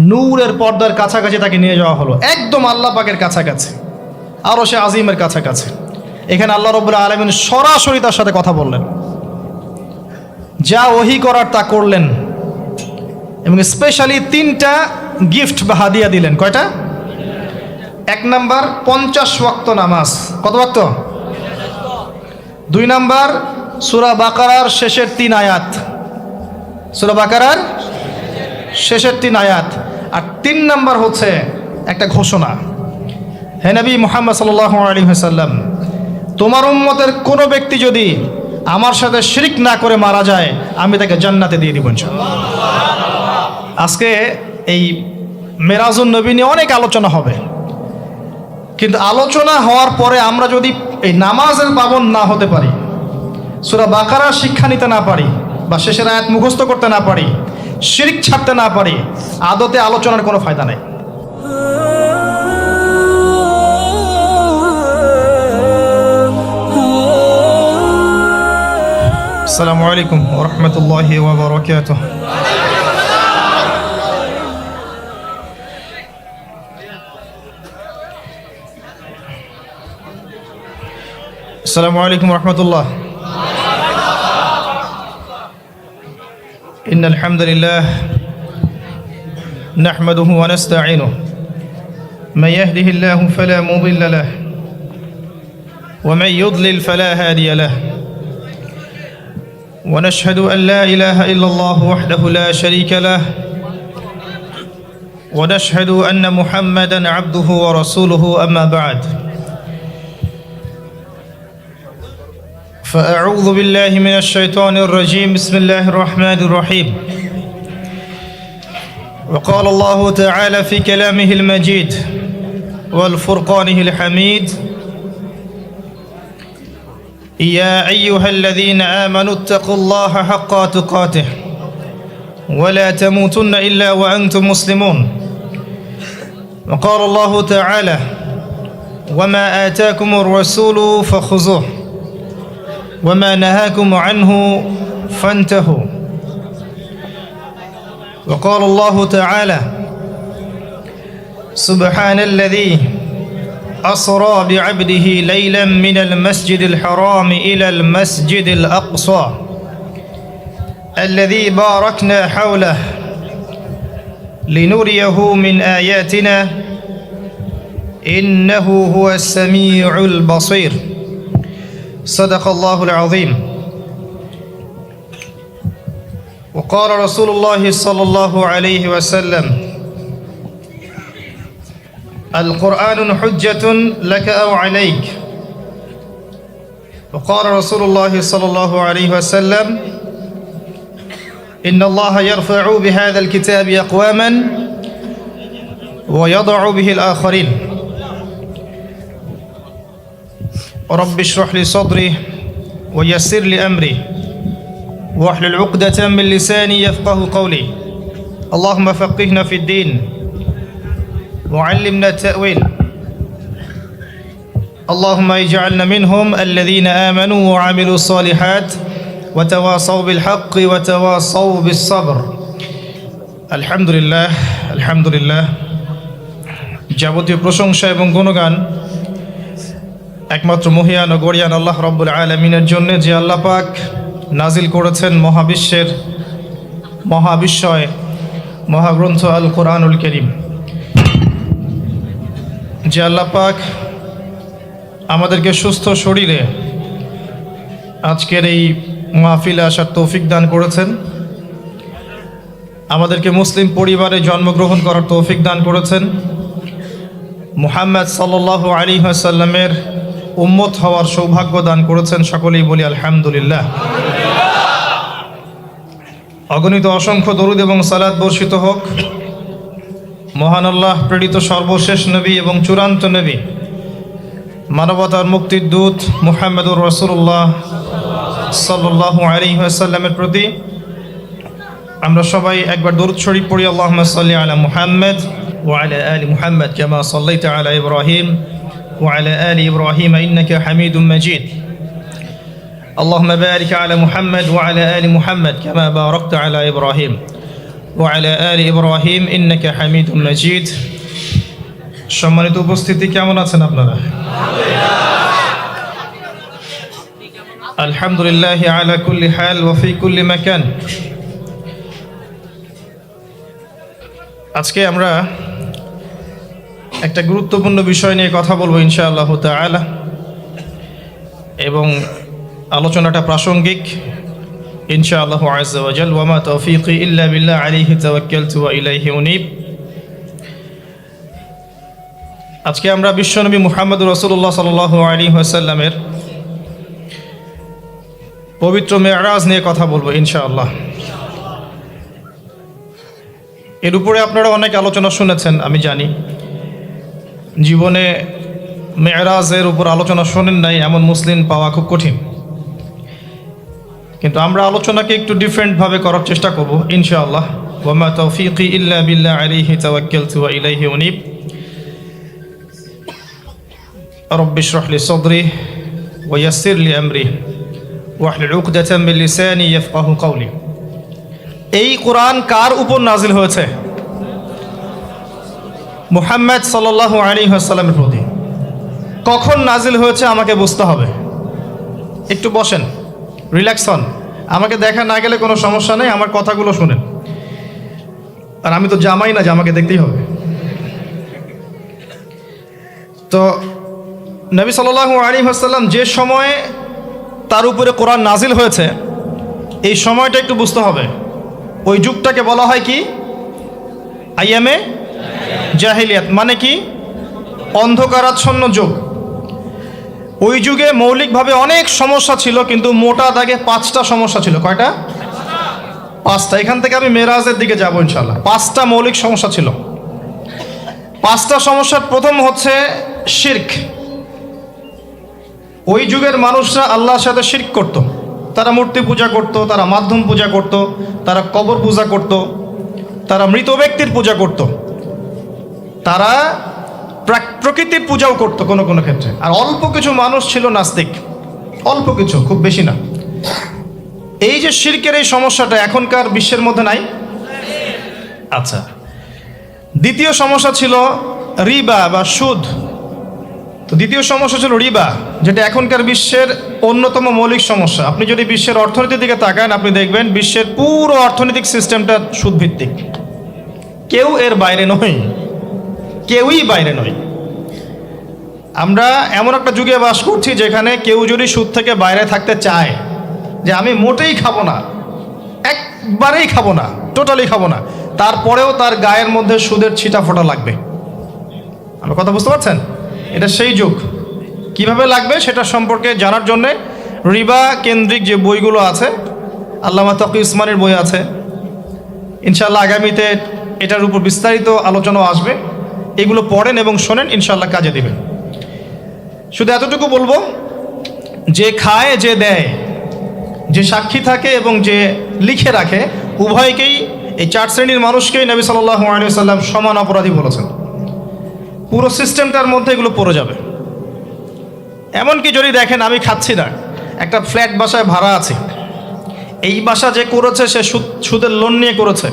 নূরের পর্দার কাছাকাছি তাকে নিয়ে যাওয়া হলো, একদম আল্লাহ পাকের কাছাকাছি, আরো সে আজিমের কাছাকাছি। এখানে আল্লাহ রাব্বুল আলামিন সরাসরি তার সাথে কথা বললেন, যা ওহী করার তা করলেন, এবং স্পেশালি 3টা গিফট বা হাদিয়া দিলেন। কয়টা? 1 নাম্বার 50 ওয়াক্ত নামাজ। কত ওয়াক্ত? 2 নাম্বার সূরা বাকারার শেষের 3 আয়াত, সূরা বাকারার শেষের 3 আয়াত। আর 3 নাম্বার হচ্ছে একটা ঘোষণা, হে নবী মুহাম্মদ সাল্লাল্লাহু আলাইহি ওয়াসাল্লাম, তোমার উম্মতের কোনো ব্যক্তি যদি আমার সাথে শিরক না করে মারা যায়, আমি তাকে জান্নাতে দিয়ে দিব ইনশাআল্লাহ। আজকে এই মেরাজুন নবী নিয়ে অনেক আলোচনা হবে, কিন্তু আলোচনা হওয়ার পরে আমরা যদি এই নামাজের পাবন না হতে পারি, সূরা বাকারার শিক্ষা নিতে না পারি, বা শেষের আয়াত মুখস্থ করতে না পারি, শিরক ছাড়তে না পারি, আদতে আলোচনার কোনো ফায়দা নেই। আসসালামু আলাইকুম ওয়া রাহমাতুল্লাহি ওয়া বারাকাতুহু। আসসালামু আলাইকুম ওয়া রাহমাতুল্লাহ। ইন্নাল হামদুলিল্লাহ নাহমাদুহু ওয়া নাস্তাঈনুহু মান ইয়াহদিহিল্লাহু ফালা মুদিল্লা লাহু ওয়া মান ইউদ্লিল ফালা হাদিয়া লাহু ونشهد أن لا إله إلا الله وحده لا شريك له ونشهد أن محمدا عبده ورسوله أما بعد فأعوذ بالله من الشيطان الرجيم بسم الله الرحمن الرحيم وقال الله تعالى في كلامه المجيد والفرقانه الحميد يا أيها الذين آمنوا اتقوا الله حق تقاته ولا تموتن إلا وأنتم مسلمون وقال الله تعالى وما آتاكم الرسول فخذوه وما نهاكم عنه فانتهوا وقال الله تعالى سبحان الذي أسرى بعبده ليلا من المسجد الحرام إلى المسجد الأقصى الذي باركنا حوله لنريه من آياتنا إنه هو السميع البصير صدق الله العظيم وقال رسول الله صلى الله عليه وسلم القرآن حجة لك أو عليك وقال رسول الله صلى الله عليه وسلم إن الله يرفع بهذا الكتاب أقواما ويضع به الآخرين رب اشرح لي صدري ويسر لي أمري واحلل عقدة من لساني يفقه قولي اللهم فقهنا في الدين وعلمنا التأويل اللهم اجعلنا منهم الذين آمنوا وعملوا الصالحات وتواصوا بالحق وتواصوا بالصبر الحمد لله الحمد لله যাবতীয় প্রশংসা এবং গুণগান একমাত্র মহিয়ান ও গরিয়ান আল্লাহ রাব্বুল আলামিনের জন্য, যে আল্লাহ পাক নাজিল করেছেন মহাবিশ্বয় মহাগ্রন্থ আল কোরআনুল কারীম, যে আল্লাহ পাক আমাদেরকে সুস্থ শরীরে আজকের এই মাহফিলে আসার তৌফিক দান করেছেন, আমাদেরকে মুসলিম পরিবারে জন্মগ্রহণ করার তৌফিক দান করেছেন, মুহাম্মদ সাল্লাল্লাহু আলাইহি ওয়াসাল্লামের উম্মত হওয়ার সৌভাগ্য দান করেছেন। সকলেই বলি আলহামদুলিল্লাহ। অগণিত অসংখ্য দরুদ এবং সালাত বর্ষিত হোক মহান আল্লাহ প্রেরিত সর্বশেষ নবী এবং চূড়ান্ত নবী মানবতার মুক্তির দূত মুহাম্মদুর রাসূলুল্লাহ সাল্লাল্লাহু আলাইহি ওয়াসাল্লামের প্রতি। আমরা সবাই একবার দরুদ শরীফ পড়ি, আল্লাহুম্মা সাল্লি আলা মুহাম্মদ ওয়া আলা আলি মুহাম্মদ কামা সাল্লাইতা আলা ইব্রাহিম ওয়া আলা আলি ইব্রাহিম ইন্নাকা হামিদুম মাজিদ। اللهم بارك على محمد وعلى آل محمد كما باركت على إبراهيم وعلى آل إبراهيم إنك حميد مجيد সম্মানিত উপস্থিতি কেমন আছেন আপনারা আলহামদুলিল্লাহ আলা কুল্লি হাল ওয়া ফি কুল্লি মাকান আজকে আমরা একটা গুরুত্বপূর্ণ বিষয় নিয়ে কথা বলবো ইনশাআল্লাহ তাআলা এবং আলোচনাটা প্রাসঙ্গিক ইনশাআল্লাহ আযজা ওয়া জাল ওয়া মা তাওফীকি ইল্লা বিল্লাহ আলাইহি তাওয়াক্কালতু ওয়া ইলাইহি উনীব। আজকে আমরা বিশ্বনবী মুহাম্মদ রাসূলুল্লাহ সাল্লাল্লাহু আলাইহি ওয়াসাল্লামের পবিত্র মেরাজ নিয়ে কথা বলবো ইনশাআল্লাহ। এর উপরে আপনারা অনেক আলোচনা শুনেছেন আমি জানি, জীবনে মেরাজের উপর আলোচনা শোনেন নাই এমন মুসলিম পাওয়া খুব কঠিন, কিন্তু আমরা আলোচনাকে একটু ডিফারেন্টভাবে করার চেষ্টা করব ইনশাআল্লাহ। ওয়া মা তাওফীকি ইল্লা বিল্লাহ আলাইহি তাওয়াক্কালতু ওয়া ইলাইহি উনীব। রব্বি ইশরাহ লি সাদরি ওয়া ইয়াসসির লি আমরি ওয়াহলুল উকদাতাম মিন লিসানি ইয়াফকাহু কওলি। এই কোরআন কার উপর নাজিল হয়েছে? মুহাম্মদ সাল্লাল্লাহু আলাইহি ওয়াসাল্লামের প্রতি। কখন নাজিল হয়েছে আমাকে বুঝতে হবে। একটু বসেন, রিল্যাক্স হন, আমাকে দেখা না গেলে কোনো সমস্যা নেই, আমার কথাগুলো শুনেন। আর আমি তো জামাই না যে আমাকে দেখতেই হবে। তো নবী সাল্লাল্লাহু আলাইহি ওয়াসাল্লাম যে সময়ে তার উপরে কোরআন নাজিল হয়েছে এই সময়টা একটু বুঝতে হবে। ওই যুগটাকে বলা হয় কি? আইয়ামে জাহিলিয়াত, মানে কি? অন্ধকারাচ্ছন্ন যুগ। ওই যুগে মৌলিকভাবে অনেক সমস্যা ছিল, কিন্তু মোটা দাগে 5টা সমস্যা ছিল। কয়টা? 5টা। এখান থেকে আমি মেরাজের দিকে যাব ইনশাআল্লাহ। 5টা মৌলিক সমস্যা ছিল। 5টা সমস্যার প্রথম হচ্ছে শিরক। ওই যুগের মানুষরা আল্লাহর সাথে শিরক করত। তারা মূর্তি পূজা করত, তারা মাধ্যম পূজা করত, তারা কবর পূজা করত, তারা মৃত ব্যক্তির পূজা করত, তারা প্রকৃতির পূজাও করতো কোনো কোনো ক্ষেত্রে। আর অল্প কিছু মানুষ ছিল নাস্তিক, অল্প কিছু, খুব বেশি না। এই যে শিরকের এই সমস্যাটা এখনকার বিশ্বের মধ্যে নাই। আচ্ছা, দ্বিতীয় সমস্যা ছিল রিবা বা সুদ। তো দ্বিতীয় সমস্যা ছিল রিবা, যেটা এখনকার বিশ্বের অন্যতম মৌলিক সমস্যা। আপনি যদি বিশ্বের অর্থনীতির দিকে তাকান, আপনি দেখবেন বিশ্বের পুরো অর্থনৈতিক সিস্টেমটা সুদভিত্তিক। কেউ এর বাইরে নয়, কেউই বাইরে নয়। আমরা এমন একটা যুগে বাস করছি যেখানে কেউ যদি সুদ থেকে বাইরে থাকতে চায়, যে আমি মোটেই খাবো না, একবারেই খাবো না, টোটালি খাবো না, তারপরেও তার গায়ের মধ্যে সুদের ছিটা ফোটা লাগবে। আমার কথা বুঝতে পারছেন? এটা সেই যুগ। কিভাবে লাগবে সেটা সম্পর্কে জানার জন্যে রিবা কেন্দ্রিক যে বইগুলো আছে, আল্লামা তকি উসমানের বই আছে, ইনশাআল্লাহ আগামীতে এটার উপর বিস্তারিত আলোচনা আসবে। এগুলো পড়েন এবং শোনেন, ইনশাআল্লাহ কাজে দিবেন। শুধু এতটুকু বলবো, যে খায়, যে দেয়, যে সাক্ষী থাকে এবং যে লিখে রাখে, উভয়কেই, এই 4 শ্রেণীর মানুষকেই নবী সাল্লাল্লাহু আলাইহি ওয়াসাল্লাম সমান অপরাধী বলেছেন। পুরো সিস্টেমটার মধ্যে এগুলো পড়ে যাবে। এমনকি যদি দেখেন আমি খাচ্ছি না, একটা ফ্ল্যাট বাসায় ভাড়া আছে, এই বাসা যে করেছে সে সুদের লোন নিয়ে করেছে,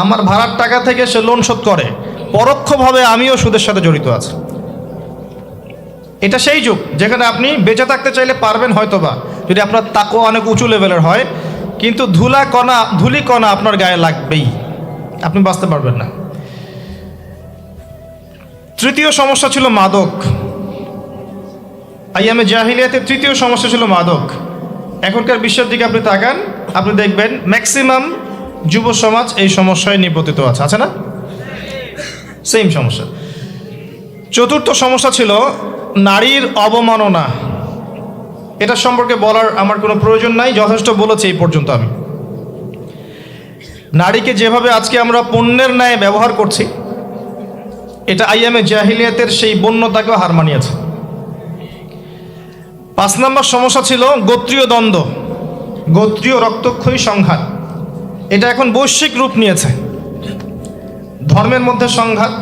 আমার ভাড়ার টাকা থেকে সে লোন শোধ করে, পরোক্ষভাবে আমিও সুদের সাথে জড়িত আছি। এটা সেই যুগ যেখানে আপনি বেঁচে থাকতে চাইলে পারবেন হয়তোবা, যদি আপনার তাকওয়া অনেক উঁচু লেভেলের হয়, কিন্তু ধুলি কণা আপনার গায়ে লাগবেই, আপনি বাঁচতে পারবেন না। তৃতীয় সমস্যা ছিল মাদক। আইয়ামে জাহিলিয়াতের তৃতীয় সমস্যা ছিল মাদক। এখনকার বিশ্বের দিকে আপনি তাকান, আপনি দেখবেন ম্যাক্সিমাম যুব সমাজ এই সমস্যায় নিপতিত আছে, আছে না? সেম সমস্যা। চতুর্থ সমস্যা ছিল নারীর অবমাননা। এটা সম্পর্কে বলার আমার কোনো প্রয়োজন নাই, যথেষ্ট বলেছি এই পর্যন্ত আমি। নারীকে যেভাবে আজকে আমরা পণ্যের ন্যায় ব্যবহার করছি, এটা আইয়ামে জাহিলিয়াতের সেই বন্যতাকেও হার মানিয়েছে। 5 নম্বর সমস্যা ছিল গোত্রীয় দ্বন্দ্ব, গোত্রীয় রক্তক্ষয়ী সংঘাত। এটা এখন বৈশ্বিক রূপ নিয়েছে। ধর্মের মধ্যে সংঘাত,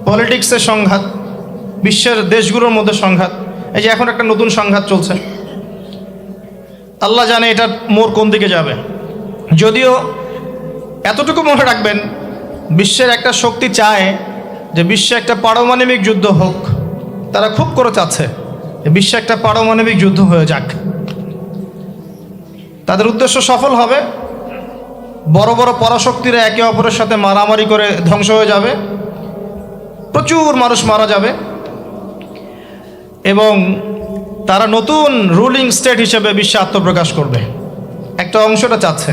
পলিটিক্সের সংঘাত, বিশ্বের দেশগুলোর মধ্যে সংঘাত। এই যে এখন একটা নতুন সংঘাত চলছে, আল্লাহ জানে এটার মোড় কোন দিকে যাবে। যদিও এতটুকু মনে রাখবেন, বিশ্বের একটা শক্তি চায় যে বিশ্বে একটা পারমাণবিক যুদ্ধ হোক। তারা খুব করে চাচ্ছে যে বিশ্বে একটা পারমাণবিক যুদ্ধ হয়ে যাক। তাদের উদ্দেশ্য সফল হবে, বড় বড় পরাশক্তিরা একে অপরের সাথে মারামারি করে ধ্বংস হয়ে যাবে, প্রচুর মানুষ মারা যাবে, এবং তারা নতুন রুলিং স্টেট হিসেবে বিশ্বে আত্মপ্রকাশ করবে। একটা অংশটা চাচ্ছে,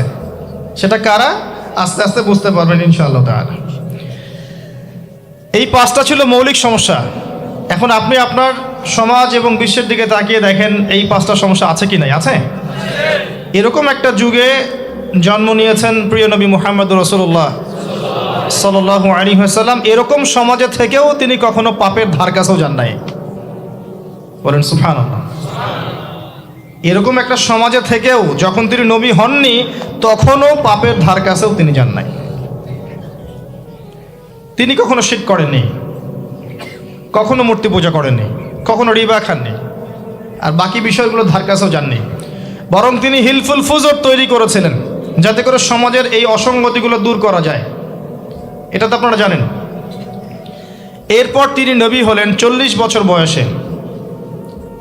সেটা কারা আস্তে আস্তে বুঝতে পারবেন ইনশাআল্লাহ তাআলা। এই 5টা ছিল মৌলিক সমস্যা। এখন আপনি আপনার সমাজ এবং বিশ্বের দিকে তাকিয়ে দেখেন এই 5টা সমস্যা আছে কি নাই? আছে। এরকম একটা যুগে জন্ম নিয়েছেন প্রিয় নবী মুহাম্মদুর রাসূলুল্লাহ সাল্লাল্লাহু আলাইহি ওয়াসাল্লাম। এরকম সমাজে থেকেও তিনি কখনো পাপের ধার কাছেও যান নাই। বলেন সুবহানাল্লাহ। এরকম একটা সমাজে থেকেও যখন তিনি নবী হননি তখনও পাপের ধার কাছেও তিনি যান নাই। তিনি কখনো শিরক করেননি, কখনো মূর্তি পূজা করেননি, কখনো রিবা খাননি, আর বাকি বিষয়গুলো ধার কাছেও যাননি। বরং তিনি হিলফুল ফুজর তৈরি করেছিলেন যাতে করে সমাজের এই অসঙ্গতিগুলো দূর করা যায়। এটা তো আপনারা জানেন। এরপর তিনি নবী হলেন 40 বছর বয়সে।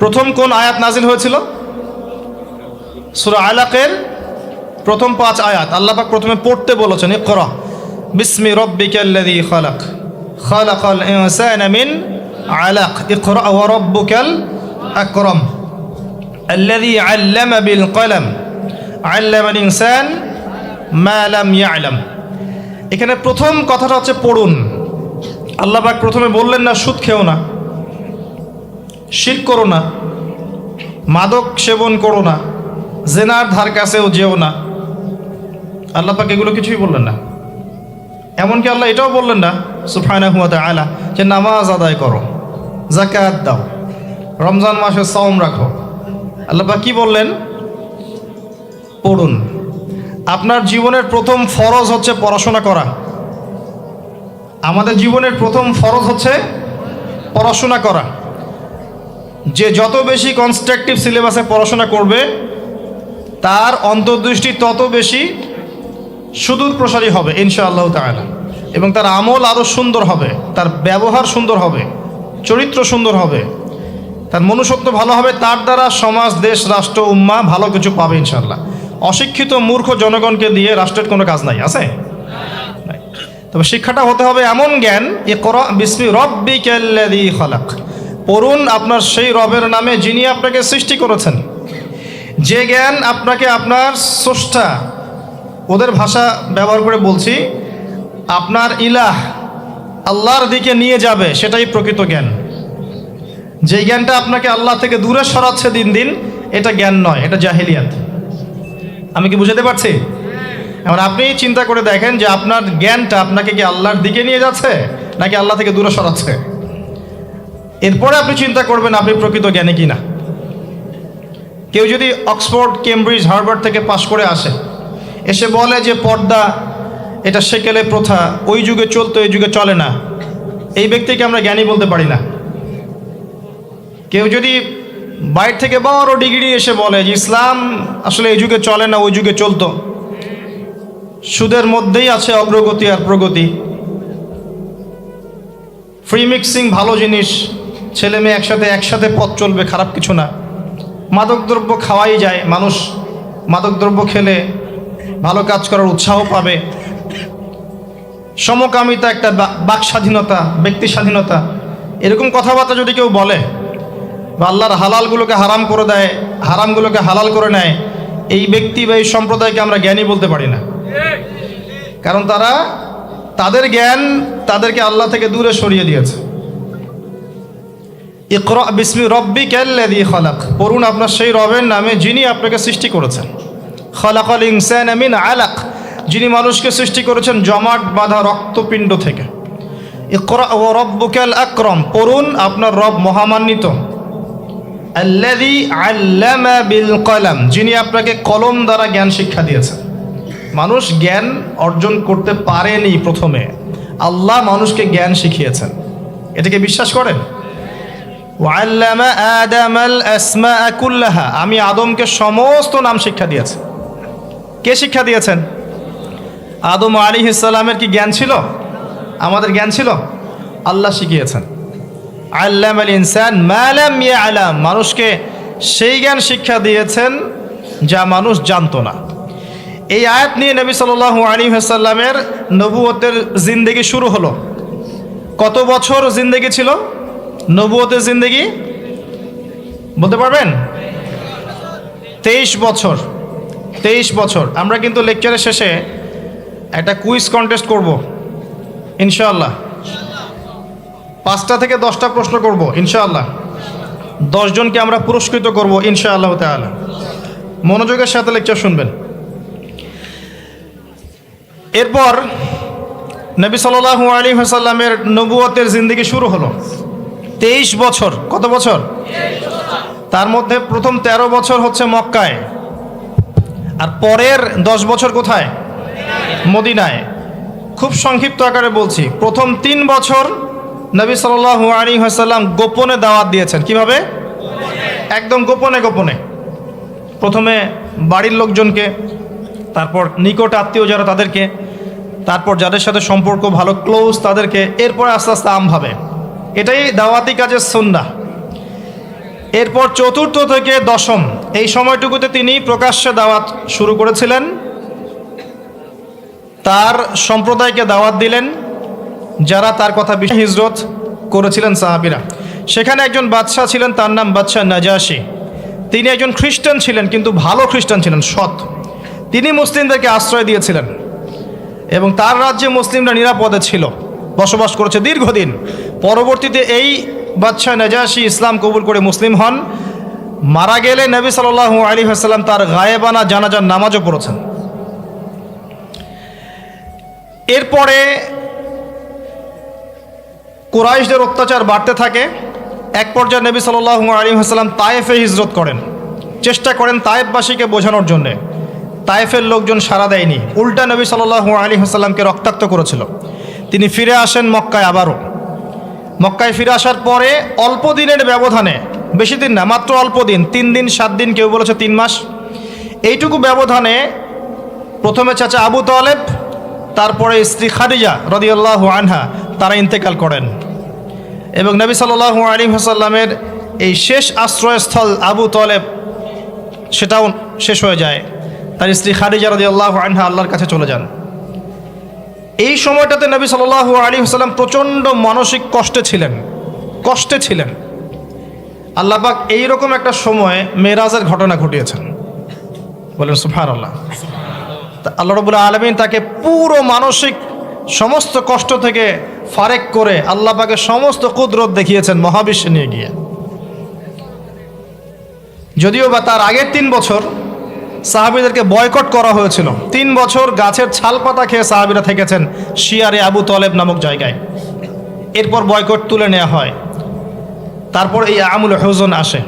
প্রথম কোন আয়াত নাজিল হয়েছিল? সূরা আলাকের প্রথম 5 আয়াত আল্লাহ পাক প্রথমে পড়তে বলেছেন, ইকরা বিসমি রাব্বিকাল্লাযী খালাক খালাকাল ইনসানা মিন আলাক ইকরা ওয়া রাব্বুকাল আকরাম আল্লাযী আল্লামা বিল কলম আল্লামাল ইনসান মা লাম ইয়ালাম। এখানে প্রথম কথাটা হচ্ছে পড়ুন। আল্লাহ পাক প্রথমে বললেন না সুদ খেও না, শিরক করো না, মাদক সেবন করো না, জেনার ধার কাছেও যেও না। আল্লাহ পাক এগুলো কিছুই বললেন না। এমনকি আল্লাহ এটাও বললেন না সুবহানাহু ওয়া তাআলা যে নামাজ আদায় করো, যাকাত দাও, রমজান মাসে সাওম রাখো। আল্লাহ পাক কি বললেন? পড়ুন। আপনার জীবনের প্রথম ফরজ হচ্ছে পড়াশোনা করা। আমাদের জীবনের প্রথম ফরজ হচ্ছে পড়াশোনা করা। যে যত বেশি কনস্ট্রাকটিভ সিলেবাসে পড়াশোনা করবে তার অন্তর্দৃষ্টি তত বেশি সুদূর প্রসারী হবে ইনশাআল্লাহ তাআলা, এবং তার আমল আরও সুন্দর হবে, তার ব্যবহার সুন্দর হবে, চরিত্র সুন্দর হবে, তার মনুষ্যত্ব ভালো হবে। তার দ্বারা সমাজ, দেশ, রাষ্ট্র, উম্মাহ ভালো কিছু পাবে ইনশাআল্লাহ। অশিক্ষিত মূর্খ জনগণকে দিয়ে রাষ্ট্রের কোনো কাজ নাই, আছে? তবে শিক্ষাটা হতে হবে এমন জ্ঞান, ইকরা বিসমি রাব্বিকাল্লাযী খালাক। পড়ুন আপনার সেই রবের নামে যিনি আপনাকে সৃষ্টি করেছেন। যে জ্ঞান আপনাকে আপনার স্রষ্টা, ওদের ভাষা ব্যবহার করে বলছি, আপনার ইলাহ আল্লাহর দিকে নিয়ে যাবে, সেটাই প্রকৃত জ্ঞান। যে জ্ঞানটা আপনাকে আল্লাহ থেকে দূরে সরাচ্ছে দিন দিন, এটা জ্ঞান নয়, এটা জাহেলিয়াত। আমি কি বুঝাতে পারছি? এবার আপনি চিন্তা করে দেখেন যে আপনার জ্ঞানটা আপনাকে কি আল্লাহর দিকে নিয়ে যাচ্ছে নাকি আল্লাহ থেকে দূরে সরাচ্ছে। এরপরে আপনি চিন্তা করবেন আপনি প্রকৃত জ্ঞানী কিনা। কেউ যদি অক্সফোর্ড, কেমব্রিজ, হার্ভার্ড থেকে পাশ করে আসে, এসে বলে যে পর্দা এটা সেকেলে প্রথা, ওই যুগে চলতো এই যুগে চলে না, এই ব্যক্তিকে আমরা জ্ঞানী বলতে পারি না। কেউ যদি বাইরে থেকে বড় ডিগ্রি এসে বলে যে ইসলাম আসলে এই যুগে চলে না ওই যুগে চলতো, সুদের মধ্যেই আছে অগ্রগতি আর প্রগতি, ফ্রি মিক্সিং ভালো জিনিস, ছেলে মেয়ে একসাথে পথ চলবে, খারাপ কিছু না, মাদকদ্রব্য খাওয়াই যায়, মানুষ মাদকদ্রব্য খেলে ভালো কাজ করার উৎসাহ পাবে, সমকামিতা একটা বাক স্বাধীনতা, ব্যক্তি স্বাধীনতা, এরকম কথাবার্তা যদি কেউ বলে বা আল্লাহর হালালগুলোকে হারাম করে দেয়, হারামগুলোকে হালাল করে নেয়, এই ব্যক্তি বা এই সম্প্রদায়কে আমরা জ্ঞানী বলতে পারি না। কারণ তাদের জ্ঞান তাদেরকে আল্লাহ থেকে দূরে সরিয়ে দিয়েছে। ইকরা বিসমি রাব্বিকাল্লাযী খালাক। পড়ুন আপনার সেই রবের নামে যিনি আপনাকে সৃষ্টি করেছেন। খালাকাল ইনসানা মিন আলাক, যিনি মানুষকে সৃষ্টি করেছেন জমাট বাঁধা রক্তপিণ্ড থেকে। ইকরা ওয়া রাব্বুকাল আকরাম। পড়ুন আপনার রব মহামান্বিত। আল্লাযী আল্লামা বিল কলম, যিনি আপনাকে কলম দ্বারা জ্ঞান শিক্ষা দিয়েছেন। মানুষ জ্ঞান অর্জন করতে পারেনি প্রথমে, আল্লাহ মানুষকে জ্ঞান শিখিয়েছেন। এটাকে বিশ্বাস করেন? ওয়াল্লামা আদামাল আসমাআ কুল্লাহা, আমি আদমকে সমস্ত নাম শিক্ষা দিয়েছি। কে শিক্ষা দিয়েছেন? আদম আলাইহিস সালামের কি জ্ঞান ছিল? আমাদের জ্ঞান ছিল? আল্লাহ শিখিয়েছেন। আল্লামাল ইনসান মা লাম ইয়ালাম, মানুষকে সেই জ্ঞান শিক্ষা দিয়েছেন যা মানুষ জানতো না। এই আয়াত নিয়ে নবী সাল্লাল্লাহু আলাইহি ওয়াসাল্লামের নবুয়তের জিন্দেগি শুরু হলো। কত বছর জিন্দেগি ছিল নবুয়তের জিন্দেগি? বলতে পারবেন? 23 বছর। 23 বছর। আমরা কিন্তু লেকচারের শেষে একটা কুইজ কন্টেস্ট করব ইনশাআল্লাহ। 5টা থেকে 10টা প্রশ্ন করব ইনশাআল্লাহ। 10 জনকে আমরা পুরস্কৃত করব ইনশাআল্লাহ তাআলা। মনোযোগের সাথে লেকচার শুনবেন। এরপর নবী সাল্লাল্লাহু আলাইহি ওয়াসাল্লামের নবুয়তের জিন্দেগি শুরু হলো। 23 বছর। কত বছর? তার মধ্যে প্রথম 13 বছর হচ্ছে মক্কায়, আর পরের 10 বছর কোথায়? মদিনায়। খুব সংক্ষিপ্ত আকারে বলছি, প্রথম 3 বছর নবী সাল্লাল্লাহু আলাইহি ওয়াসাল্লাম গোপনে দাওয়াত দিয়েছেন। কিভাবে? একদম গোপনে গোপনে। প্রথমে বাড়ির লোকজনকে, তারপর নিকট আত্মীয় যারা তাদেরকে, তারপর যাদের সাথে সম্পর্ক ভালো ক্লোজ তাদেরকে, এরপর আস্তে আস্তে আমভাবে। এটাই দাওয়াতি কাজের সুন্নাহ। এরপর 4র্থ থেকে 10ম এই সময়টুকুতে তিনি প্রকাশ্যে দাওয়াত শুরু করেছিলেন। তার সম্প্রদায়কে দাওয়াত দিলেন যারা তার কথা বিশ্বাস হিজরত করেছিলেন সাহাবীরা। সেখানে একজন বাদশাহ ছিলেন, তার নাম বাদশাহ নাজাশী। তিনি একজন খ্রিস্টান ছিলেন, কিন্তু ভালো খ্রিস্টান ছিলেন, সৎ। তিনি মুসলিমদেরকে আশ্রয় দিয়েছিলেন এবং তার রাজ্যে মুসলিমরা নিরাপদে ছিল, বসবাস করেছে দীর্ঘদিন। পরবর্তীতে এই বাদশাহ নাজাশী ইসলাম কবুল করে মুসলিম হন। মারা গেলে নবী সাল্লাল্লাহু আলাইহি ওয়াসাল্লাম তার গায়েবানা জানাজার নামাজও পড়েছেন। এরপরে কুরাইশদের অত্যাচার বাড়তে থাকে। এক পর্যায়ে নবী সাল্লাল্লাহু আলাইহি ওয়াসাল্লাম তায়েফে হিজরত করেন, চেষ্টা করেন তায়েফবাসীকে বোঝানোর জন্যে। তায়েফের লোকজন সাড়া দেয়নি, উল্টা নবী সাল্লাল্লাহু আলাইহি ওয়াসাল্লামকে রক্তাক্ত করেছিল। তিনি ফিরে আসেন মক্কায় আবারও। মক্কায় ফিরে আসার পরে অল্প দিনের ব্যবধানে, বেশি দিন না, মাত্র অল্প দিন, 3 দিন 7 দিন, কেউ বলেছে 3 মাস, এইটুকু ব্যবধানে প্রথমে চাচা আবু তালেব, তারপরে স্ত্রী খাদিজা রাদিয়াল্লাহু আনহা, তারা ইন্তেকাল করেন। এবং নবী সাল্লাল্লাহু আলাইহি ওয়াসাল্লামের এই শেষ আশ্রয়স্থল আবু তালেব, সেটাও শেষ হয়ে যায়। তার স্ত্রী খাদিজা রাদিয়াল্লাহু আনহা আল্লাহর কাছে চলে যান। এই সময়টাতে নবী সাল্লাল্লাহু আলাইহি ওয়াসাল্লাম প্রচণ্ড মানসিক কষ্টে ছিলেন। আল্লাহ পাক এইরকম একটা সময় মেরাজের ঘটনা ঘটিয়েছেন, বলেন সুবহানাল্লাহ। আল্লাহ রাব্বুল আলামিন তাকে পুরো মানসিক সমস্ত কষ্ট থেকে ফারেক করে আল্লাহ পাকের সমস্ত কুদরত দেখিয়েছেন মহাবিশ্বে নিয়ে গিয়ে। যদিও বা তার আগের 3 বছর সাহাবীদেরকে বয়কট করা হয়েছিল। 3 বছর গাছের ছাল পাতা খেয়ে সাহাবীরা থেকেছেন শিয়ারে আবু তালেব নামক জায়গায়। এরপর বয়কট তুলে নেওয়া হয়। তারপর এই আমুল হুজন আসে।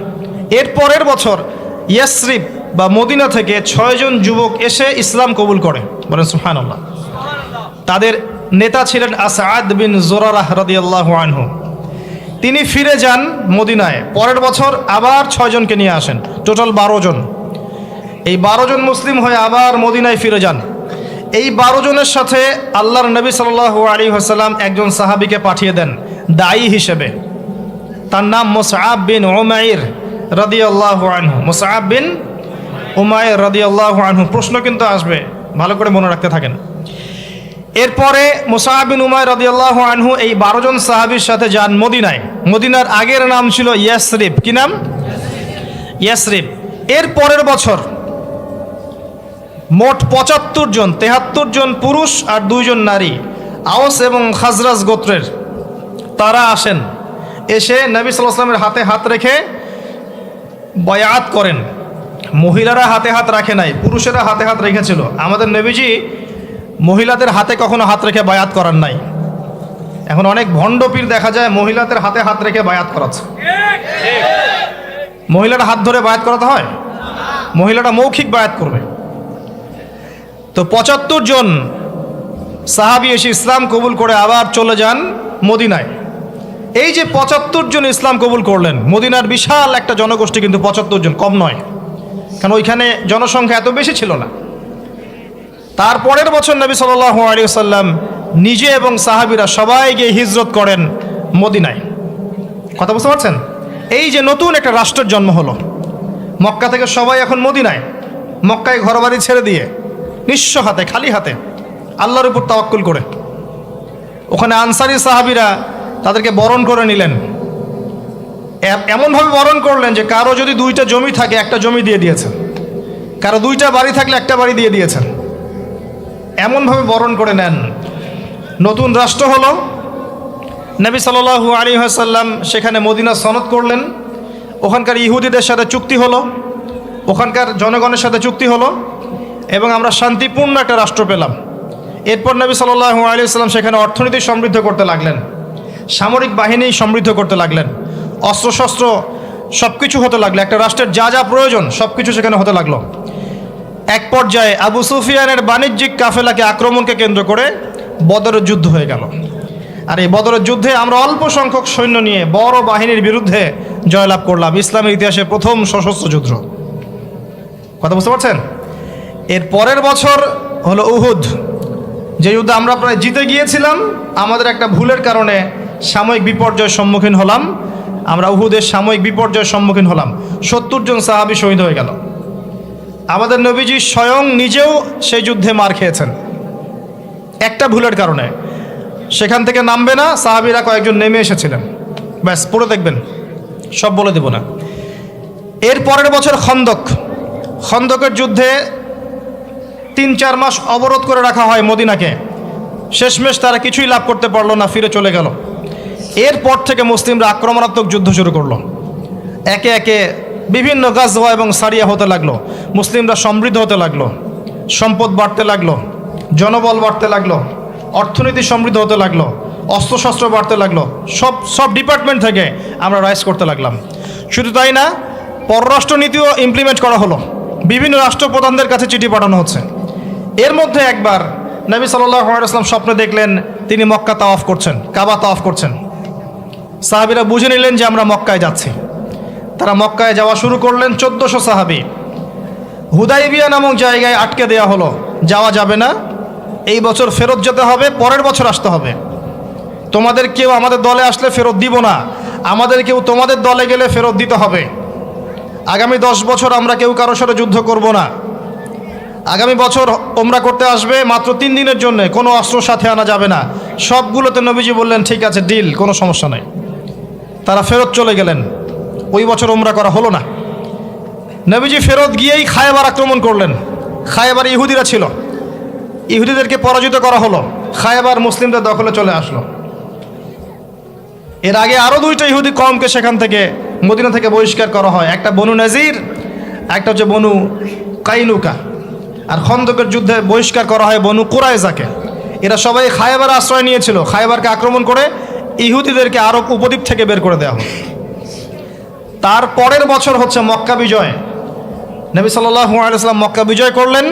এর পরের বছর ইয়াসরিব বা মদিনা থেকে 6 জন যুবক এসে ইসলাম কবুল করে, বলেন সুবহানাল্লাহ। তাদের নেতা ছিলেন আসাদ বিন জুরারাহ রাদিয়াল্লাহু আনহু। তিনি ফিরে যান মদিনায়। পরের বছর আবার 6 জনকে নিয়ে আসেন, টোটাল 12 জন। এই 12 জন মুসলিম হয়ে আবার মদিনায় ফিরে যান। এই 12 জনের সাথে আল্লাহর নবী সাল্লাল্লাহু আলাইহি ওয়াসাল্লাম একজন সাহাবীকে পাঠিয়ে দেন দায়ী হিসেবে। তার নাম মুসআব বিন উমাইর রাদিয়াল্লাহু আনহু। মুসআব বিন উমাইর রাদিয়াল্লাহু আনহু। প্রশ্ন কিন্তু আসবে, ভালো করে মনে রাখতে থাকেন। এরপরে মুসআব বিন উমাইর রাদিয়াল্লাহু আনহু এই 12 জন সাহাবীর সাথে যান মদিনায়। মদিনার আগের নাম ছিল ইয়াসরিব। কি নাম? ইয়াসরিব। এর পরের বছর মোট 75 জন, 73 জন পুরুষ আর 2 জন নারী, আওস এবং খাজরাজ গোত্রের, তারা আসেন। এসে নবী সাল্লাল্লাহু আলাইহি ওয়াসাল্লামের হাতে হাত রেখে বায়াত করেন। মহিলারা হাতে হাত রাখে নাই, পুরুষেরা হাতে হাত রেখেছিল। আমাদের নবীজি মহিলাদের হাতে কখনো হাত রেখে বায়াত করার নাই। এখন অনেক ভণ্ড পীর দেখা যায় মহিলাদের হাতে হাত রেখে বায়াত করাচ্ছে। মহিলারা হাত ধরে বায়াত করাতে হয়? মহিলারা মৌখিক বায়াত করবে। তো 75 জন সাহাবী এসে ইসলাম কবুল করে আবার চলে যান মদিনায়। এই যে 75 জন ইসলাম কবুল করলেন, মদিনার বিশাল একটা জনগোষ্ঠী, কিন্তু 75 জন কম নয়, কারণ ওইখানে জনসংখ্যা এত বেশি ছিল না। তারপরের বছর নবী সাল্লাল্লাহু আলাইহি ওয়াসাল্লাম নিজে এবং সাহাবীরা সবাই গিয়ে হিজরত করেন মদিনায়। কথা বুঝতে পারছেন? এই যে নতুন একটা রাষ্ট্রের জন্ম হলো, মক্কা থেকে সবাই এখন মদিনায়, মক্কায় ঘরবাড়ি ছেড়ে দিয়ে নিঃস্ব হাতে, খালি হাতে, আল্লাহর উপর তাওয়াক্কুল করে। ওখানে আনসারী সাহাবীরা তাদেরকে বরণ করে নিলেন, এমনভাবে বরণ করলেন যে কারো যদি 2টা জমি থাকে একটা জমি দিয়ে দিয়েছেন, কারো 2টা বাড়ি থাকলে একটা বাড়ি দিয়ে দিয়েছেন, এমনভাবে বরণ করে নেন। নতুন রাষ্ট্র হলো। নবী সাল্লাল্লাহু আলাইহি ওয়াসাল্লাম সেখানে মদিনা সনদ করলেন, ওখানকার ইহুদিদের সাথে চুক্তি হলো, ওখানকার জনগণের সাথে চুক্তি হলো, এবং আমরা শান্তিপূর্ণ একটা রাষ্ট্র পেলাম। এরপর নবী সাল্লাল্লাহু আলাইহি ওয়াসাল্লাম সেখানে অর্থনীতি সমৃদ্ধ করতে লাগলেন, সামরিক বাহিনী সমৃদ্ধ করতে লাগলেন, অস্ত্রশস্ত্র সব কিছু হতে লাগলো, একটা রাষ্ট্রের যা যা প্রয়োজন সব কিছু সেখানে হতে লাগলো। এক পর্যায়ে আবু সুফিয়ানের বাণিজ্যিক কাফেলাকে আক্রমণকে কেন্দ্র করে বদরের যুদ্ধ হয়ে গেল। আর এই বদরের যুদ্ধে আমরা অল্প সংখ্যক সৈন্য নিয়ে বড় বাহিনীর বিরুদ্ধে জয়লাভ করলাম, ইসলামের ইতিহাসে প্রথম সশস্ত্র যুদ্ধ। কথা বুঝতে পারছেন? এর পরের বছর হলো উহুদ, যে যুদ্ধে আমরা প্রায় জিতে গিয়েছিলাম, আমাদের একটা ভুলের কারণে সাময়িক বিপর্যয়ের সম্মুখীন হলাম। আমরা উহুদের সাময়িক বিপর্যয়ের সম্মুখীন হলাম, 70 জন সাহাবী শহীদ হয়ে গেল। আমাদের নবীজি স্বয়ং নিজেও সেই যুদ্ধে মার খেয়েছেন একটা ভুলের কারণে। সেখান থেকে নামবে না, সাহাবীরা কয়েকজন নেমে এসেছিলেন, ব্যাস পড়ে দেখবেন, সব বলে দেব না। এর পরের বছর খন্দকের যুদ্ধে 3-4 মাস অবরোধ করে রাখা হয় মদিনাকে। শেষমেশ তারা কিছুই লাভ করতে পারলো না, ফিরে চলে গেল। এরপর থেকে মুসলিমরা আক্রমণাত্মক যুদ্ধ শুরু করলো, একে একে বিভিন্ন গাজওয়া এবং সারিয়া হতে লাগলো, মুসলিমরা সমৃদ্ধ হতে লাগলো, সম্পদ বাড়তে লাগলো, জনবল বাড়তে লাগলো, অর্থনীতি সমৃদ্ধ হতে লাগলো, অস্ত্রশস্ত্র বাড়তে লাগলো, সব ডিপার্টমেন্ট থেকে আমরা রাইজ করতে লাগলাম। শুধু তাই না, পররাষ্ট্রনীতিও ইমপ্লিমেন্ট করা হলো, বিভিন্ন রাষ্ট্রপ্রধানদের কাছে চিঠি পাঠানো হচ্ছে। এর মধ্যে একবার নবী সাল্লাল্লাহু আলাইহি ওয়াসাল্লাম স্বপ্নে দেখলেন তিনি মক্কা তাওয়াফ করছেন, কাবা তাওয়াফ করছেন। সাহাবীরা বুঝে নিলেন যে আমরা মক্কায় যাচ্ছি। তারা মক্কায় যাওয়া শুরু করলেন, 1400 সাহাবী। হুদাইবিয়া নামক জায়গায় আটকে দেওয়া হলো, যাওয়া যাবে না, এই বছর ফেরত যেতে হবে, পরের বছর আসতে হবে। তোমাদের কেউ আমাদের দলে আসলে ফেরত দিব না, আমাদের কেউ তোমাদের দলে গেলে ফেরত দিতে হবে। আগামী 10 বছর আমরা কেউ কারোর সাথে যুদ্ধ করব না। আগামী বছর ওমরা করতে আসবে মাত্র 3 দিনের জন্য, কোনো অস্ত্র সাথে আনা যাবে না। সবগুলোতে নবীজি বললেন ঠিক আছে, ডিল, কোনো সমস্যা নেই। তারা ফেরত চলে গেলেন, ওই বছর ওমরা করা হলো না। নবীজি ফেরত গিয়েই খায়বার আক্রমণ করলেন। খায়বার ইহুদিরা ছিল, ইহুদিদেরকে পরাজিত করা হলো, খায়বার মুসলিমদের দখলে চলে আসলো। এর আগে আরও 2টা ইহুদি কওমকে সেখান থেকে, মদিনা থেকে বহিষ্কার করা হয়, একটা বনু নাজির, একটা হচ্ছে বনু কাইনুকা। আর খন্দকের যুদ্ধে বহিষ্কার করা হয় বনু কুরাইজাকে। এরা সবাই খায়বার আশ্রয় নিয়েছিল, খায়বারকে আক্রমণ করে ইহুদিদেরকে আরব উপদ্বীপ থেকে বের করে দেওয়া হয়। তার পরের বছর হচ্ছে মক্কা বিজয়। নবী সাল্লাল্লাহু আলাইহি ওয়াসাল্লাম মক্কা বিজয় করলেন,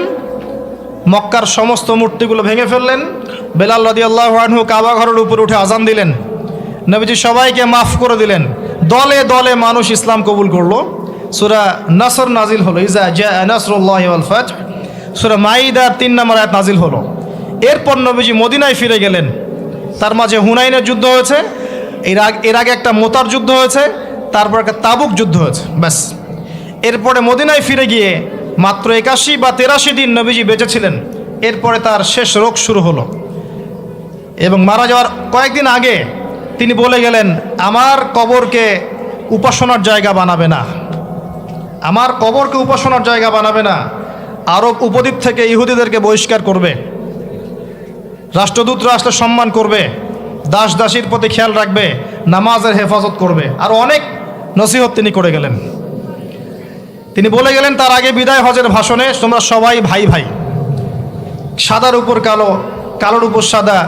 মক্কার সমস্ত মূর্তিগুলো ভেঙে ফেললেন। বেলাল রাদিয়াল্লাহু আনহু কাবা ঘরের উপর উঠে আজান দিলেন, নবীজি সবাইকে মাফ করে দিলেন। দলে দলে মানুষ ইসলাম কবুল করলো। সূরা নাসর নাজিল হলো, ইজা জাআ নাসরুল্লাহি ওয়াল ফাতহ। সূরা মাইদার 3 নম্বর আয়াত নাজিল হলো। এরপর নবীজি মদিনায় ফিরে গেলেন। তার মাঝে হুনাইনের যুদ্ধ হয়েছে, এর আগে একটা মোতার যুদ্ধ হয়েছে, তারপর একটা তাবুক যুদ্ধ হয়েছে, ব্যাস। এরপরে মদিনায় ফিরে গিয়ে মাত্র 81 বা 83 দিন নবীজি বেঁচেছিলেন। এরপরে তার শেষ রোগ শুরু হলো, এবং মারা যাওয়ার কয়েকদিন আগে তিনি বলে গেলেন, আমার কবরকে উপাসনার জায়গা বানাবে না, আমার কবরকে উপাসনার জায়গা বানাবে না। আরব উপদ্বীপ থেকে ইহুদিদেরকে বহিষ্কার করবে, রাষ্ট্রদূতরা আসলে সম্মান করবে, দাস দাসীর প্রতি খেয়াল রাখবে, নামাজের হেফাজত করবে, আর অনেক নসিহত তিনি করে গেলেন। তিনি বলে গেলেন তার আগে বিদায় হজের ভাষণে, তোমরা সবাই ভাই ভাই, সাদার উপর কালো, কালোর উপর সাদা,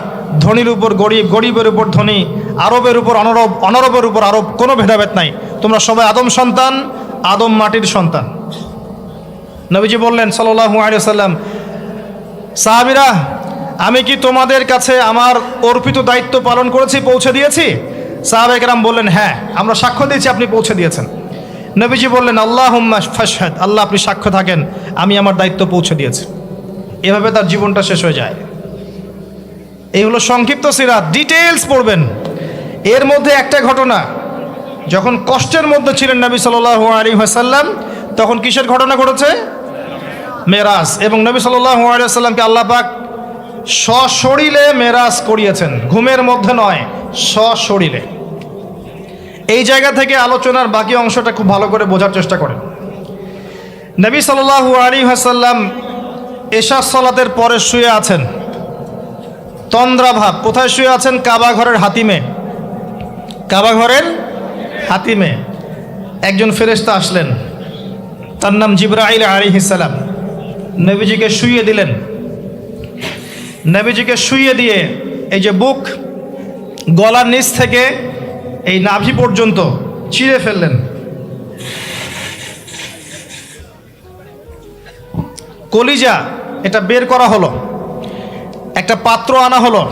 ধনীর উপর গরিব, গরিবের উপর ধনী, আরবের উপর অনরব, অনরবের উপর আরব, কোনো ভেদাভেদ নাই। তোমরা সবাই আদম সন্তান, আদম মাটির সন্তান। নবীজি বললেন সাল্লাল্লাহু আলাইহি ওয়াসাল্লাম, সাহাবীরা, আমি কি তোমাদের কাছে আমার অর্পিত দায়িত্ব পালন করেছি, পৌঁছে দিয়েছি? সাহাবায়ে কেরাম বললেন, হ্যাঁ, আমরা সাক্ষ্য দিয়েছি আপনি পৌঁছে দিয়েছেন। নবীজি বললেন, আল্লাহুম্মা ফাশহাদ, আল্লাহ আপনি সাক্ষ্য থাকেন, আমি আমার দায়িত্ব পৌঁছে দিয়েছি। এভাবে তার জীবনটা শেষ হয়ে যায়। এই হলো সংক্ষিপ্ত সিরাত, ডিটেইলস পড়বেন। এর মধ্যে একটা ঘটনা, যখন কষ্টের মধ্যে ছিলেন নবী সাল্লাল্লাহু আলাইহি ওয়াসাল্লাম, তখন কিসের ঘটনা ঘটেছে? মেরাজ। এবং নবী সাল্লাল্লাহু আলাইহি ওয়াসাল্লামকে আল্লাহ পাক সশরীরে মেরাজ করিয়েছেন, ঘুমের মধ্যে নয়, সশরীরে। এই জায়গা থেকে আলোচনার বাকি অংশটা খুব ভালো করে বোঝার চেষ্টা করেন। নবী সাল্লাল্লাহু আলাইহি ওয়াসাল্লাম এশা সালাতের পরে শুয়ে আছেন, তন্দ্রাভাব। কোথায় শুয়ে আছেন? কাবা ঘরের হাতিমে। কাবা ঘরের হাতিমে একজন ফেরেশতা আসলেন, তার নাম জিবরাইল আলাইহিস সালাম। নবীজিকে শুইয়ে দিলেন। নবীজিকে শুইয়ে দিয়ে এই যে বুক, গলার নিচ থেকে এই নাভি পর্যন্ত চিরে ফেললেন। কলিজা এটা বের করা হলো, একটা পাত্র আনা হলো।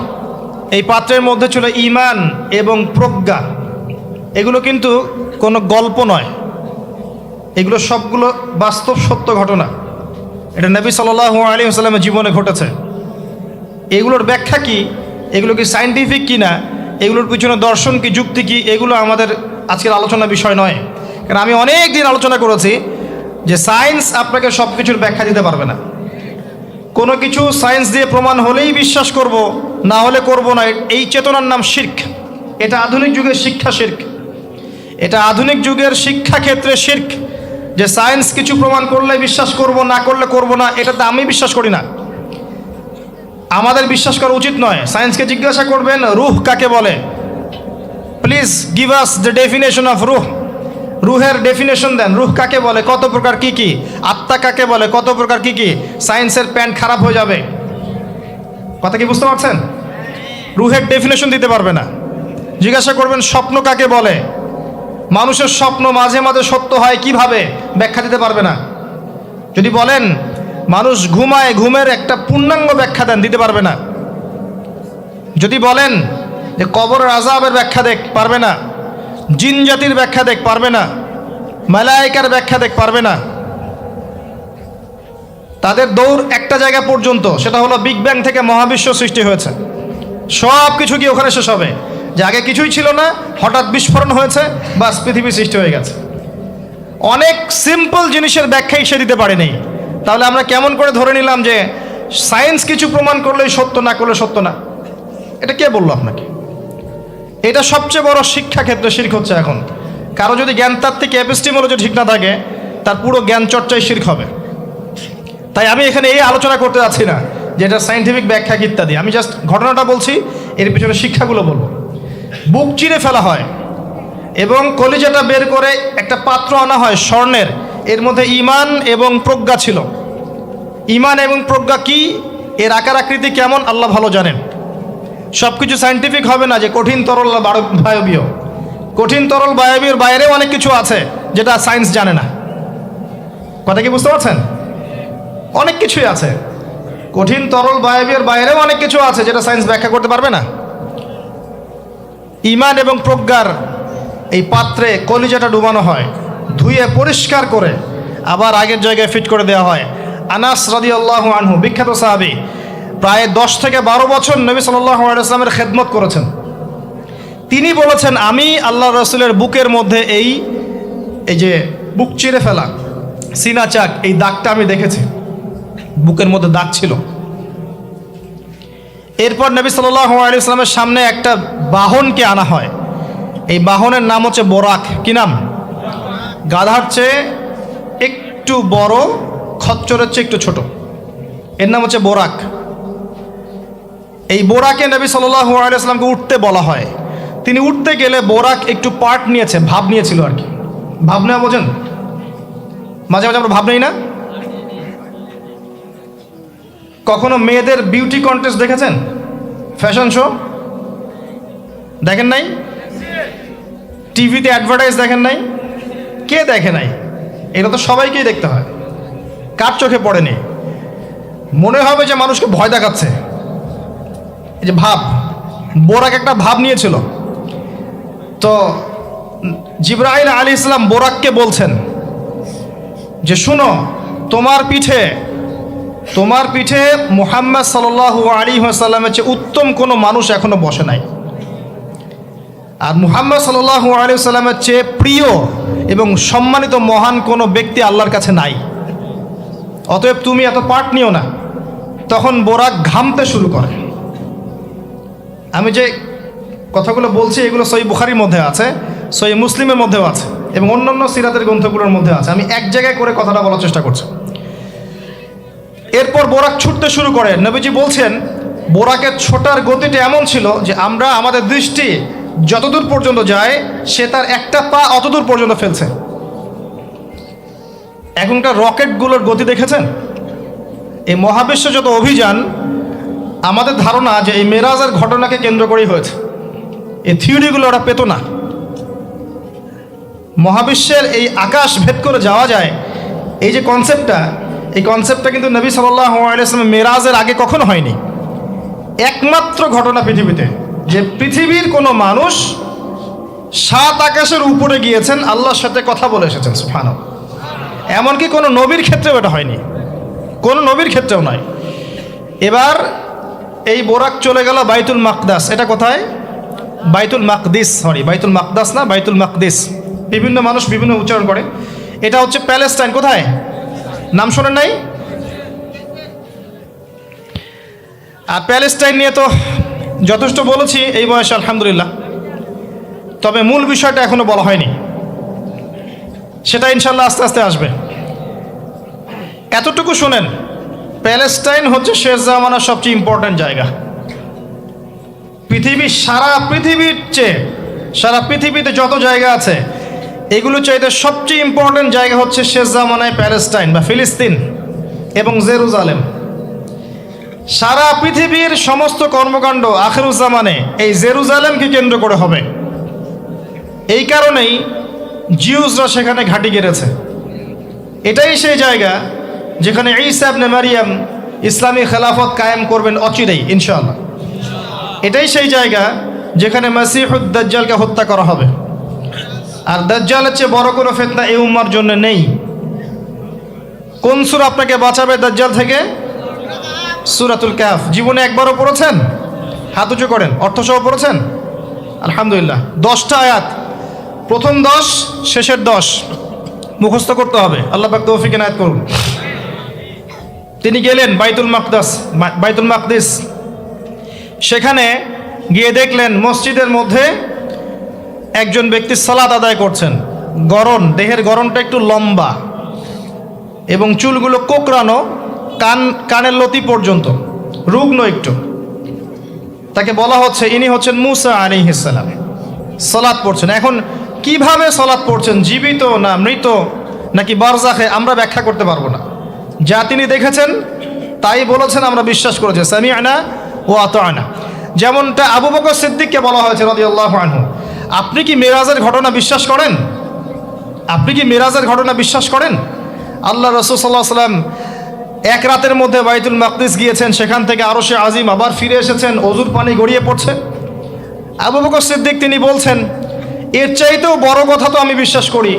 এই পাত্রের মধ্যে ছিল ঈমান এবং প্রজ্ঞা। এগুলো কিন্তু কোনো গল্প নয়, এগুলো সবগুলো বাস্তব সত্য ঘটনা। এটা নবী সাল্লাল্লাহু আলাইহি ওয়াসাল্লামের জীবনে ঘটেছে। এগুলোর ব্যাখ্যা কি, এগুলো কি সায়েন্টিফিক কি না, এগুলোর পিছনে দর্শন কি, যুক্তি কি, এগুলো আমাদের আজকের আলোচনার বিষয় নয়। কারণ আমি অনেক দিন আলোচনা করেছি যে সায়েন্স আপনাকে সব কিছুর ব্যাখ্যা দিতে পারবে না। কোনো কিছু সায়েন্স দিয়ে প্রমাণ হলেই বিশ্বাস করব, না হলে করব না, এই চেতনার নাম শিরক। এটা আধুনিক যুগের শিক্ষা শিরক। এটা আধুনিক যুগের শিক্ষা ক্ষেত্রে শিরক, যে সায়েন্স কিছু প্রমাণ করলে বিশ্বাস করব, না করলে করব না। এটাতে আমি বিশ্বাস করি না, আমাদের বিশ্বাস করা উচিত নয়। সায়েন্সকে জিজ্ঞাসা করবেন রুহ কাকে বলে, please give us the definition of রুহ। রুহের ডেফিনেশন দেন, রুহ কাকে বলে, কত প্রকার কি কি, আত্মা কাকে বলে, কত প্রকার কি কি। সায়েন্সের প্যান্ট খারাপ হয়ে যাবে। কথা কি বুঝতে পারছেন? রুহের ডেফিনেশন দিতে পারবে না। জিজ্ঞাসা করবেন স্বপ্ন কাকে বলে, মানুষের স্বপ্ন মাঝে মাঝে সত্য হয় কিভাবে, ব্যাখ্যা দিতে পারবে না। যদি বলেন মানুষ ঘুমায়, ঘুমের একটা পূর্ণাঙ্গ ব্যাখ্যা দেন, দিতে পারবে না। যদি বলেন যে কবরের আযাবের ব্যাখ্যা দেখ, পারবে না। জিন জাতির ব্যাখ্যা দেখ, পারবে না। মালায়েকার ব্যাখ্যা দেখ, পারবে না। তাদের দৌড় একটা জায়গা পর্যন্ত, সেটা হলো বিগ ব্যাং থেকে মহাবিশ্ব সৃষ্টি হয়েছে। সব কিছু কি ওখানে শেষ হবে? যে আগে কিছুই ছিল না, হঠাৎ বিস্ফোরণ হয়েছে, বাস পৃথিবী সৃষ্টি হয়ে গেছে। অনেক সিম্পল জিনিসের ব্যাখ্যাই সে দিতে পারেনি। তাহলে আমরা কেমন করে ধরে নিলাম যে সায়েন্স কিছু প্রমাণ করলেই সত্য, না করলে সত্য না? এটা কে বললো আপনাকে? এটা সবচেয়ে বড় শিক্ষা ক্ষেত্রে শিরক হচ্ছে এখন। কারো যদি জ্ঞানতাত্ত্বিক এপিস্টিমোলজি ঠিক না থাকে, তার পুরো জ্ঞান চর্চায় শিরক হবে। তাই আমি এখানে এই আলোচনা করতে যাচ্ছি না যে এটা সায়েন্টিফিক ব্যাখ্যা ইত্যাদি। আমি জাস্ট ঘটনাটা বলছি, এর পিছনে শিক্ষাগুলো বলবো। বুক চিরে ফেলা হয় এবং কলিজাটা বের করে একটা পাত্র আনা হয় স্বর্ণের। এর মধ্যে ঈমান এবং প্রজ্ঞা ছিল। ঈমান এবং প্রজ্ঞা কি, এর আকার আকৃতি কেমন, আল্লাহ ভালো জানেন। সব কিছু সায়েন্টিফিক হবে না যে কঠিন তরল বায়বীয়। কঠিন তরল বায়বীয় বাইরেও অনেক কিছু আছে যেটা সায়েন্স জানে না। কথা কি বুঝতে পারছেন? অনেক কিছুই আছে, কঠিন তরল বায়বীয় বাইরেও অনেক কিছু আছে যেটা সায়েন্স ব্যাখ্যা করতে পারবে না। ঈমান এবং প্রজ্ঞার এই পাত্রে কলিজাটা ডুবানো হয়, ধুয়ে পরিষ্কার করে আবার আগের জায়গায় ফিট করে দেওয়া হয়। আনাস রাদিয়াল্লাহু আনহু, বিখ্যাত সাহাবী, প্রায় 10 থেকে 12 বছর নবী সাল্লাল্লাহু আলাইহি ওয়াসাল্লামের খেদমত করেছেন। তিনি বলেছেন, আমি আল্লাহ রাসূলের বুকের মধ্যে এই যে বুক চিরে ফেলা, সিনা চাক, এই দাগটা আমি দেখেছি। বুকের মধ্যে দাগ ছিল। এরপর নবী সাল্লাল্লাহু আলাইহি ওয়াসাল্লামের সামনে একটা বাহনকে আনা হয়। এই বাহনের নাম হচ্ছে বোরাক। কি নাম? গাধার চেয়ে একটু বড়, খচ্চরের চেয়ে একটু ছোট, এর নাম হচ্ছে বোরাক। এই বোরাকে নবী সাল্লাল্লাহু আলাইহি ওয়াসাল্লামকে উঠতে বলা হয়। তিনি উঠতে গেলে বোরাক একটু পার্ট নিয়েছে, ভাব নিয়েছিল আর কি। ভাব নেওয়া বোঝেন? মাঝে মাঝে আমরা ভাব নেই না? কখনো মেয়েদের বিউটি কন্টেস্ট দেখেছেন? ফ্যাশন শো দেখেন নাই? টিভিতে অ্যাডভার্টাইজ দেখেন নাই? কে দেখে নাই? এটা তো সবাইকেই দেখতে হয়। কার চোখে পড়েনি? মনে হবে যে মানুষকে ভয় দেখাচ্ছে। এই যে ভাব, বোরাক একটা ভাব নিয়েছিল। তো জিবরাইল আলাইহিস সালাম বোরাককে বলছেন যে শুনো, তোমার পিঠে তোমার পিঠে মুহাম্মদ সাল্লাল্লাহু আলাইহি ওয়াসাল্লামের চেয়ে উত্তম কোনো মানুষ এখনো বসে নাই, আর মুহাম্মদ সাল্লাল্লাহু আলাইহি ওয়াসাল্লামের চেয়ে প্রিয় এবং সম্মানিত মহান কোনো ব্যক্তি আল্লাহর কাছে নাই। অতএব তুমি এত পাট নিও না। তখন বোরাক ঘামতে শুরু করে। আমি যে কথাগুলো বলছি এগুলো সহিহ বুখারীর মধ্যে আছে, সহিহ মুসলিমের মধ্যেও আছে এবং অন্যান্য সিরাতের গ্রন্থগুলোর মধ্যে আছে। আমি এক জায়গায় করে কথাটা বলার চেষ্টা করছি। এরপর বোরাক ছুটতে শুরু করে। নবীজি বলছেন বোরাকের ছোটার গতিটা এমন ছিল যে আমরা আমাদের দৃষ্টি যতদূর পর্যন্ত যায় সে তার একটা পা অতদূর পর্যন্ত ফেলছে। এখনকার রকেটগুলোর গতি দেখেছেন? এই মহাবিশ্ব যত অভিযান, আমাদের ধারণা যে এই মেরাজের ঘটনাকে কেন্দ্র করেই হয়েছে। এই থিওরিগুলো ওরা পেত না। মহাবিশ্বের এই আকাশ ভেদ করে যাওয়া যায়, এই যে কনসেপ্টটা, এই কনসেপ্টটা কিন্তু নবী সাল্লাল্লাহু আলাইহি ওয়াসাল্লাম মেরাজের আগে কখনো হয়নি। একমাত্র ঘটনা পৃথিবীতে যে পৃথিবীর কোনো মানুষ 7 আকাশের উপরে গিয়েছেন, আল্লাহর সাথে কথা বলে এসেছেন। সুবহানাল্লাহ। এমনকি কোনো নবীর ক্ষেত্রেও এটা হয়নি, কোনো নবীর ক্ষেত্রেও নয়। এবার এই বোরাক চলে গেল বাইতুল মাকদাস। এটা কোথায়? বাইতুল মাকদিস, বাইতুল মাকদাস না, বাইতুল মাকদিস। বিভিন্ন মানুষ বিভিন্ন উচ্চারণ করে। এটা হচ্ছে প্যালেস্টাইন। কোথায়? নাম শোনেন নাই? আর প্যালেস্টাইন নিয়ে তো যথেষ্ট বলেছি এই বয়সে, আলহামদুলিল্লাহ। তবে মূল বিষয়টা এখনো বলা হয়নি, সেটা ইনশাল্লাহ আস্তে আস্তে আসবে। এতটুকু শোনেন, প্যালেস্টাইন হচ্ছে শেষ জামানার সবচেয়ে ইম্পর্ট্যান্ট জায়গা। সারা পৃথিবীর চেয়ে, সারা পৃথিবীতে যত জায়গা আছে এগুলো চাইতে সবচেয়ে ইম্পর্ট্যান্ট জায়গা হচ্ছে শেষ জামানায় প্যালেস্টাইন বা ফিলিস্তিন এবং জেরুজালেম। সারা পৃথিবীর সমস্ত কর্মকাণ্ড আখিরুজ্জামানে এই জেরুজালেমকে কেন্দ্র করে হবে। এই কারণেই জিউসরা সেখানে ঘাঁটি গেড়েছে। এটাই সেই জায়গা যেখানে ঈসা ইবনে মারিয়াম ইসলামী খেলাফত কায়েম করবেন অচিরেই ইনশাআল্লাহ। এটাই সেই জায়গা যেখানে মাসিহুদ দাজ্জালকে হত্যা করা হবে। আর দাজ্জালের চেয়ে বড় কোনো ফিতনা এই উম্মার জন্য নেই। কোন সূরা আপনাকে বাঁচাবে দাজ্জাল থেকে? সূরাতুল কাহফ। জীবনে একবারও পড়েছেন? হাত উঁচু করেন। অর্থসহ পড়েছেন? আলহামদুলিল্লাহ। 10টা আয়াত, প্রথম 10, শেষের 10 মুখস্থ করতে হবে। আল্লাহ পাক তৌফিক এনায়েত করুন। তিনি গেলেন বাইতুল মাকদিস। সেখানে গিয়ে দেখলেন মসজিদের মধ্যে একজন ব্যক্তি সালাত আদায় করছেন। দেহের গড়নটা একটু লম্বা এবং চুলগুলো কোকড়ানো, কানের লতি পর্যন্ত, রুগ্ন একটু। তাকে বলা হচ্ছে ইনি হচ্ছেন মুসা আলাইহিস সালাম, সালাত পড়ছেন। এখন কিভাবে সালাত পড়ছেন, জীবিত না মৃত নাকি বারজাখে, আমরা ব্যাখ্যা করতে পারবো না। যা তিনি দেখেছেন তাই বলেছেন, আমরা বিশ্বাস করেছি। সামি'না ওয়া আতা'না। যেমনটা আবু বকর সিদ্দিককে বলা হয়েছে রাদিয়াল্লাহু আনহু, আপনি কি মেরাজের ঘটনা বিশ্বাস করেন? আপনি কি মেরাজের ঘটনা বিশ্বাস করেন? আল্লাহ রাসূল সাল্লাল্লাহু আলাইহি ওয়াসাল্লাম এক রাতের মধ্যে বাইতুল মাকদিস গিয়েছেন, সেখান থেকে আরশে আজিম, আবার ফিরে এসেছেন, অজুর পানি গড়িয়ে পড়ছে। আবু বকর সিদ্দিক তিনি বলছেন, এর চাইতেও বড় কথা তো আমি বিশ্বাস করি,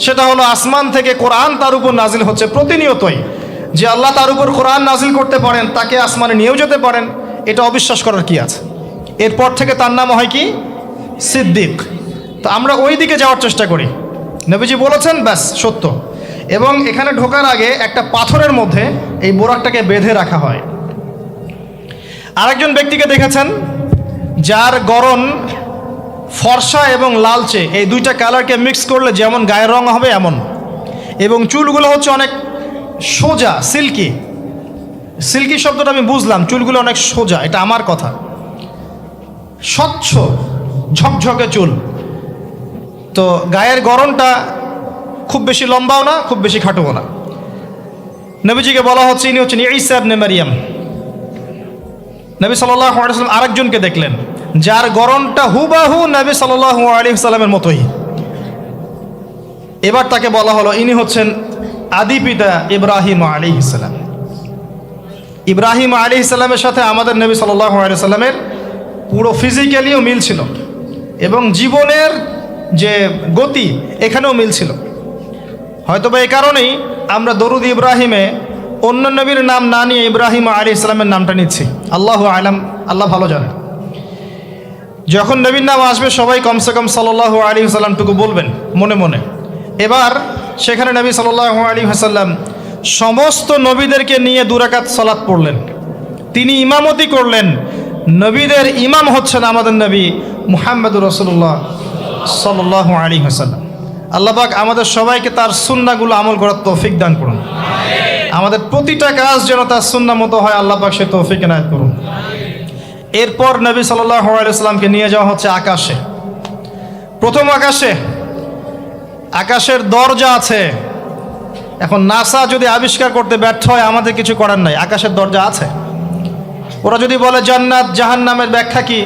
সেটা হলো আসমান থেকে কোরআন তার উপর নাজিল হচ্ছে প্রতিনিয়তই। যে আল্লাহ তার উপর কোরআন নাজিল করতে পারেন, তাকে আসমানে নিয়েও যেতে পারেন, এটা অবিশ্বাস করার কি আছে? এরপর থেকে তার নাম হয় কি? সিদ্দিক। তো আমরা ওই দিকে যাওয়ার চেষ্টা করি। নবীজি বলেছেন, ব্যাস সত্য। এবং এখানে ঢোকার আগে একটা পাথরের মধ্যে এই বোরাকটাকে বেঁধে রাখা হয়। আরেকজন ব্যক্তিকে দেখেছেন যার গড়ন ফর্সা এবং লালচে, এই দুইটা কালারকে মিক্স করলে যেমন গায়ের রং হবে এমন, এবং চুলগুলো হচ্ছে অনেক সোজা, সিল্কি শব্দটা আমি বুঝলাম, চুলগুলো অনেক সোজা, এটা আমার কথা, স্বচ্ছ ঝকঝকে চুল। তো গায়ের গড়নটা খুব বেশি লম্বাও না, খুব বেশি খাটোও না। নবীজিকে বলা হচ্ছে ইনি হচ্ছেন ঈসা ইবনে মারিয়াম। নবী সাল্লাল্লাহু আলাইহি ওয়াসাল্লাম আরেকজনকে দেখলেন যার গড়নটা হুবাহু নবী সাল্লাল্লাহু আলাইহি ওয়াসাল্লামের মতোই। এবার তাকে বলা হলো ইনি হচ্ছেন আদি পিতা ইব্রাহিম আলাইহিস সালাম। ইব্রাহিম আলাইহিস সালামের সাথে আমাদের নবী সাল্লাল্লাহু আলাইহি ওয়াসাল্লামের পুরো ফিজিক্যালিও মিল ছিল এবং জীবনের যে গতি এখানেও মিল ছিল। হয়তোবা এই কারণেই আমরা দরুদ ইব্রাহিমে অন্য নবীর নাম না নিয়ে ইব্রাহিম আলাইহিস সালামের নামটা নিচ্ছি। আল্লাহু আলাম, আল্লাহ ভালো জানেন। যখন নবীর নাম আসবে সবাই কমসে কম সাল্লাল্লাহু আলাইহি ওয়াসাল্লামটুকু বলবেন মনে মনে। এবার সেখানে নবী সাল্লাল্লাহু আলাইহি ওয়াসাল্লাম সমস্ত নবীদেরকে নিয়ে 2 রাকাত সালাত পড়লেন, তিনি ইমামতি করলেন। নবীদের ইমাম হচ্ছেন আমাদের নবী মুহাম্মদুর রাসূলুল্লাহ সাল্লাল্লাহু আলাইহি ওয়াসাল্লাম। আল্লাহ পাক আমাদের সবাইকে তার সুন্নাহগুলো আমল করার তৌফিক দান করুন। আমাদের প্রতিটা কাজ যেন তার সুন্নাহ মতো হয়, আল্লাহ পাক সেই তৌফিক এনায়েত করুন। এরপর নবী সাল্লাল্লাহু আলাইহি ওয়াসাল্লামকে নিয়ে যাওয়া হচ্ছে আকাশে। প্রথম আকাশে, আকাশের দরজা আছে। এখন নাসা যদি আবিষ্কার করতে ব্যর্থ হয় আমাদের কিছু করার নাই, আকাশের দরজা আছে। ওরা যদি বলে জান্নাত জাহান্নামের ব্যাখ্যা কি,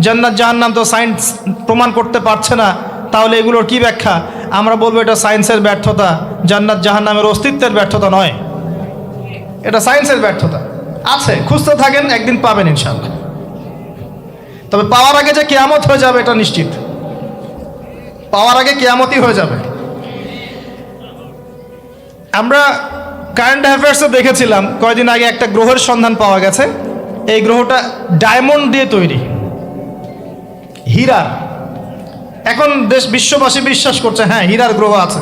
জান্নাত জাহান্নাম তো সায়েন্স প্রমাণ করতে পারছে না, তাহলে এগুলোর কি ব্যাখ্যা? আমরা বলবো এটা সায়েন্সের ব্যর্থতা, জান্নাত জাহান্নামের অস্তিত্বের ব্যর্থতা নয়, এটা সায়েন্সের ব্যর্থতা। আছে, খুঁজতে থাকেন, একদিন পাবেন ইনশাআল্লাহ। তবে পাওয়ার আগে যে কিয়ামত হয়ে যাবে এটা নিশ্চিত, পাওয়ার আগে কিয়ামতই হয়ে যাবে। আমরা কারেন্ট অ্যাফেয়ার্সে দেখেছিলাম কয়েকদিন আগে একটা গ্রহের সন্ধান পাওয়া গেছে। এই গ্রহটা ডায়মন্ড দিয়ে তৈরি, হীরার। এখন বিশ্ববাসী বিশ্বাস করছে হ্যাঁ হীরার গ্রহ আছে।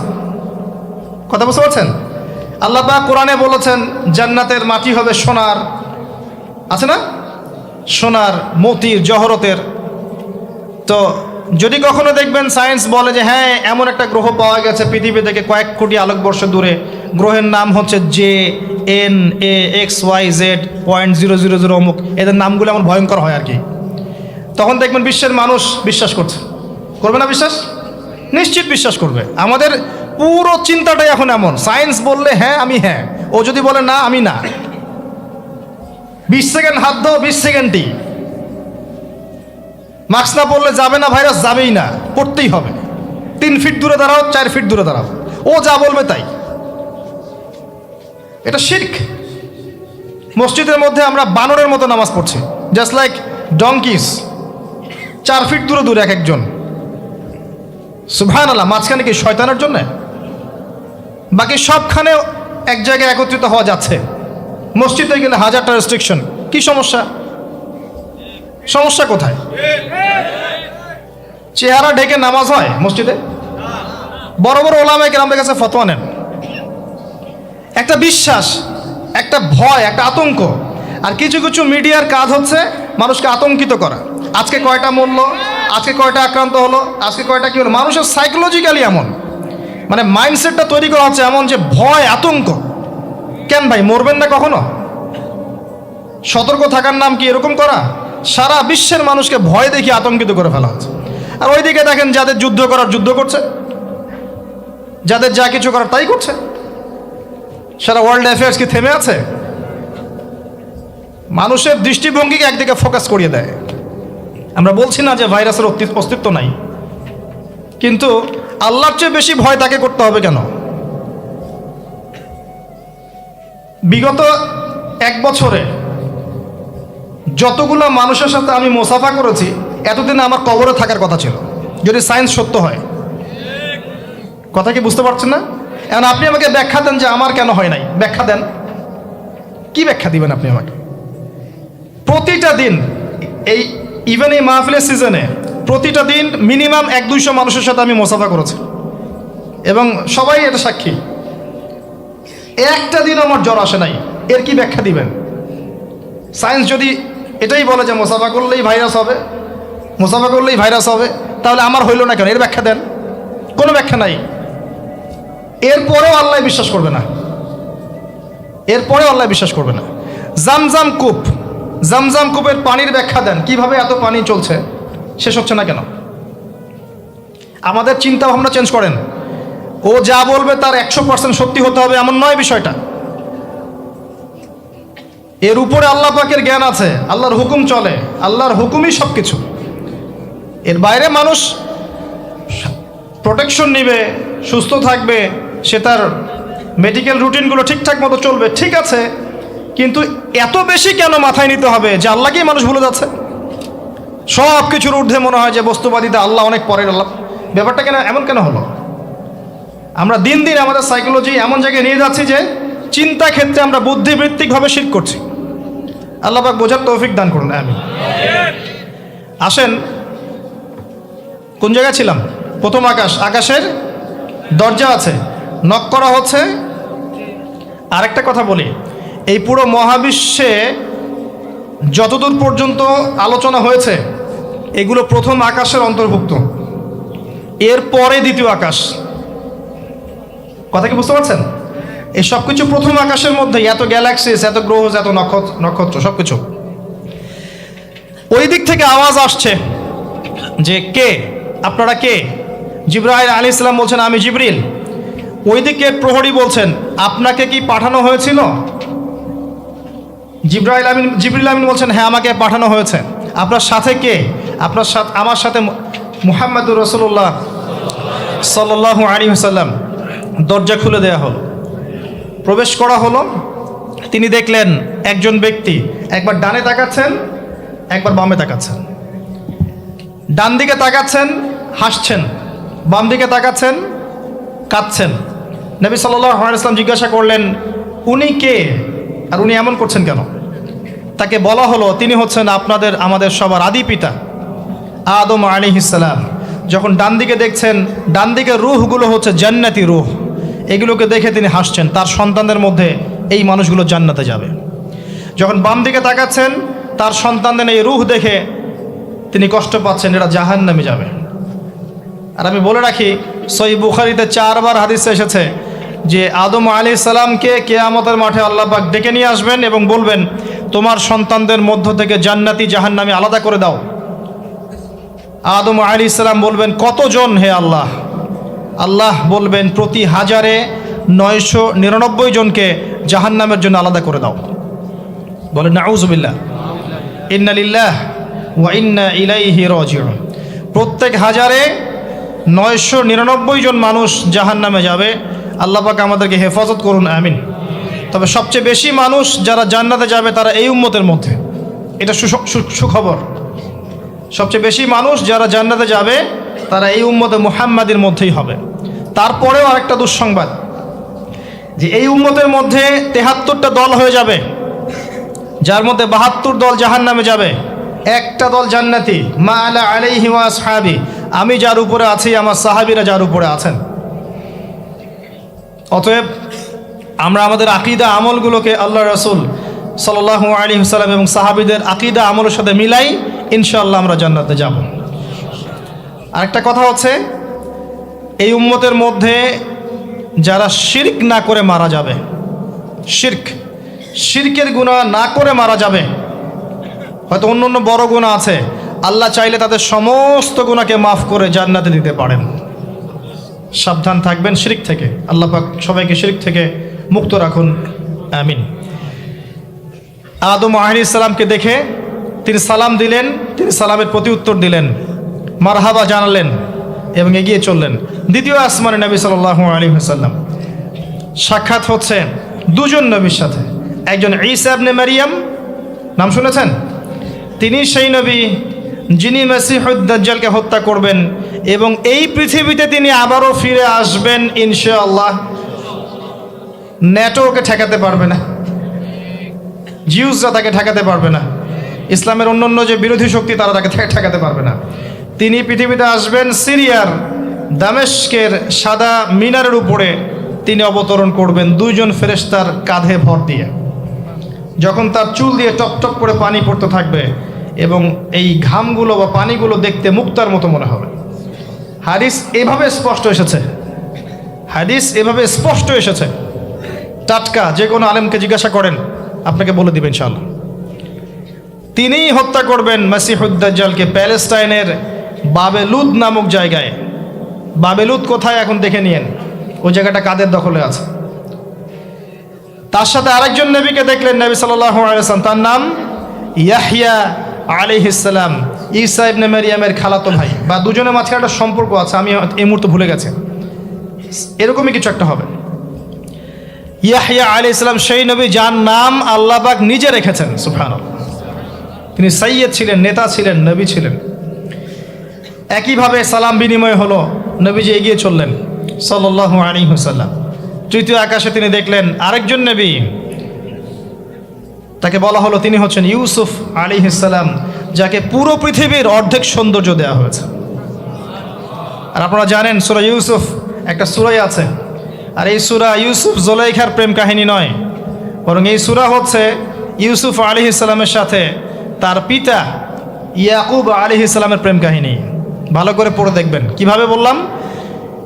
কথা বুঝতে পারছেন? আল্লাহ পাক কোরআনে বলেছেন জান্নাতের মাটি হবে সোনার, আছে না, সোনার, মতির, জহরতের। তো যদি কখনো দেখবেন সায়েন্স বলে যে হ্যাঁ এমন একটা গ্রহ পাওয়া গেছে পৃথিবী থেকে কয়েক কোটি আলোকবর্ষ দূরে, গ্রহের নাম হচ্ছে JNAXYZ.000 অমুক, এদের নামগুলো এমন ভয়ঙ্কর হয় আর কি, তখন দেখবেন বিশ্বের মানুষ বিশ্বাস করছে। করবে না বিশ্বাস? নিশ্চিত বিশ্বাস করবে। আমাদের পুরো চিন্তাটাই এখন এমন, সায়েন্স বললে হ্যাঁ আমি হ্যাঁ, ও যদি বলে না আমি না। 20 সেকেন্ড হাত দাও, 20 সেকেন্ডই। মাস্ক না পড়লে যাবে না, ভাইরাস যাবেই না, পড়তেই হবে। 3 ফিট দূরে দাঁড়াও, 4 ফিট দূরে দাঁড়াও, ও যা বলবে তাই। এটা শিরক। মসজিদের মধ্যে আমরা বানরের মতো নামাজ পড়ছি, জাস্ট লাইক ডঙ্কিস, 4 ফিট দূরে দূরে এক একজন। সুবহানাল্লাহ। মাঝখানে কি শয়তানের জন্য? বাকি সবখানে এক জায়গায় একত্রিত হওয়া যাচ্ছে। মসজিদে গেলে 1000টা রেস্ট্রিকশন, কি সমস্যা? সমস্যা কোথায়? চেহারা ঢেকে নামাজ হয় মসজিদে? বড় বড় ওলামায়ে কেরামদের কাছে ফতোয়া নেন। একটা বিশ্বাস, একটা ভয়, একটা আতঙ্ক। আর কিছু কিছু মিডিয়ার কাজ হচ্ছে মানুষকে আতঙ্কিত করা। আজকে কয়টা মরলো, আজকে কয়টা আক্রান্ত হলো, আজকে কয়টা কি হলো। মানুষের সাইকোলজিক্যালি এমন, মানে মাইন্ডসেটটা তৈরি করা হচ্ছে এমন যে ভয়, আতঙ্ক। কেন ভাই, মরবেন না কখনো? সতর্ক থাকার নাম কি এরকম করা? সারা বিশ্বের মানুষকে ভয় দেখিয়ে আতঙ্কিত করে ফেলা হচ্ছে। আর ওইদিকে দেখেন যাদের যুদ্ধ করার যুদ্ধ করছে, যাদের যা কিছু করার তাই করছে। সারা ওয়ার্ল্ড অ্যাফেয়ার্স কি থেমে আছে? মানুষের দৃষ্টিভঙ্গিকে একদিকে ফোকাস করিয়ে দেয়। আমরা বলছি না যে ভাইরাসের অস্তিত্ব নাই, কিন্তু আল্লাহর চেয়ে বেশি ভয় তাকে করতে হবে কেন? বিগত 1 বছরে যতগুলো মানুষের সাথে আমি মোসাফা করেছি, এতদিনে আমার কবরে থাকার কথা ছিল, যদি সায়েন্স সত্য হয়। কথা কি বুঝতে পারছেন না? এখন আপনি আমাকে ব্যাখ্যা দেন যে আমার কেন হয় নাই, ব্যাখ্যা দেন। কি ব্যাখ্যা দিবেন আপনি আমাকে? প্রতিটা দিন এই ইভেন এই মাহফিলের সিজনে প্রতিটা দিন মিনিমাম 100-200 মানুষের সাথে আমি মোসাফা করেছি, এবং সবাই এটা সাক্ষী। একটা দিন আমার জ্বর আসে নাই, এর কি ব্যাখ্যা দিবেন? সায়েন্স যদি এটাই বলে যে মোসাফা করলেই ভাইরাস হবে, মোসাফা করলেই ভাইরাস হবে, তাহলে আমার হইল না কেন? এর ব্যাখ্যা দেন। কোনো ব্যাখ্যা নাই। এরপরেও আল্লাহ বিশ্বাস করবে না, এরপরেও আল্লাহ বিশ্বাস করবে না। জামজাম কূপ, জামজাম কূপের পানির ব্যাখ্যা দেন, কিভাবে এত পানি চলছে, শেষ হচ্ছে না কেন? আমাদের চিন্তা ভাবনা চেঞ্জ করেন। ও যা বলবে তার 100% সত্যি হতে হবে এমন নয় বিষয়টা। এর উপরে আল্লাহ পাকের জ্ঞান আছে, আল্লাহর হুকুম চলে, আল্লাহর হুকুমই সব কিছু। এর বাইরে মানুষ প্রোটেকশন নিবে, সুস্থ থাকবে, সে তার মেডিকেল রুটিনগুলো ঠিকঠাক মতো চলবে, ঠিক আছে, কিন্তু এত বেশি কেন মাথায় নিতে হবে যে আল্লাহকেই মানুষ ভুলে যাচ্ছে? সব কিছুর ঊর্ধ্বে মনে হয় যে বস্তুবাদীতে আল্লাহ অনেক পরের আল্লাহ। ব্যাপারটা কেন এমন কেন হলো? আমরা দিন দিন আমাদের সাইকোলজি এমন জায়গায় নিয়ে যাচ্ছি যে চিন্তা ক্ষেত্রে আমরা বুদ্ধিবৃত্তিকভাবে শিরক করছি। আল্লাহ পাক বোঝার তৌফিক দান করুন, আমিন। আসেন, কোন জায়গায় ছিলাম? প্রথম আকাশ, আকাশের দরজা আছে, নক করা হচ্ছে। আরেকটা কথা বলি, এই পুরো মহাবিশ্বে যতদূর পর্যন্ত আলোচনা হয়েছে এগুলো প্রথম আকাশের অন্তর্ভুক্ত, এরপরে দ্বিতীয় আকাশ। কথা কি বুঝতে পারছেন? এই সব কিছু প্রথম আকাশের মধ্যে, এত গ্যালাক্সিস, এত গ্রহ, এত নক্ষত্র সব কিছু। ওই দিক থেকে আওয়াজ আসছে যে কে আপনারা, কে? জিবরাইল আলাইহিস সালাম বলছেন আমি জিবরিল। ওই দিকে প্রহরী বলছেন আপনাকে কি পাঠানো হয়েছিল? জিবরিল আমিন বলছেন হ্যাঁ, আমাকে পাঠানো হয়েছে। আপনার সাথে কে? আপনার সাথে, আমার সাথে মুহাম্মদুর রাসূলুল্লাহ সাল্লাল্লাহু আলাইহি ওয়াসাল্লাম। দরজা খুলে দেওয়া হলো, প্রবেশ করা হলো। তিনি দেখলেন একজন ব্যক্তি একবার ডানে তাকাচ্ছেন, একবার বামে তাকাচ্ছেন। ডান দিকে তাকাচ্ছেন, হাসছেন, বাম দিকে তাকাচ্ছেন, কাঁদছেন। নবী সাল্লাল্লাহু আলাইহি ওয়াসাল্লাম জিজ্ঞাসা করলেন উনি কে আর উনি এমন করছেন কেন? তাকে বলা হলো তিনি হচ্ছেন আপনাদের আমাদের সবার আদি পিতা আদম আলাইহিস সালাম। যখন ডান দিকে দেখছেন, ডান দিকে রূহগুলো হচ্ছে জান্নাতি রূহ, এগুলোকে দেখে তিনি হাসছেন, তার সন্তানদের মধ্যে এই মানুষগুলো জান্নাতে যাবে। যখন বাম দিকে তাকাচ্ছেন, তার সন্তানদের এই রূহ দেখে তিনি কষ্ট পাচ্ছেন, এরা জাহান্নামে যাবে। আর আমি বলে রাখি, সহিহ বুখারীতে 4 বার হাদিসে এসেছে যে আদম আলাইহিস সালামকে কিয়ামতের মাঠে আল্লাহ পাক ডেকে নিয়ে আসবেন এবং বলবেন তোমার সন্তানদের মধ্য থেকে জান্নাতি জাহান্নামী আলাদা করে দাও। আদম আলাইহিস সালাম বলবেন কতজন হে আল্লাহ? আল্লাহ বলবেন প্রতি 1000-এ 999 জনকে জাহান্নামের জন্য আলাদা করে দাও। বলেন নাউযুবিল্লাহ, ইন্না লিল্লাহ ওয়া ইন্না ইলাইহি রাজিউন। প্রত্যেক 1000-এ 999 জন মানুষ জাহান্নামে যাবে। আল্লাহ পাক আমাদেরকে হেফাজত করুন, আমিন। তবে সবচেয়ে বেশি মানুষ যারা জান্নাতে যাবে তারা এই উম্মতের মধ্যে, এটা সুখবর। সবচেয়ে বেশি মানুষ যারা জান্নাতে যাবে তারা এই উম্মতে মুহাম্মাদের মধ্যেই হবে। তারপরেও আরেকটা দুঃসংবাদ, যে এই উম্মতের মধ্যে 73টা দল হয়ে যাবে, যার মধ্যে 72 দল জাহান্নামে যাবে, একটা দল জান্নাতি। মা আলা আলাইহি ওয়া আসহাবি, আমি যার উপরে আছি, আমার সাহাবীরা যার উপরে আছেন। অতএব আমরা আমাদের আকীদা আমলগুলোকে আল্লাহ রাসূল সাল্লাল্লাহু আলাইহি ওয়াসাল্লাম এবং সাহাবীদের আকীদা আমলের সাথে মিলাই ইনশাআল্লাহ আমরা জান্নাতে যাব। আরেকটা কথা হচ্ছে, এই উম্মতের মধ্যে যারা শিরক না করে মারা যাবে, শিরকের গুনাহ না করে মারা যাবে, হয়তো অন্য অন্য বড় গুনাহ আছে, আল্লাহ চাইলে তাদের সমস্ত গুনাহকে মাফ করে জান্নাতে দিতে পারেন। সাবধান থাকবেন শিরক থেকে। আল্লাহ পাক সবাইকে শিরক থেকে মুক্ত রাখুন, আমিন। আদম আলাইহিস সালামকে দেখে তিনি সালাম দিলেন, তিনি সালামের প্রতি উত্তর দিলেন, মারহাবা জানালেন এবং এগিয়ে চললেন। দ্বিতীয় আসমানে নবী সাল্লাল্লাহু আলাইহি ওয়াসাল্লাম সাক্ষাৎ হচ্ছে দুজন নবীর সাথে। একজন ঈসা ইবনে মারইয়াম, নাম শুনেছেন? তিনি সেই নবী যিনি মসিহুদ দাজ্জালকে হত্যা করবেন এবং এই পৃথিবীতে তিনি আবারও ফিরে আসবেন ইনশাআল্লাহ। ন্যাটো ওকে ঠেকাতে পারবে না, জিউসরা তাকে ঠেকাতে পারবে না, ইসলামের অন্যান্য যে বিরোধী শক্তি তারা তাকে ঠেকাতে পারবে না। তিনি পৃথিবীতে আসবেন, সিরিয়ার দামেস্কের সাদা মিনারের উপরে তিনি অবতরণ করবেন 2 জন ফেরেশতার কাঁধে ভর দিয়ে। যখন তার চুল দিয়ে টপ টপ করে পানি পড়তে থাকবে এবং এই ঘামগুলো বা পানিগুলো দেখতে মুক্তার মতো মনে হবে। হাদিস এভাবে স্পষ্ট এসেছে, হাদিস এভাবে স্পষ্ট এসেছে, টাটকা। যে কোনো আলেমকে জিজ্ঞাসা করেন, আপনাকে বলে দিবেন ইনশাআল্লাহ। তিনিই হত্যা করবেন মসিহুদ দাজ্জালকে প্যালেস্টাইনের বাবেলুদ নামক জায়গায়। বাবেলুদ কোথায় এখন দেখে নিয়েন, ওই জায়গাটা কাদের দখলে আছে। তার সাথে আরেকজন নবীকে দেখলেন, নবী সাল্লাল্লাহু আলাইহি ওয়াসাল্লাম, তার নাম ইয়াহইয়া আলাইহিস সালাম, ঈসা ইবনে মারইয়ামের খালাতো ভাই, বা দুজনের মাঝখানে একটা সম্পর্ক আছে, আমি এই মুহূর্তে ভুলে গেছি, এরকমই কিছু একটা হবে। ইয়াহইয়া আলাইহিস সালাম সেই নবী যার নাম আল্লাহ পাক নিজে রেখেছেন, সুবহানাল্লাহ। তিনি সাইয়্যেদ ছিলেন, নেতা ছিলেন, নবী ছিলেন। একইভাবে সালাম বিনিময় হলো, নবীজি এগিয়ে চললেন সাল্লাল্লাহু আলাইহি ওয়াসাল্লাম। তৃতীয় আকাশে তিনি দেখলেন আরেকজন নবী, তাকে বলা হলো তিনি হচ্ছেন ইউসুফ আলাইহিস সালাম, যাকে পুরো পৃথিবীর অর্ধেক সৌন্দর্য দেওয়া হয়েছে। আর আপনারা জানেন সূরা ইউসুফ একটা সূরাই আছে, আর এই সূরা ইউসুফ জুলাইখার প্রেম কাহিনী নয়, বরং এই সূরা হচ্ছে ইউসুফ আলাইহিস সালামের সাথে তার পিতা ইয়াকুব আলাইহিস সালামের প্রেম কাহিনী। ভালো করে পড়ে দেখবেন। কিভাবে বললাম?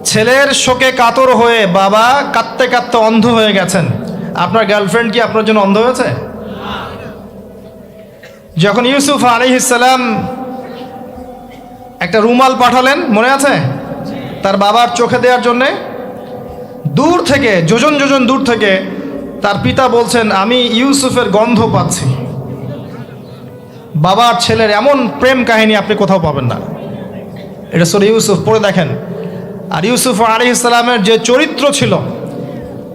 ছেলের শোকে কাতর হয়ে বাবা কাঁদতে কাঁদতে অন্ধ হয়ে গেছেন। আপনার গার্লফ্রেন্ড কি আপনার জন্য অন্ধ হয়েছে? যখন ইউসুফ আলাইহিস সালাম একটা রুমাল পাঠালেন, মনে আছে, তার বাবার চোখে দেওয়ার জন্যে, দূর থেকে যোজন যোজন দূর থেকে তার পিতা বলছেন আমি ইউসুফের গন্ধ পাচ্ছি। বাবার ছেলের এমন প্রেম কাহিনী আপনি কোথাও পাবেন না। এটা সূরা ইউসুফ, পড়ে দেখেন। আর ইউসুফ আলাইহিস সালামের যে চরিত্র ছিল,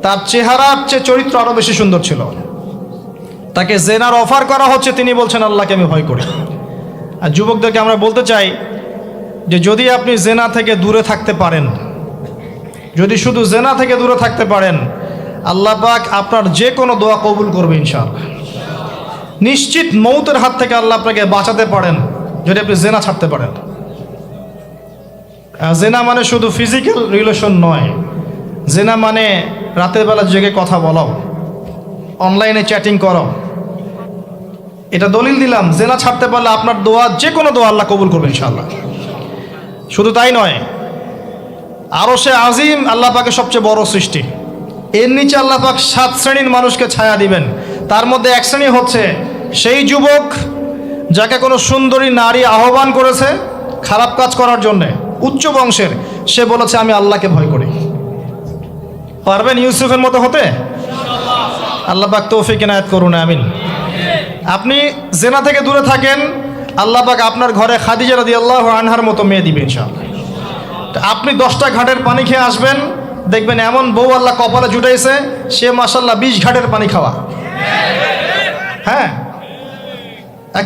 তার চেহারার চেয়ে চরিত্র আরও বেশি সুন্দর ছিল। তাকে জেনার অফার করা হচ্ছে, তিনি বলছেন আল্লাহকে আমি ভয় করি। আর যুবকদেরকে আমরা বলতে চাই যে যদি আপনি জেনা থেকে দূরে থাকতে পারেন, যদি শুধু জেনা থেকে দূরে থাকতে পারেন, আল্লাহ পাক আপনার যে কোনো দোয়া কবুল করবে ইনশাআল্লাহ। নিশ্চিত মৌতের হাত থেকে আল্লাহ আপনাকে বাঁচাতে পারেন যদি আপনি জেনা ছাড়তে পারেন। জেনা মানে শুধু ফিজিক্যাল রিলেশন নয়, জেনা মানে রাতের বেলা জেগে কথা বলাও, অনলাইনে চ্যাটিং করো। এটা দলিল দিলাম, জেনা ছাড়তে পারলে আপনার দোয়া যে কোনো দোয়া আল্লাহ কবুল করবে ইনশাআল্লাহ। শুধু তাই নয়, আরশে আজিম আল্লাহ পাকের সবচেয়ে বড় সৃষ্টি, এর নিচে আল্লাহ পাক 7 শ্রেণীর মানুষকে ছায়া দিবেন। তার মধ্যে এক শ্রেণী হচ্ছে সেই যুবক যাকে কোনো সুন্দরী নারী আহ্বান করেছে খারাপ কাজ করার জন্যে, উচ্চ বংশের, সে বলেছে আমি আল্লাহকে ভয় করি। পারবেন ইউসুফের মতো হতে? আল্লাহ পাক তৌফিক ইনায়াত করুন, আমিন। আপনি জেনা থেকে দূরে থাকেন, আল্লাহ পাক আপনার ঘরে খাদিজা রাদিয়াল্লাহু আনহার মতো মেয়ে দিবেন ইনশাআল্লাহ। আপনি 10টা ঘাটের পানি খেয়ে আসবেন, দেখবেন এমন বউ আল্লাহ কপালে জুটাইছে, সে মাশাআল্লাহ 20 ঘাটের পানি খাওয়া। হ্যাঁ,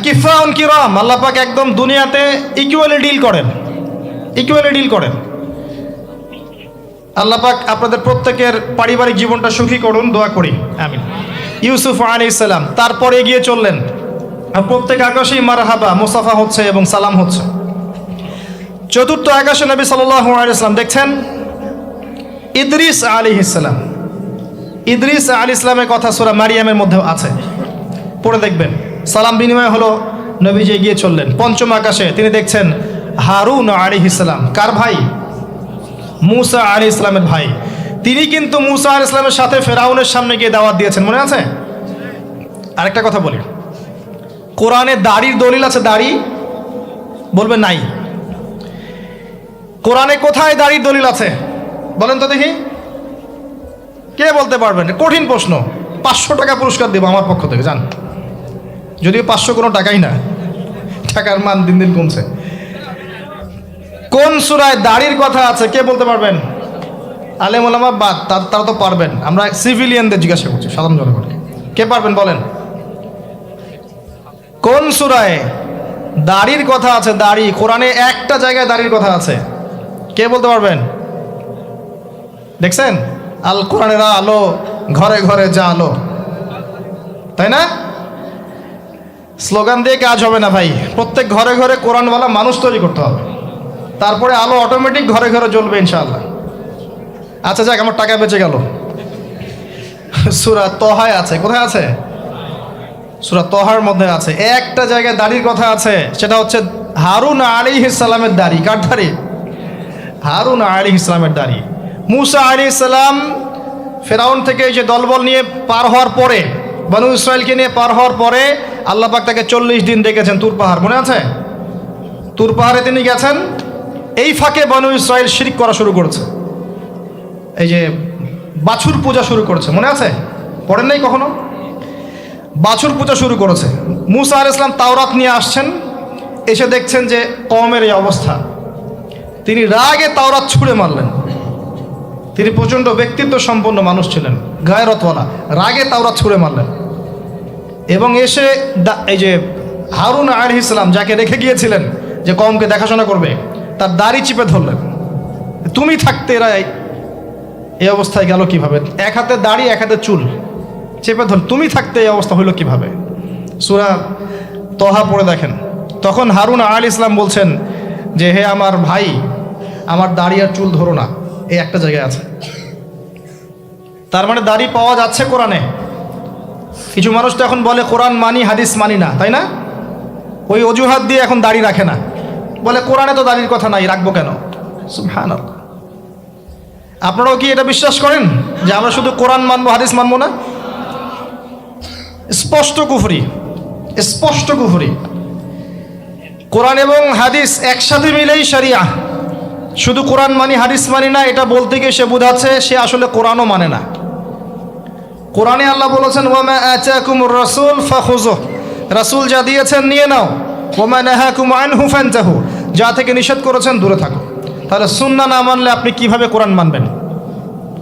কিফাউন কিরাম, আল্লাহ পাক একদম দুনিয়াতে ইকুয়ালি ডিল করেন, ইকুয়ালি ডিল করেন। আল্লাহ পাক আপনাদের প্রত্যেকের পারিবারিক জীবনটা সুখী করুন, দোয়া করি, আমিন। ইউসুফ আলাইহিস সালাম তারপরে এগিয়ে চললেন, আর প্রত্যেক আকাশেই মারহাবা মুসাফা হচ্ছে এবং সালাম হচ্ছে। চতুর্থ আকাশে নবী সাল্লাল্লাহু আলাইহি ওয়াসাল্লাম দেখছেন ইদ্রিস আলাইহিস সালাম। ইদ্রিস আলাইহিস সালামের কথা সূরা মারিয়ামের মধ্যেও আছে, পড়ে দেখবেন। সালাম বিনিময় হলো, নবীজি এগিয়ে চললেন। পঞ্চম আকাশে তিনি দেখছেন হারুন আলাইহিস সালাম। কার ভাই? মূসা আলাইহিস সালামের ভাই। তিনি কিন্তু মূসা আলাইহিস সালামের সাথে ফেরাউনের সামনে গিয়ে দাওয়াত দিয়েছেন, মনে আছে? আরেকটা কথা বলি, কোরআনে দাড়ির দলিল আছে? দাড়ি বলবে নাই। কোরআনে কোথায় দাড়ির দলিল আছে বলেন তো দেখি, কে বলতে পারবেন? কঠিন প্রশ্ন। 500 টাকা পুরস্কার দেবো আমার পক্ষ থেকে, জান। যদিও 500 কোনো টাকাই না, টাকার মান দিন দিন কমছে। কোন সূরায় দাড়ির কথা আছে কে বলতে পারবেন? আলেম ওলামা বাদ, তারা তো পারবেন। আমরা সিভিলিয়ানদের জিজ্ঞাসা করছি, সাধারণ জনগণকে। কে পারবেন বলেন? কোন সূরায় দাড়ির কথা আছে? দাড়ি কোরআনে একটা জায়গায় দাড়ির কথা আছে, কে বলতে পারবেন? দেখছেন, আল কোরআনের আলো ঘরে ঘরে যা আলো, তাই না? স্লোগান দিয়ে কাজ হবে না ভাই, প্রত্যেক ঘরে ঘরে কোরআনওয়ালা মানুষ তৈরি করতে হবে, তারপরে আলো অটোমেটিক ঘরে ঘরে জ্বলবে ইনশাআল্লাহ। আচ্ছা যাক, আমার টাকা বেঁচে গেল। সূরা তহায় আছে। কোথায় আছে? সূরা তহার মধ্যে আছে। একটা জায়গায় দাড়ির কথা আছে, সেটা হচ্ছে হারুন আলাইহিস সালামের দাড়ি। কার দাড়ি? হারুন আলাইহিস সালামের দাড়ি। মূসা আলাইহিস সালাম ফেরাউন থেকে এই যে দলবল নিয়ে পার হওয়ার পরে, বনু ইসরায়েলকে নিয়ে পার হওয়ার পরে আল্লাহ পাক তাকে 40 দিন ডেকেছেন তুর পাহাড়, মনে আছে? তুর পাহাড়ে তিনি গেছেন। এই ফাঁকে বনু ইসরায়েল শিরক করা শুরু করেছে, এই যে বাছুর পূজা শুরু করেছে, মনে আছে? পড়েন নাই কখনো? বাছুর পূজা শুরু করেছে। মূসা আলাইহিস সালাম তাওরাত নিয়ে আসছেন, এসে দেখছেন যে কওমের এই অবস্থা। তিনি রাগে তাওরাত ছুঁড়ে মারলেন। তিনি প্রচণ্ড ব্যক্তিত্ব সম্পন্ন মানুষ ছিলেন, গায়রতওয়ালা। রাগে তাওরাত ছুঁড়ে মারলেন এবং এসে এই যে হারুন আলাইহিস সালাম যাকে রেখে গিয়েছিলেন যে কওমকে দেখাশোনা করবে, তার দাড়ি চিপে ধরলেন। তুমি থাকতে এরা এই অবস্থায় গেল কিভাবে? এক হাতে দাড়ি, এক হাতে চুল চেপে ধর, তুমি থাকতে এই অবস্থা হইল কিভাবে? সূরা তহা পড়ে দেখেন। তখন হারুন আলাইহিস সালাম বলছেন যে, হে আমার ভাই, আমার দাড়ি আর চুল ধরো না, এই একটা জায়গায় আছে। তার মানে দাড়ি পাওয়া যাচ্ছে কোরআনে। কিছু মানুষ তো এখন বলে কোরআন মানি, হাদিস মানি না, তাই না? ওই অজুহাত দিয়ে এখন দাড়ি রাখে না, বলে কোরআনে তো দাড়ির কথা নাই, রাখবো কেন? সুবহানাল্লাহ। আপনারাও কি এটা বিশ্বাস করেন যে আমরা শুধু কোরআন মানবো, হাদিস মানবো না? স্পষ্ট কুফরি, স্পষ্ট কুফরি। কোরআন এবং হাদিস একসাথে মিলেই শরিয়া। শুধু কোরআন মানি, হাদিস মানি না, এটা বলতে গিয়ে সে বোঝাচ্ছে সে আসলে কোরআনও মানে না। কোরআনে আল্লাহ বলেছেন, ওয়ামা আতাকুমুর রাসূল ফাখুযুহ, রাসূল যা দিয়েছেন নিয়ে নাও। ওয়ামা নাহাকুম আনহু ফানতাহু, যা থেকে নিষেধ করেছেন দূরে থাকো। তাহলে সুন্নাহ না মানলে আপনি কিভাবে কোরআন মানবেন?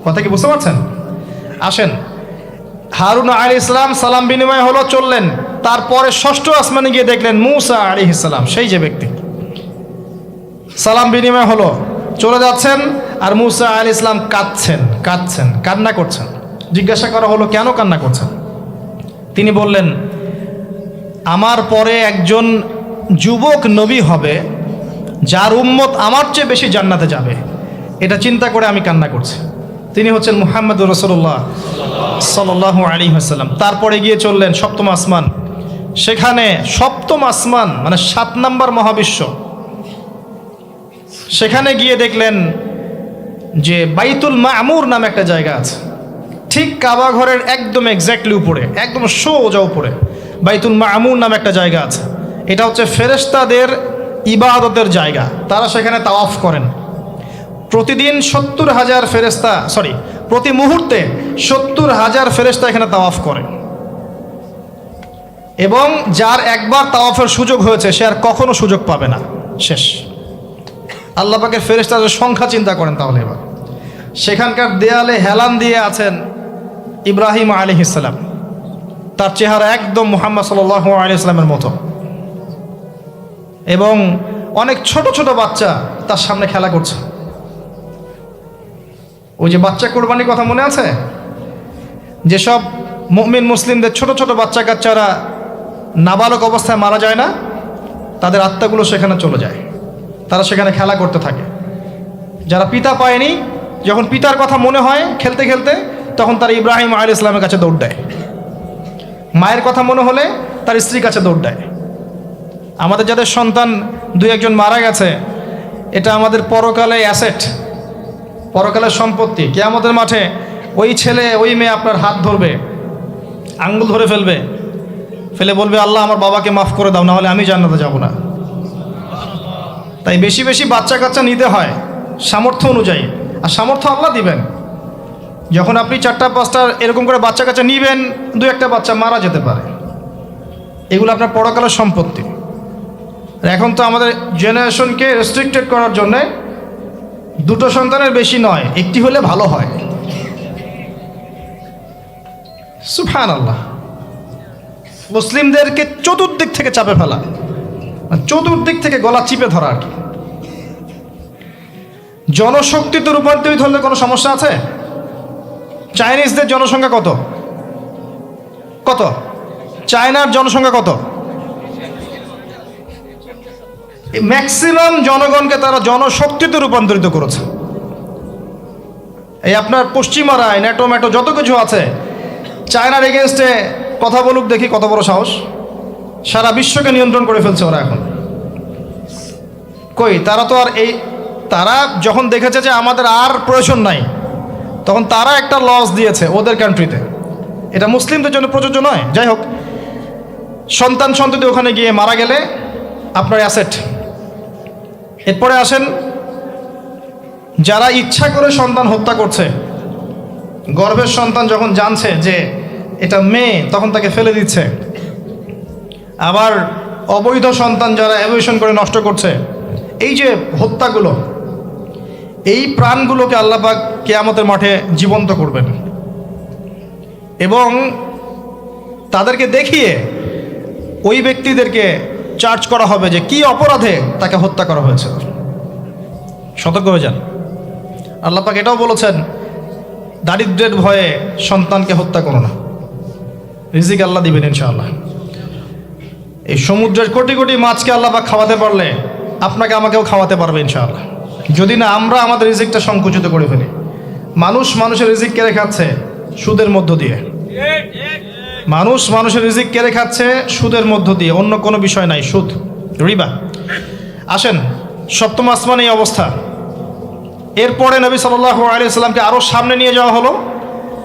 কথা কি বুঝতে পারছেন? আসেন, হারুন আলাইহিস সালাম সালাম বিনিময় হলো, চললেন। তারপরে ষষ্ঠ আসমানে গিয়ে দেখলেন মূসা আলাইহিস সালাম, সেই যে ব্যক্তি। সালাম বিনিময় হলো, চলে যাচ্ছেন, আর মূসা আলাইহিস সালাম কাঁদছেন, কান্না করছেন। জিজ্ঞাসা করা হলো, কেন কান্না করছেন? তিনি বললেন, আমার পরে একজন যুবক নবী হবে যার উম্মত আমার চেয়ে বেশি জান্নাতে যাবে, এটা চিন্তা করে আমি কান্না করছি। তিনি হচ্ছেন মুহাম্মদুর রাসূলুল্লাহ সাল্লাল্লাহু আলাইহি ওয়াসাল্লাম। তারপরে গিয়ে চললেন সপ্তম আসমান। সেখানে সপ্তম আসমান মানে 7 নম্বর মহাবিশ্ব। সেখানে গিয়ে দেখলেন যে বাইতুল মামুর নামে একটা জায়গা আছে, ঠিক কাবা ঘরের একদম এক্স্যাক্টলি উপরে, একদম সোজা উপরে বাইতুল মামুর নামে একটা জায়গা আছে। এটা হচ্ছে ফেরেশতাদের ইবাদতের জায়গা, তারা সেখানে তাওয়াফ করেন। প্রতিদিন 70,000 ফেরেশতা, প্রতি মুহূর্তে 70,000 ফেরেশতা এখানে তাওয়াফ করে। এবং যার একবার তাওয়াফের সুযোগ হয়েছে সে আর কখনো সুযোগ পাবে না, শেষ। আল্লাহ পাকের ফেরেশতাদের সংখ্যা চিন্তা করেন তাহলে এবার। সেখানকার দেয়ালে হেলান দিয়ে আছেন ইব্রাহিম আলাইহিস সালাম, তার চেহারা একদম মুহাম্মদ সাল্লাল্লাহু আলাইহি সাল্লামের মতো। এবং অনেক ছোট ছোট বাচ্চা তার সামনে খেলা করছে। ওই যে বাচ্চা কোরবানির কথা মনে আছে? যেসব মুমিন মুসলিমদের ছোট ছোট বাচ্চা কাচ্চারা নাবালক অবস্থায় মারা যায় না, তাদের আত্মাগুলো সেখানে চলে যায়, তারা সেখানে খেলা করতে থাকে। যারা পিতা পায়নি, যখন পিতার কথা মনে হয় খেলতে খেলতে, তখন তারা ইব্রাহিম আলাইহিস সালামের কাছে দৌড় দেয়। মায়ের কথা মনে হলে তার স্ত্রীর কাছে দৌড় দেয়। আমাদের যাদের সন্তান 2-1জন মারা গেছে, এটা আমাদের পরকালে অ্যাসেট, পরকালের সম্পত্তি। কিয়ামতের মাঠে ওই ছেলে ওই মেয়ে আপনার হাত ধরবে, আঙ্গুল ধরে ফেলে বলবে, আল্লাহ আমার বাবাকে মাফ করে দাও, না হলে আমি জান্নাতে যাব না। তাই বেশি বেশি বাচ্চা কাচ্চা নিতে হয় সামর্থ্য অনুযায়ী, আর সামর্থ্য আল্লাহ দিবেন। যখন আপনি 4টা-5টা এরকম করে বাচ্চা কাচ্চা নিবেন, 2-1টা বাচ্চা মারা যেতে পারে, এগুলো আপনার পরকালের সম্পত্তি। এখন তো আমাদের জেনারেশনকে রেস্ট্রিক্টেড করার জন্যে 2টো সন্তানের বেশি নয়, একটি হলে ভালো হয়। সুবহানাল্লাহ। মুসলিমদেরকে চতুর্দিক থেকে চাপে ফেলা, চতুর্দিক থেকে গলা চিপে ধরা আর কি। জনশক্তিতে রূপান্তরিত হলে কোনো সমস্যা আছে? চাইনিজদের জনসংখ্যা কত? চায়নার জনসংখ্যা কত? ম্যাক্সিমাম জনগণকে তারা জনশক্তিতে রূপান্তরিত করেছে। এই আপনার পশ্চিমারায় ন্যাটো ম্যাটো যত কিছু আছে, চায়নার এগেনস্টে কথা বলুক দেখি, কত বড় সাহস। সারা বিশ্বকে নিয়ন্ত্রণ করে ফেলছে ওরা এখন। কই, তারা তো আর তারা যখন দেখেছে যে আমাদের আর প্রয়োজন নাই, তখন তারা একটা লস দিয়েছে ওদের কান্ট্রিতে। এটা মুসলিমদের জন্য প্রযোজ্য নয়। যাই হোক, সন্ততি ওখানে গিয়ে মারা গেলে আপনার অ্যাসেট। এরপরে আসেন, যারা ইচ্ছা করে সন্তান হত্যা করছে, গর্ভের সন্তান যখন জানছে যে এটা মেয়ে, তখন তাকে ফেলে দিচ্ছে। আবার অবৈধ সন্তান যারা অ্যাবর্শন করে নষ্ট করছে, এই যে হত্যাগুলো, এই প্রাণগুলোকে আল্লাহ পাক কিয়ামতের মাঠে জীবন্ত করবেন এবং তাদেরকে দেখিয়ে ওই ব্যক্তিদেরকে চার্জ করা হবে যে কি অপরাধে তাকে হত্যা করা হয়েছে। সতর্ক হয়ে যান। আল্লাহ পাক এটাও বলেছেন, দারিদ্র্যের ভয়ে সন্তানকে হত্যা করো না, রিজিক আল্লাহ দিবেন ইনশাআল্লাহ। এই সমুদ্রের কোটি কোটি মাছকে আল্লাহ পাক খাওয়াতে পারলে আপনাকে আমাকেও খাওয়াতে পারবে ইনশাআল্লাহ, যদি না আমরা আমাদের রিজিকটা সংকুচিত করে ফেলি। মানুষের রিজিক কেড়ে খাচ্ছে সুদের মধ্য দিয়ে, মানুষের রিজিক কেড়ে খাচ্ছে সুদের মধ্য দিয়ে, অন্য কোনো বিষয় নাই, সুদ, রিবা। আসেন, সপ্তম আসমানে এই অবস্থা। এরপরে নবী সাল্লাল্লাহু আলাইহি ওয়াসাল্লামকে আরও সামনে নিয়ে যাওয়া হলো।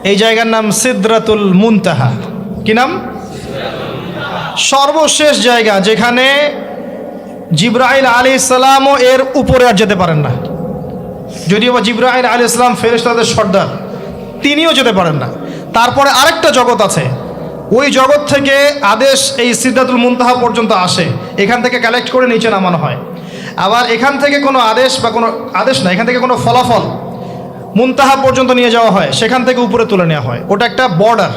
এই জায়গার নাম সিদরাতুল মুনতাহা। কি নাম? সর্বশেষ জায়গা, যেখানে জিবরাইল আলাইহিস সালামও এর উপরে আর যেতে পারেন না। যদিও বা জিবরাইল আলাইহিস সালাম ফেরেশতাদের সর্দার, তিনিও যেতে পারেন না। তারপরে আরেকটা জগৎ আছে, ওই জগৎ থেকে আদেশ এই সিদরাতুল মুনতাহা পর্যন্ত আসে, এখান থেকে কালেক্ট করে নিচে নামানো হয়। আবার এখান থেকে কোনো আদেশ বা কোনো আদেশ না, এখান থেকে কোনো ফলাফল মুনতাহা পর্যন্ত নিয়ে যাওয়া হয়, সেখান থেকে উপরে তুলে নেওয়া হয়। ওটা একটা বর্ডার,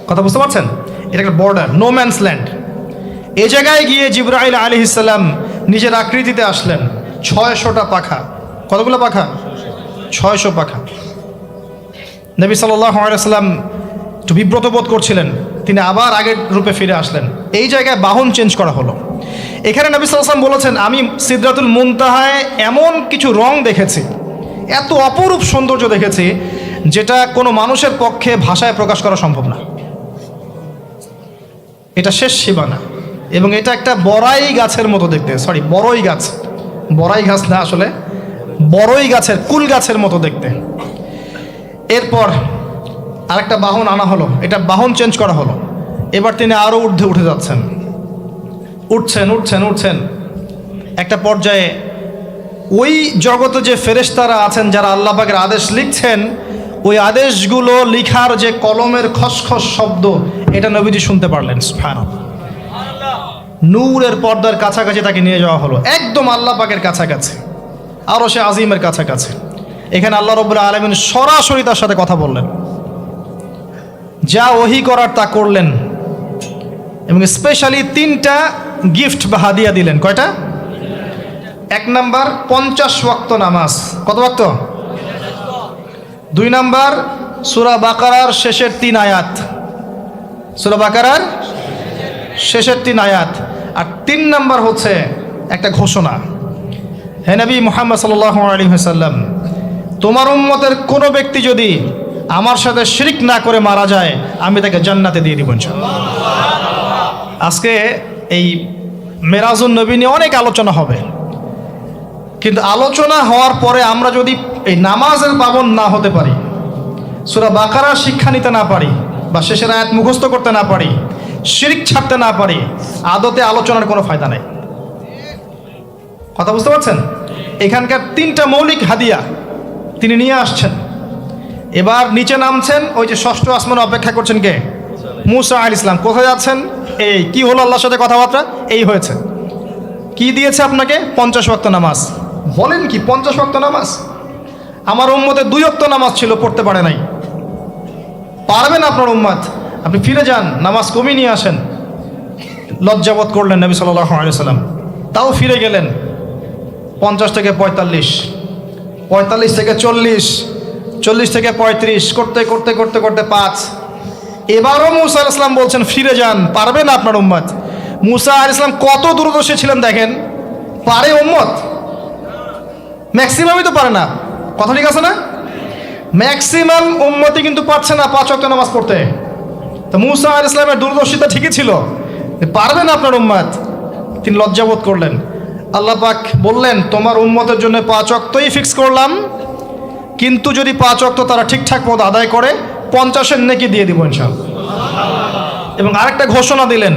কথা বুঝতে পারছেন? এটা একটা বর্ডার, নো ম্যানস ল্যান্ড। এই জায়গায় গিয়ে জিবরাইল আলাইহিস সালাম নিজের আকৃতিতে আসলেন, 600টা পাখা। কতগুলো পাখা? 600 পাখা। নবী সাল্লাল্লাহু আলাইহি ওয়াসাল্লাম একটু বিব্রত বোধ করছিলেন, তিনি আবার আগের রূপে ফিরে আসলেন। এই জায়গায় বাহন চেঞ্জ করা হলো। এখানে নবী সাল্লাল্লাহু আলাইহি ওয়াসাল্লাম বলেছেন, আমি সিদরাতুল মুনতাহায় এমন কিছু রং দেখেছি, এত অপরূপ সৌন্দর্য দেখেছি, যেটা কোনো মানুষের পক্ষে ভাষায় প্রকাশ করা সম্ভব না। এটা শেষ সীমানা, এবং এটা একটা বড়াই গাছের মতো দেখতে, সরি বড়ই গাছ, বড়াই গাছ না, আসলে বড়ই গাছের, কুল গাছের মতো দেখতে। এরপর আরেকটা বাহন আনা হলো, এটা বাহন চেঞ্জ করা হলো। এবার তিনি আরও ঊর্ধ্বে উঠে যাচ্ছেন, উঠছেন। একটা পর্যায়ে ওই জগতে যে ফেরেশতারা আছেন, যারা আল্লাহ পাকের আদেশ লিখছেন, ওই আদেশগুলো লিখার যে কলমের খসখস শব্দ, এটা নবীজি শুনতে পারলেন। সুবহানাল্লাহ। নূরের পর্দার কাছাকাছি তাকে নিয়ে যাওয়া হলো, একদম আল্লাহ পাকের কাছাকাছি, আরও সে আজিমের কাছাকাছি। এখানে আল্লাহ রাব্বুল আলামিন সরাসরি তার সাথে কথা বললেন, যা ওহী করার তা করলেন, এবং স্পেশালি 3টা গিফট বা হাদিয়া দিলেন। কয়টা? 1 নাম্বার 50 ওয়াক্ত নামাজ। কত ওয়াক্ত? 2 নাম্বার সূরা বাকারার শেষের 3 আয়াত, সূরা বাকারার শেষের 3 আয়াত। আর 3 নাম্বার হচ্ছে একটা ঘোষণা, হে নবী মুহাম্মদ সাল্লাল্লাহু আলাইহি ওয়াসাল্লাম, তোমার উম্মতের কোনো ব্যক্তি যদি আমার সাথে শিরক না করে মারা যায়, আমি তাকে জান্নাতে দিয়ে দিব ইনশাআল্লাহ। আজকে এই মেরাজুন নবী নিয়ে অনেক আলোচনা হবে, কিন্তু আলোচনা হওয়ার পরে আমরা যদি এই নামাজের পাবন্দ না হতে পারি, সূরা বাকারার শিক্ষা নিতে না পারি, বা শেষের আয়াত মুখস্থ করতে না পারি, শিরক ছাড়তে না পারি, আদতে আলোচনার কোনো ফায়দা নেই। কথা বুঝতে পারছেন? এখানকার 3টা মৌলিক হাদিয়া তিনি নিয়ে আসছেন। এবার নিচে নামছেন, ওই যে 6ষ্ঠ আসমানে অপেক্ষা করছেন কে? মুসা আলাইহিস সালাম। কোথায় যাচ্ছেন? এই কি হলো আল্লাহর সাথে কথাবার্তা? এই হয়েছে। কি দিয়েছে আপনাকে? 50 ওয়াক্ত নামাজ। বলেন কি 50 ওয়াক্ত নামাজ? আমার উম্মতে 2 ওয়াক্ত নামাজ ছিল, পড়তে পারে নাই। পারবেন আপনার উম্মত? আপনি ফিরে যান, নামাজ কমিয়ে নিয়ে আসেন। লজ্জাবোধ করলেন নবী সাল্লাল্লাহু আলাইহি ওয়াসাল্লাম, তাও ফিরে গেলেন। 50 থেকে 45, 45 থেকে 40, 40 থেকে 35, করতে 5। এবারও মুসা আলাইহিস সালাম বলছেন ফিরে যান, পারবে না আপনার উম্মত? মুসা আলাইহিস সালাম কত দূরদর্শী ছিলেন দেখেন, পারে উম্মত? ম্যাক্সিমামই তো পারে না, কথা ঠিক আছে না? ম্যাক্সিমাম উম্মতই কিন্তু পারছে না 5 ওয়াক্ত নামাজ পড়তে। তো মুসা আলাইহিস সালামের দূরদর্শিতা ঠিকই ছিল, পারবে না আপনার উম্মত। তিনি লজ্জাবোধ করলেন। আল্লাহ পাক বললেন, তোমার উম্মতের জন্য 5 ওয়াক্তই ফিক্স করলাম, কিন্তু যদি 5 ওয়াক্ত তারা ঠিকঠাক মতো আদায় করে, 50-এর নেকি দিয়ে দিব ইনশাআল্লাহ। এবং আরেকটা ঘোষণা দিলেন,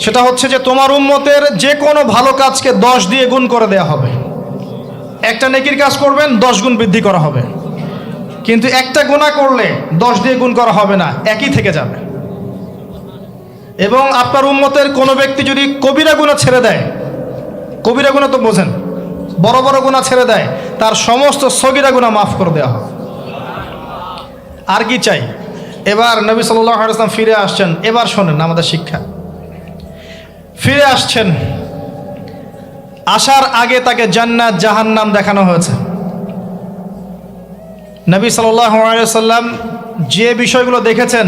সেটা হচ্ছে যে তোমার উম্মতের যে কোনো ভালো কাজকে 10 দিয়ে গুণ করে দেয়া হবে। একটা নেকির কাজ করবেন, 10 গুণ বৃদ্ধি করা হবে, কিন্তু একটা গুনাহ করলে 10 দিয়ে গুণ করা হবে না, একই থেকে যাবে। এবং আপনার উম্মতের কোনো ব্যক্তি যদি কবিরা গুনাহ ছেড়ে দেয়, কবিরা গুনাহ তো বোঝেন, বড় বড় গুনাহ ছেড়ে দেয়, তার সমস্ত সগীরা গুনাহ মাফ করে দেওয়া হবে। আর কি চাই? এবার নবী সাল্লাল্লাহু আলাইহি ওয়াসাল্লাম ফিরে আসছেন। এবার শোনেন আমাদের শিক্ষা। ফিরে আসছেন, আসার আগে তাকে জান্নাত জাহান্নাম দেখানো হয়েছে। নবী সাল্লাল্লাহু আলাইহি ওয়াসাল্লাম যে বিষয়গুলো দেখেছেন,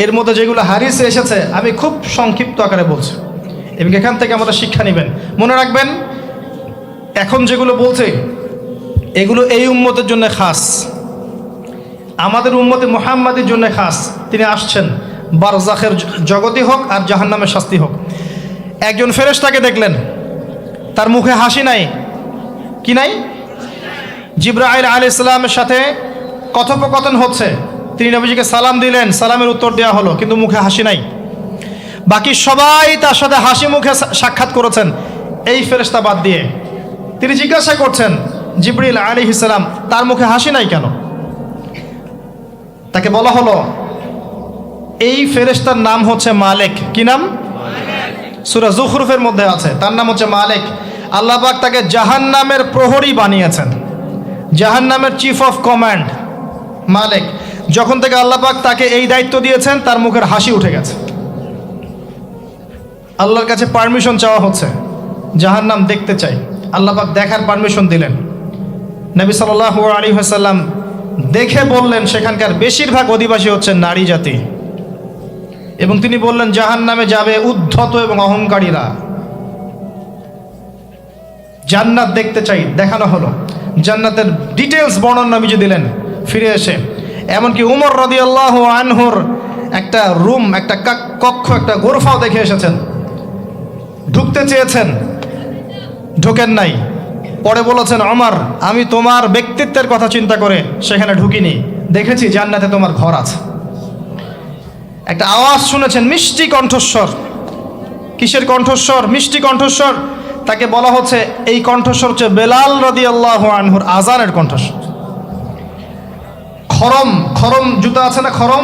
এর মধ্যে যেগুলো হাদিসে এসেছে আমি খুব সংক্ষিপ্ত আকারে বলছি, এবং এখান থেকে আমাদের শিক্ষা নেবেন। মনে রাখবেন, এখন যেগুলো বলছে এগুলো এই উম্মতের জন্য খাস, আমাদের উম্মতে মুহাম্মাদের জন্য খাস। তিনি আসছেন বারজাখের জগতই হোক আর জাহান্নামের শাস্তি হোক। একজন ফেরেশতাকে দেখলেন, তার মুখে হাসি নাই, কি নাই? জিবরাইল আলাইহিস সালামের সাথে কথোপকথন হচ্ছে, তিনি নবীজিকে সালাম দিলেন, সালামের উত্তর দেওয়া হলো, কিন্তু মুখে হাসি নাই। বাকি সবাই তার সাথে হাসি মুখে সাক্ষাৎ করেছেন, এই ফেরেশতা বাদ দিয়ে। তিনি জিজ্ঞাসা করছেন জিবরিল আলাইহিস সালাম, তার মুখে হাসি নাই কেন? তাকে বলা হলো এই ফেরেশতার নাম হচ্ছে মালিক। কি নাম? সূরা যুখরুফের মধ্যে আছে, তার নাম হচ্ছে মালিক। আল্লাহ পাক তাকে জাহান্নামের প্রহরী বানিয়েছেন, জাহান্নামের চিফ অফ কমান্ড মালিক। যখন থেকে আল্লাহ পাক তাকে এই দায়িত্ব দিয়েছেন, তার মুখের হাসি উঠে গেছে। আল্লাহর কাছে পারমিশন চাওয়া হচ্ছে, জাহান্নাম দেখতে চাই। আল্লাহ পাক দেখার পারমিশন দিলেন। নবী সাল্লাল্লাহু আলাইহি ওয়াসাল্লাম দেখে বললেন, সেখানকার বেশিরভাগ অধিবাসী হচ্ছে নারী জাতি, এবং তিনি বললেন জাহান্নামে যাবে উদ্ধত এবং অহংকারীরা। জান্নাত দেখতে চাই, দেখানো হলো। জান্নাতের ডিটেলস বর্ণনা নবীজি দিলেন ফিরে এসে। এমনকি উমর রাদিয়াল্লাহু আনহুর একটা রুম, একটা কক্ষ, একটা গোরফাও দেখে এসেছেন। ঢুকতে চেয়েছেন, ঢোকেন নাই। পরে বলেছেন, ওমর, আমি তোমার ব্যক্তিত্বের কথা চিন্তা করে সেখানে ঢুকিনি, দেখেছি জান্নাতে তোমার ঘর আছে। একটা আওয়াজ শুনেছেন, মিষ্টি কণ্ঠস্বর। কিসের কণ্ঠস্বর? মিষ্টি কণ্ঠস্বর। তাকে বলা হচ্ছে এই কণ্ঠস্বর হচ্ছে বেলাল রাদিয়াল্লাহু আনহুর আজানের কণ্ঠস্বর। খরম, খরম জুতা আছে না, খরম,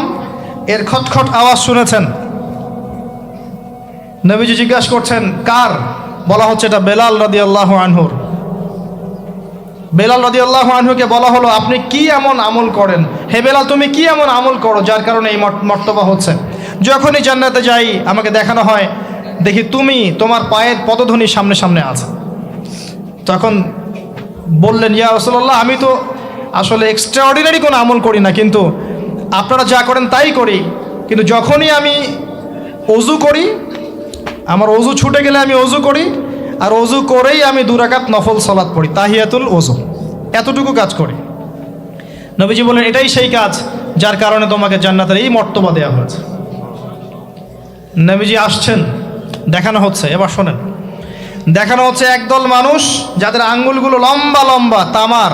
এর খটখট আওয়াজ শুনেছেন। নবীজি জিজ্ঞাসা করছেন কার? বলা হচ্ছে এটা বেলাল রাদিয়াল্লাহু আনহুর। বেলাল রাদিয়াল্লাহু আনহুকে বলা হলো, আপনি কি এমন আমল করেন? হে বেলাল, তুমি কি এমন আমল করো যার কারণে এই মর্তবা হচ্ছে? যখনই জান্নাতে যাই আমাকে দেখানো হয়, দেখি তুমি, তোমার পায়ের পদধ্বনি সামনে সামনে আছে। তখন বললেন, ইয়া রাসূলুল্লাহ, আমি তো আসলে এক্সট্রাঅর্ডিনারি কোনো আমল করি না, কিন্তু আপনারা যা করেন তাই করি। কিন্তু যখনই আমি অজু করি, আমার অজু ছুটে গেলে আমি অজু করি, আর অজু করেই আমি 2 রাকাত নফল সালাত পড়ি, তাহিয়াতুল ওযু, এতটুকু কাজ করি। নবীজি বলেন, এটাই সেই কাজ যার কারণে তোমাকে জান্নাতের এই মর্তবা দেওয়া হয়েছে। নবীজি আসছেন, দেখানো হচ্ছে। এবার শোনেন, দেখানো হচ্ছে একদল মানুষ যাদের আঙ্গুলগুলো লম্বা লম্বা, তামার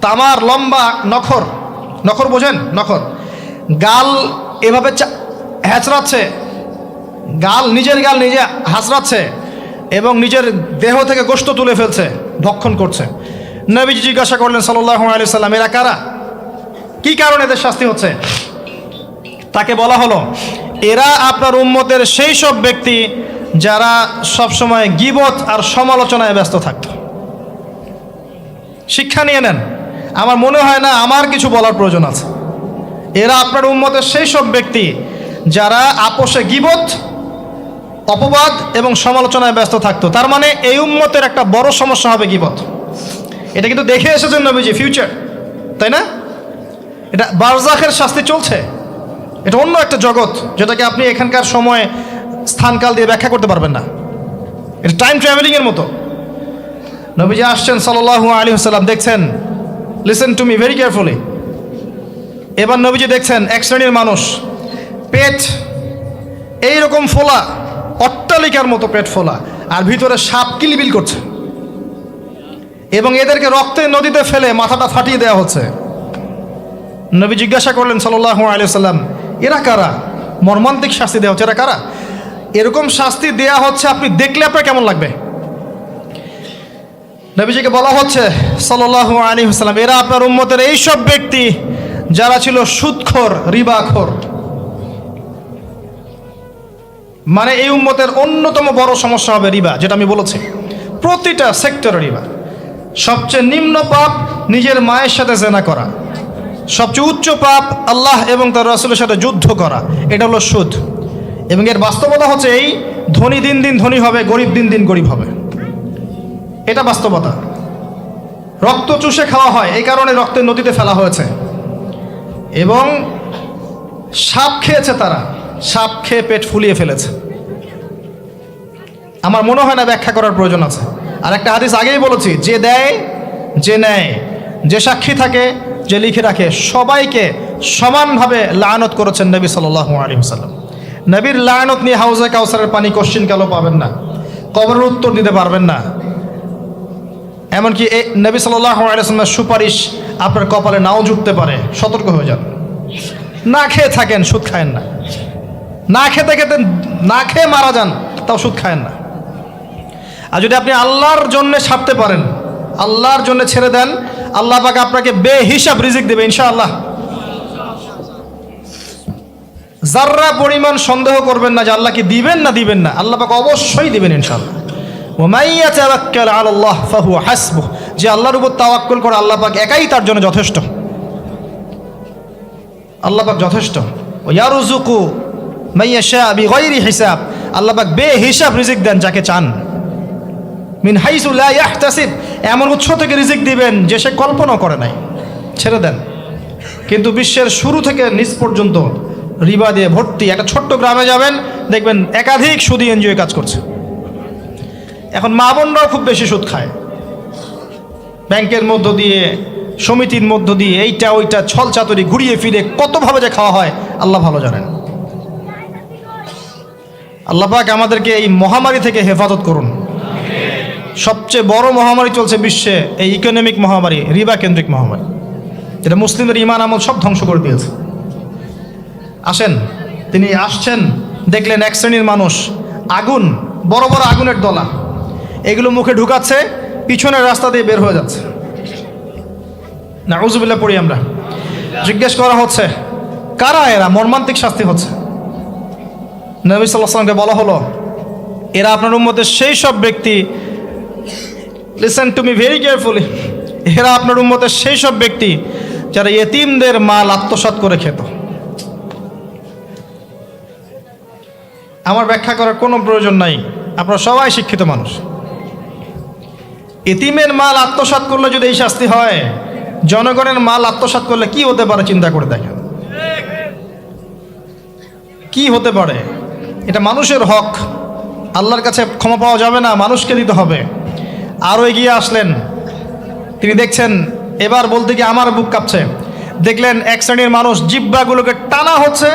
তামার লম্বা নখর, নখর বোঝেন? নখর। গাল এভাবে হ্যাচড়াচ্ছে, গাল, নিজের গাল নিজে হাসড়াচ্ছে, এবং নিজের দেহ থেকে গোশত তুলে ফেলছে, ভক্ষণ করছে। নবীজি জিজ্ঞাসা করলেন সাল্লাল্লাহু আলাইহি সাল্লাম, এরা কারা? কি কারণে এদের শাস্তি হচ্ছে? তাকে বলা হলো, এরা আপনার উম্মতের সেই সব ব্যক্তি যারা সবসময় গীবত আর সমালোচনায় ব্যস্ত থাকত। শিক্ষা নিয়ে নেন, আমার মনে হয় না আমার কিছু বলার প্রয়োজন আছে। এরা আপনার উম্মতের সেই সব ব্যক্তি যারা আপোষে গীবত, অপবাদ এবং সমালোচনায় ব্যস্ত থাকতো। তার মানে এই উম্মতের একটা বড় সমস্যা হবে গীবত। এটা কিন্তু দেখে এসেছেন নবীজি, ফিউচার, তাই না? এটা বারজাখের শাস্তি চলছে, এটা অন্য একটা জগৎ যেটাকে আপনি এখানকার সময় স্থানকাল দিয়ে ব্যাখ্যা করতে পারবেন না। এটা টাইম ট্রাভেলিংয়ের মতো। নবীজি আসছেন সাল্লাল্লাহু আলাইহি ওয়াসাল্লাম, দেখছেন, listen to me very carefully. এবার নবীজি দেখছেন এক শ্রেণীর মানুষ, পেট এইরকম ফোলা, অট্টালিকার মতো পেট ফোলা, আর ভিতরে সাপ কিলবিল করছে, এবং এদেরকে রক্তের নদীতে ফেলে মাথাটা ফাটিয়ে দেওয়া হচ্ছে। নবী জিজ্ঞাসা করলেন সাল্লাল্লাহু আলাইহি ওয়াসাল্লাম, এরা কারা? মর্মান্তিক শাস্তি দেওয়া হচ্ছে, এরা কারা? এরকম শাস্তি দেয়া হচ্ছে, আপনি দেখলে আপনার কেমন লাগবে? নবীজিকে বলা হচ্ছে সাল্লাল্লাহু আলাইহি ওয়াসাল্লাম, এরা আপনার উম্মতের এই সব ব্যক্তি যারা ছিল সুদখোর, রিবাখোর। মানে এই উম্মতের অন্যতম বড় সমস্যা হবে রিবা, যেটা আমি বলেছি, প্রতিটা সেক্টরে রিবা। সবচেয়ে নিম্ন পাপ নিজের মায়ের সাথে জেনা করা, সবচেয়ে উচ্চ পাপ আল্লাহ এবং তার রাসূলের সাথে যুদ্ধ করা, এটা হলো সুদ। এবং এর বাস্তবতা হচ্ছে এই, ধনী দিন দিন ধনী হবে, গরিব দিন দিন গরিব হবে, এটা বাস্তবতা। রক্ত চুষে খাওয়া হয়, এই কারণে রক্তের নদীতে ফেলা হয়েছে। এবং সাপ খেয়েছে তারা, সাপ খেয়ে পেট ফুলিয়ে ফেলেছে। আমার মনে হয় না ব্যাখ্যা করার প্রয়োজন আছে। আর একটা হাদিস আগেই বলেছি, যে দেয়, যে নেয়, যে সাক্ষী থাকে, যে লিখে রাখে, সবাইকে সমানভাবে লানত করেছেন নবী সাল্লাল্লাহু আলাইহি ওয়াসাল্লাম। নবীর লানত নিয়ে হাউজে কাউসারের পানি কোশ্চিন কালো পাবেন না, কবরের উত্তর দিতে পারবেন না। এমনকি এই নবী সাল্লাল্লাহু আলাইহি ওয়াসাল্লামের সুপারিশ আপনার কপালে নাও জুটতে পারে, সতর্ক হয়ে যান। না খেয়ে থাকেন, সুদ খায়েন না। না খেতে খেতে না খেয়ে মারা যান, তাও সুদ খায়েন না। আর যদি আপনি আল্লাহর জন্য ছাড়তে পারেন, আল্লাহর জন্য ছেড়ে দেন, আল্লাহ পাক আপনাকে বেহিসাব রিজিক দেবে ইনশাআল্লাহ। যাররা পরিমাণ সন্দেহ করবেন না যে আল্লাহ কি দিবেন না দিবেন না, আল্লাহ পাক অবশ্যই দিবেন ইনশাআল্লাহ। ওয়া মান ইয়াতাওয়াক্কাল আলাল্লাহ ফাহুয়া হাসবুহ, যে আল্লাহর উপর তাওয়াক্কুল করে আল্লাহ পাক একাই তার জন্য যথেষ্ট। আল্লাহ পাক যথেষ্ট। ওয়া ইয়ারযুকু মান ইয়াশা বিগাইরি হিসাব, আল্লাহ পাক বেহিসাব রিজিক দেন যাকে চান। মিন হাইসু লা ইয়াহতাসিব, এমন উৎস থেকে রিজিক দিবেন যে সে কল্পনা করে নাই। ছেড়ে দেন। কিন্তু বিশ্বের শুরু থেকে নিচ পর্যন্ত রিবা দিয়ে ভর্তি। একটা ছোট্ট গ্রামে যাবেন, দেখবেন একাধিক সুদী এনজিও কাজ করছে। এখন মা বোনরাও খুব বেশি সুদ খায়, ব্যাংকের মধ্য দিয়ে, সমিতির মধ্য দিয়ে, এইটা ওইটা ছল চাতুরি ঘুরিয়ে ফিরে কতভাবে যে খাওয়া হয় আল্লাহ ভালো জানেন। আল্লাহ পাক আমাদেরকে এই মহামারী থেকে হেফাজত করুন। সবচেয়ে বড় মহামারী চলছে বিশ্বে, এই ইকোনমিক মহামারী, রিবা কেন্দ্রিক মহামারী, যেটা মুসলিমদের ইমান আমল সব ধ্বংস করে দিয়েছে। আসেন, তিনি আসছেন, দেখলেন এক শ্রেণীর মানুষ আগুন, বড় বড় আগুনের দলা, এগুলো মুখে ঢুকাচ্ছে, পিছনের রাস্তা দিয়ে বের হয়ে যাচ্ছে। নাউযুবিল্লাহ পড়ি আমরা। জিজ্ঞেস করা হচ্ছে কারা এরা, মর্মান্তিক শাস্তি হচ্ছে। নবী সাল্লাল্লাহু আলাইহি ওয়াসাল্লামকে বলা হলো, এরা আপনার উম্মতের সেই সব ব্যক্তি, listen to me very carefully, এরা আপনার উম্মতের সেই সব ব্যক্তি যারা ইয়েতিমদের মাল আত্মসাৎ করে খেত। আমার ব্যাখ্যা করার কোনো প্রয়োজন নাই, আপনারা সবাই শিক্ষিত মানুষ। ইতিমের মাল আত্মসাৎ করলে যদি এই শাস্তি হয়, জনগণের মাল আত্মসাৎ করলে কি হতে পারে চিন্তা করে দেখেন। কি হতে পারে? এটা মানুষের হক, আল্লাহর কাছে ক্ষমা পাওয়া যাবে না, মানুষকে দিতে হবে। আরও এগিয়ে আসলেন, তিনি দেখছেন, এবার বলতে গিয়ে আমার বুক কাঁপছে। দেখলেন এক শ্রেণীর মানুষ জিহ্বাগুলোকে টানা হচ্ছে,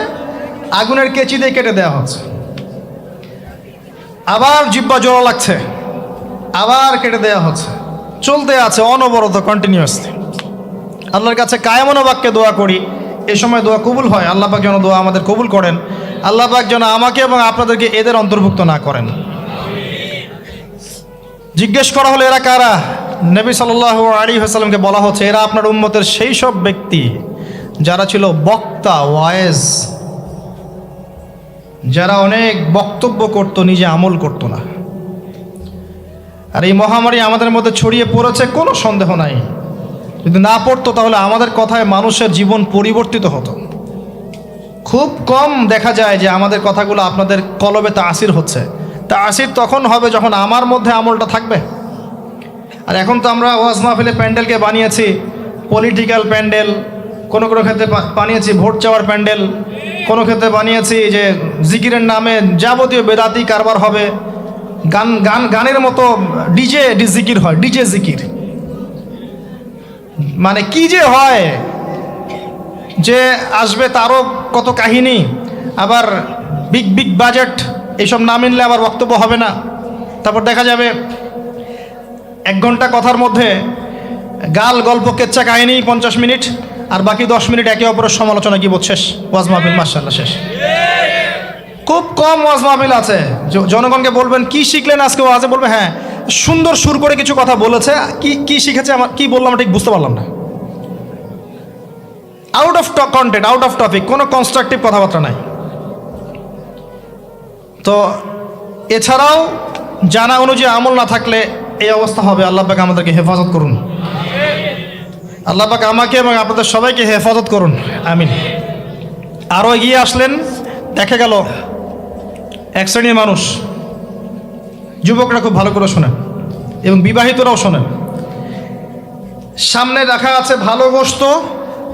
আগুনের কেচি দিয়ে কেটে দেওয়া হচ্ছে। আবার জিহ্বা জোড়া লাগছে, আবার কেটে দেওয়া হচ্ছে, চলতে আছে অনবরত, কন্টিনিউয়াসলি। আল্লাহর কাছে কায়মনো বাক্যে দোয়া করি, এ সময় দোয়া কবুল হয়। আল্লাহ পাক যেন দোয়া আমাদের কবুল করেন। আল্লাহ পাক যেন আমাকে এবং আপনাদেরকে এদের অন্তর্ভুক্ত না করেন। জিজ্ঞেস করা হলো এরা কারা? নবী সাল্লাল্লাহু আলাইহি ওয়াসাল্লামকে বলা হচ্ছে, এরা আপনার উম্মতের সেই সব ব্যক্তি যারা ছিল বক্তা, ওয়াইজ, যারা অনেক বক্তব্য করত, নিজে আমল করত না। আর এই মহামারী আমাদের মধ্যে ছড়িয়ে পড়েছে, কোনো সন্দেহ নাই। যদি না পড়তো তাহলে আমাদের কথায় মানুষের জীবন পরিবর্তিত হতো। খুব কম দেখা যায় যে আমাদের কথাগুলো আপনাদের কলবে তাসির হচ্ছে। তাসির তখন হবে যখন আমার মধ্যে আমলটা থাকবে। আর এখন তো আমরা ওয়াজ মাহফিলে প্যান্ডেলকে বানিয়েছি পলিটিক্যাল প্যান্ডেল, কোনো কোনো ক্ষেত্রে বানিয়েছি ভোট চাওয়ার প্যান্ডেল, কোনো ক্ষেত্রে বানিয়েছি যে জিকিরের নামে যাবতীয় বেদাতি কারবার হবে, গানের মতো ডিজে জিকির হয়, ডিজে জিকির। মানে কি যে হয়, যে আসবে তারও কত কাহিনী, আবার বিগ বিগ বাজেট, এইসব না মিললে আবার বক্তব্য হবে না। তারপর দেখা যাবে 1 ঘন্টা কথার মধ্যে গাল গল্প কেচ্চা কাহিনী 50 মিনিট, আর বাকি 10 মিনিট একে অপরের সমালোচনা, কি শেষ, ওয়াজ মাহফিল মাশাআল্লাহ শেষ। খুব কম ওয়াজ মাহফিল আছে জনগণকে বলবেন কি শিখলেন আজকে ওয়াজে, বলবে হ্যাঁ সুন্দর সুর করে কিছু কথা বলেছে, কি শিখেছে, আমার কি বললাম ঠিক বুঝতে পারলাম না। Out of content, out of topic, কোনো কনস্ট্রাকটিভ কথাবার্তা নাই। তো এছাড়াও জানা অনুযায়ী আমল না থাকলে এই অবস্থা হবে। আল্লাহ পাক আমাদেরকে হেফাজত করুন, আল্লাহ পাক আমাকে এবং আপনাদের সবাইকে হেফাজত করুন, আমিন। আরও এগিয়ে আসলেন, দেখা গেল এক শ্রেণীর মানুষ, যুবকরা খুব ভালো করে শোনেন এবং বিবাহিতরাও শোনেন। সামনে রাখা আছে ভালো গোশত,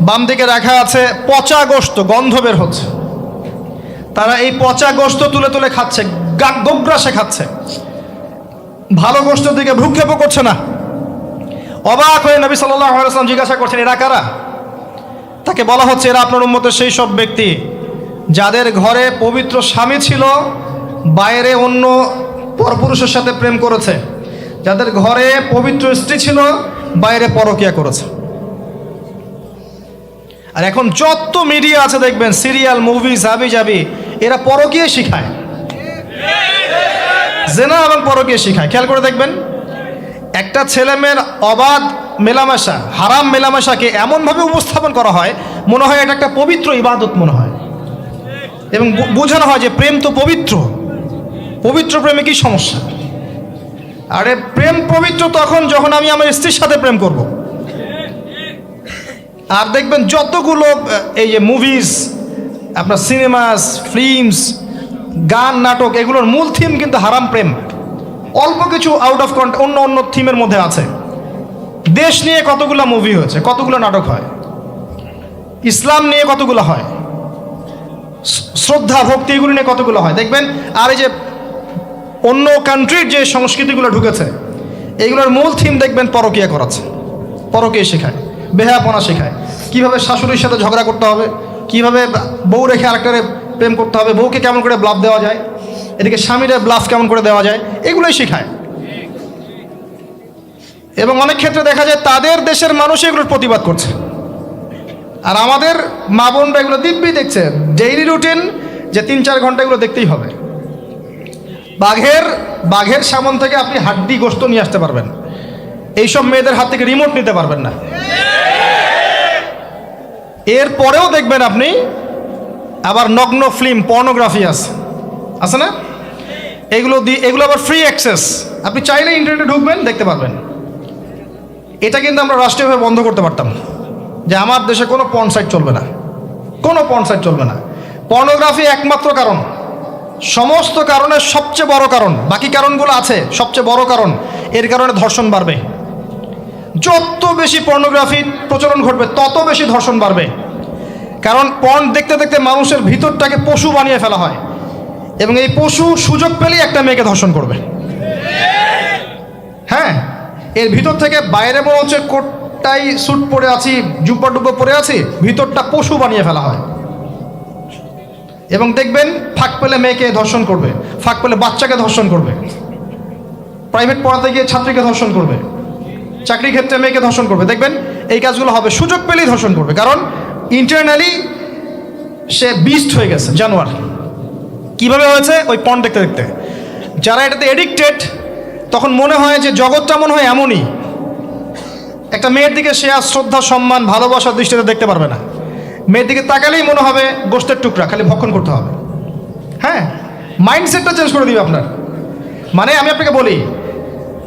বাম দিকে রাখা আছে পচা গোশত, গন্ধ বের হচ্ছে। তারা এই পচা গোশত তুলে তুলে খাচ্ছে, গোগ্রাসে খাচ্ছে, ভালো গোশতের দিকে ভ্রুক্ষেপও করছে না। অবাক হয়ে নবী সাল্লাল্লাহু আলাইহি ওয়াসাল্লাম জিজ্ঞাসা করছেন, এরা কারা? তাকে বলা হচ্ছে, এরা আপনার উম্মতের সেই সব ব্যক্তি যাদের ঘরে পবিত্র স্বামী ছিল, বাইরে অন্য পরপুরুষের সাথে প্রেম করেছে, যাদের ঘরে পবিত্র স্ত্রী ছিল, বাইরে পরকিয়া করেছে। আর এখন যত মিডিয়া আছে দেখবেন, সিরিয়াল, মুভিজ, হাবি জাবি, এরা পরকিয়া শিখায়, জেনা এবং পরকিয়া শিখায়। খেয়াল করে দেখবেন, একটা ছেলে মেয়ের অবাধ মেলামেশা, হারাম মেলামেশাকে এমনভাবে উপস্থাপন করা হয়, মনে হয় এটা একটা পবিত্র ইবাদত মনে হয়, এবং বোঝানো হয় যে প্রেম তো পবিত্র, পবিত্র প্রেমে কি সমস্যা? আরে প্রেম পবিত্র তখন যখন আমি আমার স্ত্রীর সাথে প্রেম করব। আর দেখবেন যতগুলো এই যে মুভিজ, আপনার সিনেমাস, ফিল্মস, গান, নাটক, এগুলোর মূল থিম কিন্তু হারাম প্রেম। অল্প কিছু আউট অফ অন্য অন্য থিমের মধ্যে আছে। দেশ নিয়ে কতগুলো মুভি হয়েছে, কতগুলো নাটক হয়, ইসলাম নিয়ে কতগুলো হয়, শ্রদ্ধা ভক্তি এগুলো নিয়ে কতগুলো হয় দেখবেন। আর এই যে অন্য কান্ট্রির যে সংস্কৃতিগুলো ঢুকেছে, এইগুলোর মূল থিম দেখবেন পরকীয়া করাচ্ছে, পরকীয়া শেখায়, বেহায়াপনা শেখায়, কীভাবে শাশুড়ির সাথে ঝগড়া করতে হবে, কীভাবে বউ রেখে আরেকটারে প্রেম করতে হবে, বউকে কেমন করে ব্লাফ দেওয়া যায়, এদিকে স্বামীরা ব্লাফ কেমন করে দেওয়া যায়, এগুলোই শেখায়। এবং অনেক ক্ষেত্রে দেখা যায় তাদের দেশের মানুষ এগুলোর প্রতিবাদ করছে, আর আমাদের মা বোনরা এগুলো দিব্যি দেখছে, ডেইলি রুটিন, যে 3-4 ঘন্টা এগুলো দেখতেই হবে। বাঘের সামন থেকে আপনি হাড্ডি গোশত নিয়ে আসতে পারবেন, এইসব মেয়েদের হাত থেকে রিমোট নিতে পারবেন না। এরপরেও দেখবেন আপনি আবার নগ্ন ফিল্ম, পর্নোগ্রাফি আছে না, এগুলো আবার ফ্রি অ্যাক্সেস, আপনি চাইলে ইন্টারনেটে ঢুকবেন, দেখতে পারবেন। এটা কিন্তু আমরা রাষ্ট্রীয়ভাবে বন্ধ করতে পারতাম, যে আমার দেশে কোনো পর্ন সাইট চলবে না, কোনো পর্ন সাইট চলবে না। পর্নোগ্রাফি একমাত্র কারণ, সমস্ত কারণের সবচেয়ে বড় কারণ, বাকি কারণগুলো আছে, সবচেয়ে বড় কারণ, এর কারণে ধর্ষণ বাড়বে। যত বেশি পর্নোগ্রাফির প্রচলন ঘটবে তত বেশি ধর্ষণ বাড়বে। কারণ পর্ন দেখতে দেখতে মানুষের ভিতরটাকে পশু বানিয়ে ফেলা হয়, এবং এই পশু সুযোগ পেলেই একটা মেয়েকে ধর্ষণ করবে। হ্যাঁ, এর ভিতর থেকে বাইরে মনে হচ্ছে কোটটাই স্যুট পরে আছি, জুব্বা ডুব্বা পরে আছি, ভিতরটা পশু বানিয়ে ফেলা হয়। এবং দেখবেন ফাঁক পেলে মেয়েকে ধর্ষণ করবে, ফাঁক পেলে বাচ্চাকে ধর্ষণ করবে, প্রাইভেট পড়াতে গিয়ে ছাত্রীকে ধর্ষণ করবে, চাকরি ক্ষেত্রে মেয়েকে ধর্ষণ করবে। দেখবেন এই কাজগুলো হবে, সুযোগ পেলেই ধর্ষণ করবে, কারণ ইন্টারনালি সে বিস্ট হয়ে গেছে, জানোয়ার। কিভাবে হয়েছে? ওই পর্ন দেখতে দেখতে। যারা এটাতে এডিক্টেড, তখন মনে হয় যে জগৎটা মনে হয় এমনই, একটা মেয়ের দিকে সে আর শ্রদ্ধা, সম্মান, ভালোবাসার দৃষ্টিতে দেখতে পারবে না। মেয়ের দিকে তাকালেই মনে হবে গোশতের টুকরা, খালি ভক্ষণ করতে হবে। হ্যাঁ, মাইন্ডসেটটা চেঞ্জ করে দিবে আপনার। মানে আমি আপনাকে বলি,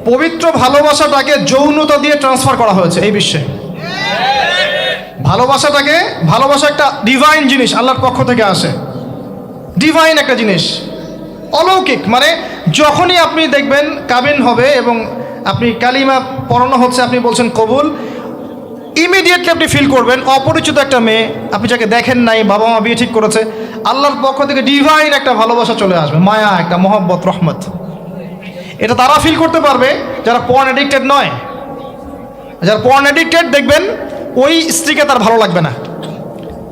পবিত্র ভালোবাসাটাকে যৌনতা দিয়ে ট্রান্সফার করা হয়েছে এই বিশ্বে। ভালোবাসা একটা ডিভাইন জিনিস, আল্লাহর পক্ষ থেকে আসে, ডিভাইন একটা জিনিস, অলৌকিক। মানে যখনই আপনি দেখবেন কাবিন হবে এবং আপনি কালিমা পড়ানো হচ্ছে, আপনি বলছেন কবুল, ইমিডিয়েটলি আপনি ফিল করবেন অপরিচিত একটা মেয়ে, আপনি যাকে দেখেন নাই, বাবা মা বিয়ে ঠিক করেছে, আল্লাহর পক্ষ থেকে ডিভাইন একটা ভালোবাসা চলে আসবে, মায়া, একটা মহব্বত, রহমত। এটা তারা ফিল করতে পারবে যারা পর্ন অ্যাডিক্টেড নয়। যারা পর্ন অ্যাডিক্টেড, দেখবেন ওই স্ত্রীকে তার ভালো লাগবে না,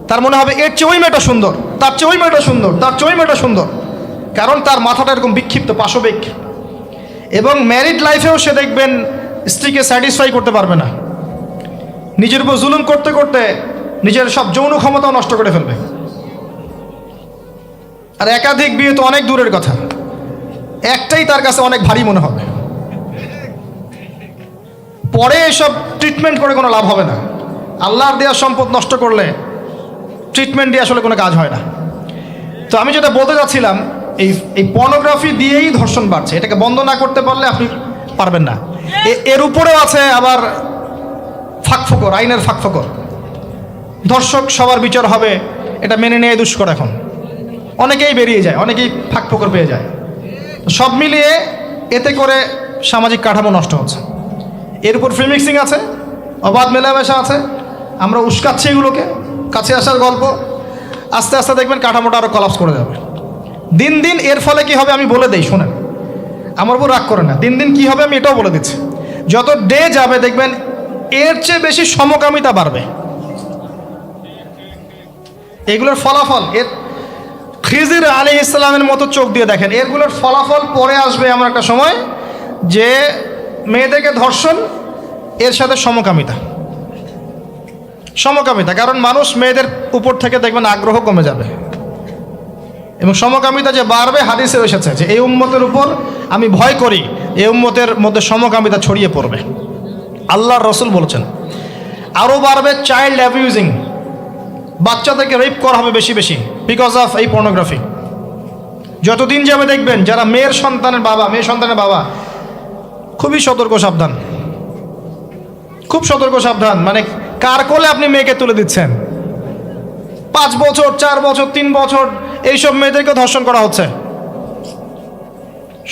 তার মনে হবে এর চেয়ে ওই মেয়েটা সুন্দর, তার চেয়ে ওই মেয়েটা সুন্দর, তার চেয়ে ওই মেয়েটা সুন্দর, কারণ তার মাথাটা এরকম বিক্ষিপ্ত, পাশবিক। এবং ম্যারিড লাইফেও সে দেখবেন স্ত্রীকে স্যাটিসফাই করতে পারবে না, নিজের উপর জুলুম করতে করতে নিজের সব যৌন ক্ষমতাও নষ্ট করে ফেলবে। আর একাধিক বিয়ে তো অনেক দূরের কথা, একটাই তার কাছে অনেক ভারী মনে হবে। পরে এসব ট্রিটমেন্ট করে কোনো লাভ হবে না। আল্লাহর দেওয়া সম্পদ নষ্ট করলে ট্রিটমেন্ট দিয়ে আসলে কোনো কাজ হয় না। তো আমি যেটা বলতে যাচ্ছিলাম, এই পর্নোগ্রাফি দিয়েই ধর্ষণ বাড়ছে। এটাকে বন্ধ না করতে পারলে আপনি পারবেন না। এর উপরেও আছে আবার ফাঁকফোকর, আইনের ফাঁকফোকর। ধর্ষক সবার বিচার হবে, এটা মেনে নিয়ে দুষ্কর। এখন অনেকেই বেরিয়ে যায়, অনেকেই ফাঁকফোকর পেয়ে যায়। সব মিলিয়ে এতে করে সামাজিক কাঠামো নষ্ট হচ্ছে। এর উপর ফ্রি মিক্সিং আছে, অবাধ মেলামেশা আছে, আমরা উস্কাচ্ছি এগুলোকে, কাছে আসার গল্প, আস্তে আস্তে দেখবেন কাঠামোটা আরও কলাপস করে যাবে দিন দিন। এর ফলে কি হবে আমি বলে দেই, শোনেন, আমার উপর রাগ করে না, দিন দিন কি হবে আমি এটাও বলে দিচ্ছি। যত ডে যাবে দেখবেন এর চেয়ে বেশি সমকামিতা বাড়বে। এগুলোর ফলাফল, এর খিজির আলাইহিস সালামের মতো চোখ দিয়ে দেখেন, এগুলোর ফলাফল পরে আসবে এমন একটা সময় যে মেয়েদেরকে ধর্ষণ, এর সাথে সমকামিতা। কারণ মানুষ মেয়েদের উপর থেকে দেখবেন আগ্রহ কমে যাবে, এবং সমকামিতা যে বাড়বে, হাদিসে এসেছে যে এই উম্মতের উপর আমি ভয় করি, এই উম্মতের মধ্যে সমকামিতা ছড়িয়ে পড়বে। আল্লাহর রসুল বলেছেন আরও বাড়বে চাইল্ড অ্যাবিউজিং, বাচ্চাদেরকে রেপ করা হবে বেশি বেশি বিকজ অফ এই পর্নোগ্রাফি। যতদিন যাবে দেখবেন যারা মেয়ে সন্তানের বাবা খুবই সতর্ক সাবধান, খুব সতর্ক সাবধান। মানে কার কোলে আপনি মেয়েকে তুলে দিচ্ছেন? 5 বছর, 4 বছর, 3 বছর এইসব মেয়েদেরকে ধর্ষণ করা হচ্ছে।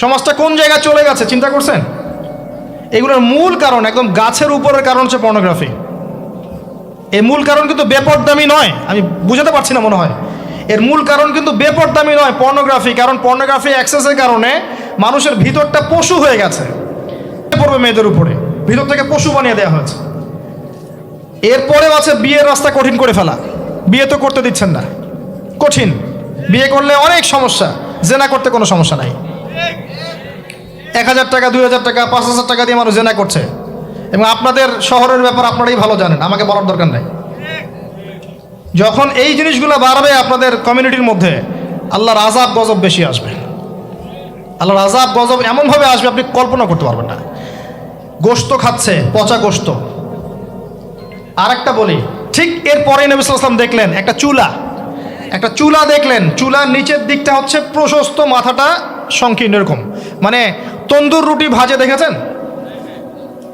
সমাজটা কোন জায়গায় চলে গেছে চিন্তা করছেন? এগুলোর মূল কারণ, একদম গাছের উপরের কারণ হচ্ছে পর্নোগ্রাফি। এই মূল কারণ কিন্তু বেপরদামি নয়, আমি বুঝাতে পারছি না মনে হয়। এর মূল কারণ কিন্তু বেপরদামি নয়, পর্নোগ্রাফি। কারণ পর্নোগ্রাফি অ্যাক্সেসের কারণে মানুষের ভিতরটা পশু হয়ে গেছে, পড়বে মেয়েদের উপরে, ভিতর থেকে পশু বানিয়ে দেওয়া হয়েছে। এরপরেও আছে বিয়ের রাস্তা কঠিন করে ফেলা। বিয়ে তো করতে দিচ্ছেন না, কঠিন। বিয়ে করলে অনেক সমস্যা, জেনা করতে কোনো সমস্যা নাই। 1000 টাকা, 2000 টাকা, 5000 টাকা দিয়ে মানুষ জেনা করছে, এবং আপনাদের শহরের ব্যাপার আপনারাই ভালো জানেন, আমাকে বলার দরকার নাই। যখন এই জিনিসগুলো বাড়বে আপনাদের কমিউনিটির মধ্যে, আল্লাহর আযাব গজব বেশি আসবে। আল্লাহর আযাব গজব এমনভাবে আসবে আপনি কল্পনা করতে পারবেন না। গোশত খাচ্ছে, পচা গোশত। আর একটা বলি, ঠিক এরপরে নবী সাল্লাল্লাহু আলাইহি ওয়াসাল্লাম দেখলেন একটা চুলা দেখলেন। চুলার নিচের দিকটা হচ্ছে প্রশস্ত, মাথাটা সংকীর্ণ এরকম, মানে তন্দুর রুটি ভাজে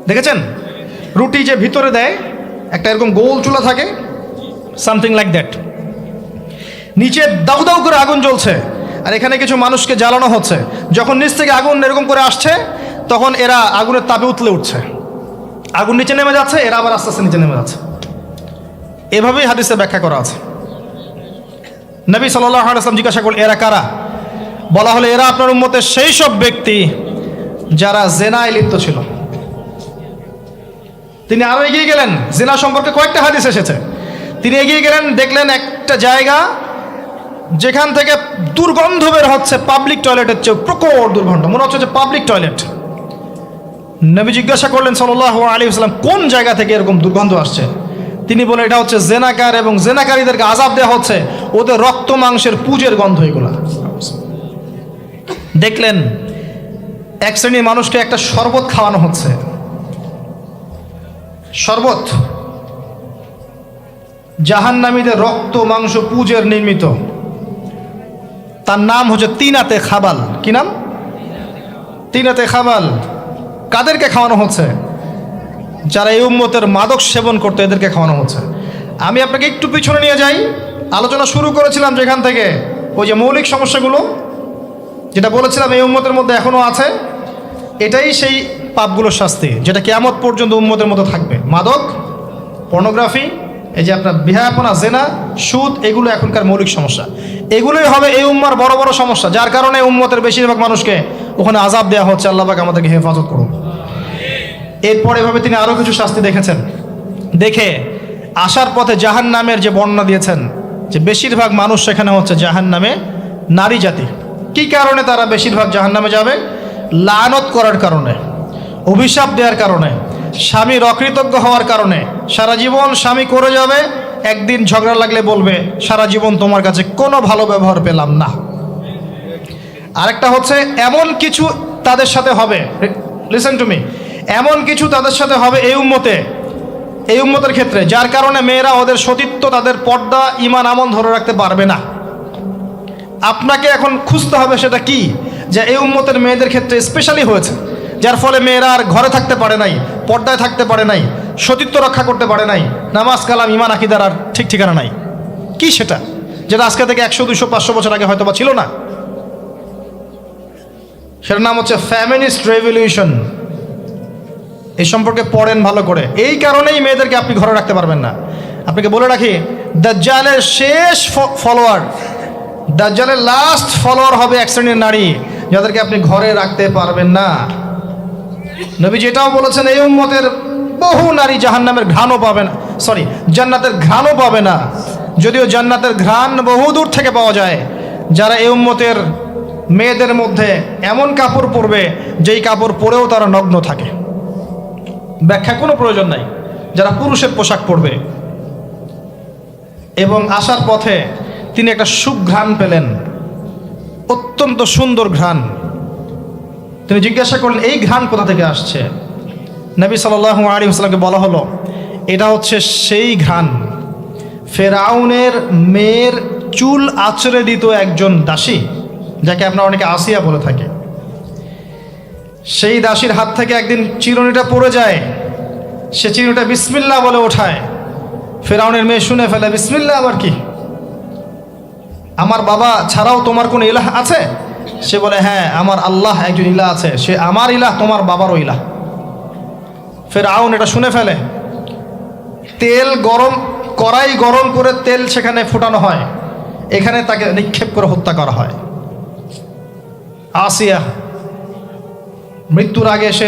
দেখেছেন? রুটি যে ভিতরে দেয় একটা এরকম গোল চুলা থাকে, সামথিং লাইক দ্যাট। নিচে দাউ দাউ করে আগুন জ্বলছে, আর এখানে কিছু মানুষকে জ্বালানো হচ্ছে। যখন নিচ থেকে আগুন এরকম করে আসছে, তখন এরা আগুনের তাপে উতলে উঠছে, আগুন নিচে নেমে যাচ্ছে, এরা আবার আস্তে আস্তে নিচে নেমে যাচ্ছে। এভাবেই হাদিসে ব্যাখ্যা করা আছে। নবী সাল্লাল্লাহু আলাইহি ওয়াসাল্লাম জিজ্ঞাসা করলেন এরা কারা? বলা হলো এরা আপনার উম্মতের সেই সব ব্যক্তি যারা জেনায় লিপ্ত ছিল। তিনি আরো এগিয়ে গেলেন, জিনা সম্পর্কে কয়েকটা হাদিস এসেছে। তিনি এগিয়ে গেলেন, দেখলেন একটা জায়গা যেখান থেকে দুর্গন্ধ বের হচ্ছে, পাবলিক টয়লেটের চেয়ে প্রকট দুর্গন্ধ, মনে হচ্ছে যে পাবলিক টয়লেট। নবী জিজ্ঞাসা করলেন সাল্লাল্লাহু আলাইহি ওয়াসাল্লাম কোন জায়গা থেকে এরকম দুর্গন্ধ আসছে? তিনি বলেন এটা হচ্ছে জেনাকার, এবং জেনাকারীদেরকে আযাব দেওয়া হচ্ছে, ওদের রক্ত মাংসের পুজের গন্ধ এগুলা। দেখলেন এক শ্রেণীর মানুষকে একটা শরবত খাওয়ানো হচ্ছে, শরবত জাহান্নামীদের রক্ত মাংস পুজের নির্মিত। তার নাম হচ্ছে তিনাতে খাবাল। কি নাম? তিনাতে খাবাল। কাদেরকে খাওয়ানো হচ্ছে? যারা এই উম্মতের মাদক সেবন করতে, এদেরকে খাওয়ানো হচ্ছে। আমি আপনাকে একটু পিছনে নিয়ে যাই। আলোচনা শুরু করেছিলাম যেখান থেকে, ওই যে মৌলিক সমস্যাগুলো যেটা বলেছিলাম এই উম্মতের মধ্যে এখনও আছে, এটাই সেই পাপগুলোর শাস্তি যেটা কিয়ামত পর্যন্ত উম্মতের মতো থাকবে। মাদক, পর্নোগ্রাফি, এই যে আপনার বিহায়াপনা, জেনা, সুদ, এগুলো এখনকার মৌলিক সমস্যা। এগুলোই হবে এই উম্মার বড় বড় সমস্যা, যার কারণে উম্মতের বেশিরভাগ মানুষকে ওখানে আযাব দেওয়া হচ্ছে। আল্লাহ পাক আমাদেরকে হেফাজত করুন। এরপর এভাবে তিনি আরও কিছু শাস্তি দেখেছেন, দেখে আসার পথে জাহান্নামের যে বর্ণনা দিয়েছেন যে বেশিরভাগ মানুষ সেখানে হচ্ছে জাহান্নামে নারী জাতি। কি কারণে তারা বেশিরভাগ জাহান্নামে যাবে? লানত করার কারণে, অভিশাপ দেওয়ার কারণে, স্বামীর অকৃতজ্ঞ হওয়ার কারণে। সারা জীবন স্বামী করে যাবে, একদিন ঝগড়া লাগলে বলবে সারা জীবন তোমার কাছে কোনো ভালো ব্যবহার পেলাম না। আরেকটা হচ্ছে এমন কিছু তাদের সাথে হবে, লিসেন টু মি, এমন কিছু তাদের সাথে হবে এই উম্মতের ক্ষেত্রে, যার কারণে মেয়েরা ওদের সতীত্ব, তাদের পর্দা, ঈমান, আমল ধরে রাখতে পারবে না। আপনাকে এখন খুঁজতে হবে সেটা কি, যে এই উম্মতের মেয়েদের ক্ষেত্রে স্পেশালি হয়েছে, যার ফলে মেয়েরা আর ঘরে থাকতে পারে নাই, পর্দায় থাকতে পারে নাই, সতীত্ব রক্ষা করতে পারে নাই, নামাজ, কালাম, ঈমান, আকীদার আর ঠিক ঠিকানা নাই। কি সেটা, যেটা আজকে থেকে 100, 200, 500 বছর আগে হয়তো বা ছিল না? সেটার নাম হচ্ছে ফেমিনিস্ট রেভলিউশন। এই সম্পর্কে পড়েন ভালো করে। এই কারণেই মেয়েদেরকে আপনি ঘরে রাখতে পারবেন না। আপনাকে বলে রাখি, দাজ্জালের শেষ ফলোয়ার, দাজ্জালের লাস্ট ফলোয়ার হবে এক শ্রেণীর নারী, যাদেরকে আপনি ঘরে রাখতে পারবেন না। নবী যেটাও বলেছেন, এই উম্মতের বহু নারী জাহান্নামের ঘ্রাণও পাবে না, জান্নাতের ঘ্রাণও পাবে না। যদিও জান্নাতের ঘ্রাণ বহু দূর থেকে পাওয়া যায়। যারা এই উম্মতের মেয়েদের মধ্যে এমন কাপড় পরবে যেই কাপড় পরেও তারা নগ্ন থাকে, ব্যাখ্যা কোনো প্রয়োজন নাই, যারা পুরুষের পোশাক পরবে। এবং আসার পথে তিনি একটা সুঘ্রাণ পেলেন, অত্যন্ত সুন্দর ঘ্রাণ। তিনি জিজ্ঞাসা করলেন, এই ঘ্রাণ কোথা থেকে আসছে? নবী সাল্লাল্লাহু আলাইহি ওয়াসাল্লামকে বলা হলো, এটা হচ্ছে সেই ঘ্রাণ ফেরাউনের মেয়ের চুল আঁচড়ে দিত একজন দাসী, যাকে আপনারা অনেকে আসিয়া বলে থাকে। সেই দাসীর হাত থেকে একদিন চিরুনিটা পড়ে যায়, সে চিরুনিটা বিসমিল্লাহ বলে ওঠায়। ফেরাউনের মেয়ে শুনে ফেলে, বিসমিল্লাহ আবার কি? আমার বাবা ছাড়াও তোমার কোনো ইলাহ আছে? সে বলে, হ্যাঁ, আমার আল্লাহ একজন ইলাহ আছে, সে আমার ইলাহ, তোমার বাবারও ইলাহ। ফেরাউন এটা শুনে ফেলে। তেল গরম, কড়াই গরম করে তেল সেখানে ফোটানো হয়, এখানে তাকে নিক্ষেপ করে হত্যা করা হয়। আসিয়া মৃত্যুর আগে সে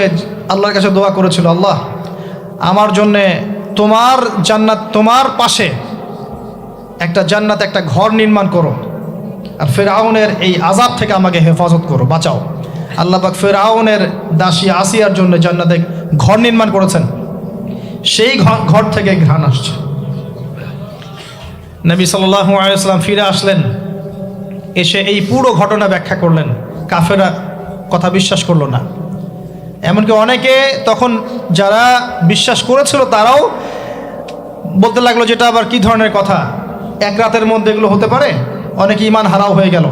আল্লাহর কাছে দোয়া করেছিল, আল্লাহ আমার জন্যে তোমার জান্নাত, তোমার পাশে একটা জান্নাত, একটা ঘর নির্মাণ করো, আর ফেরাউনের এই আযাব থেকে আমাকে হেফাজত করো, বাঁচাও। আল্লাহ পাক ফেরাউনের দাসী আসিয়ার জন্য জান্নাতে ঘর নির্মাণ করেছেন। সেই ঘর থেকে ঘ্রাণ আসছে। নবী সাল্লাল্লাহু আলাইহি ওয়াসাল্লাম ফিরে আসলেন, এসে এই পুরো ঘটনা ব্যাখ্যা করলেন। কাফেররা কথা বিশ্বাস করলো না। এমনকি অনেকে তখন যারা বিশ্বাস করেছিল তারাও বলতে লাগলো, যেটা আবার কি ধরনের কথা, এক রাতের মধ্যে এগুলো হতে পারে? অনেকে ঈমান হারাও হয়ে গেল।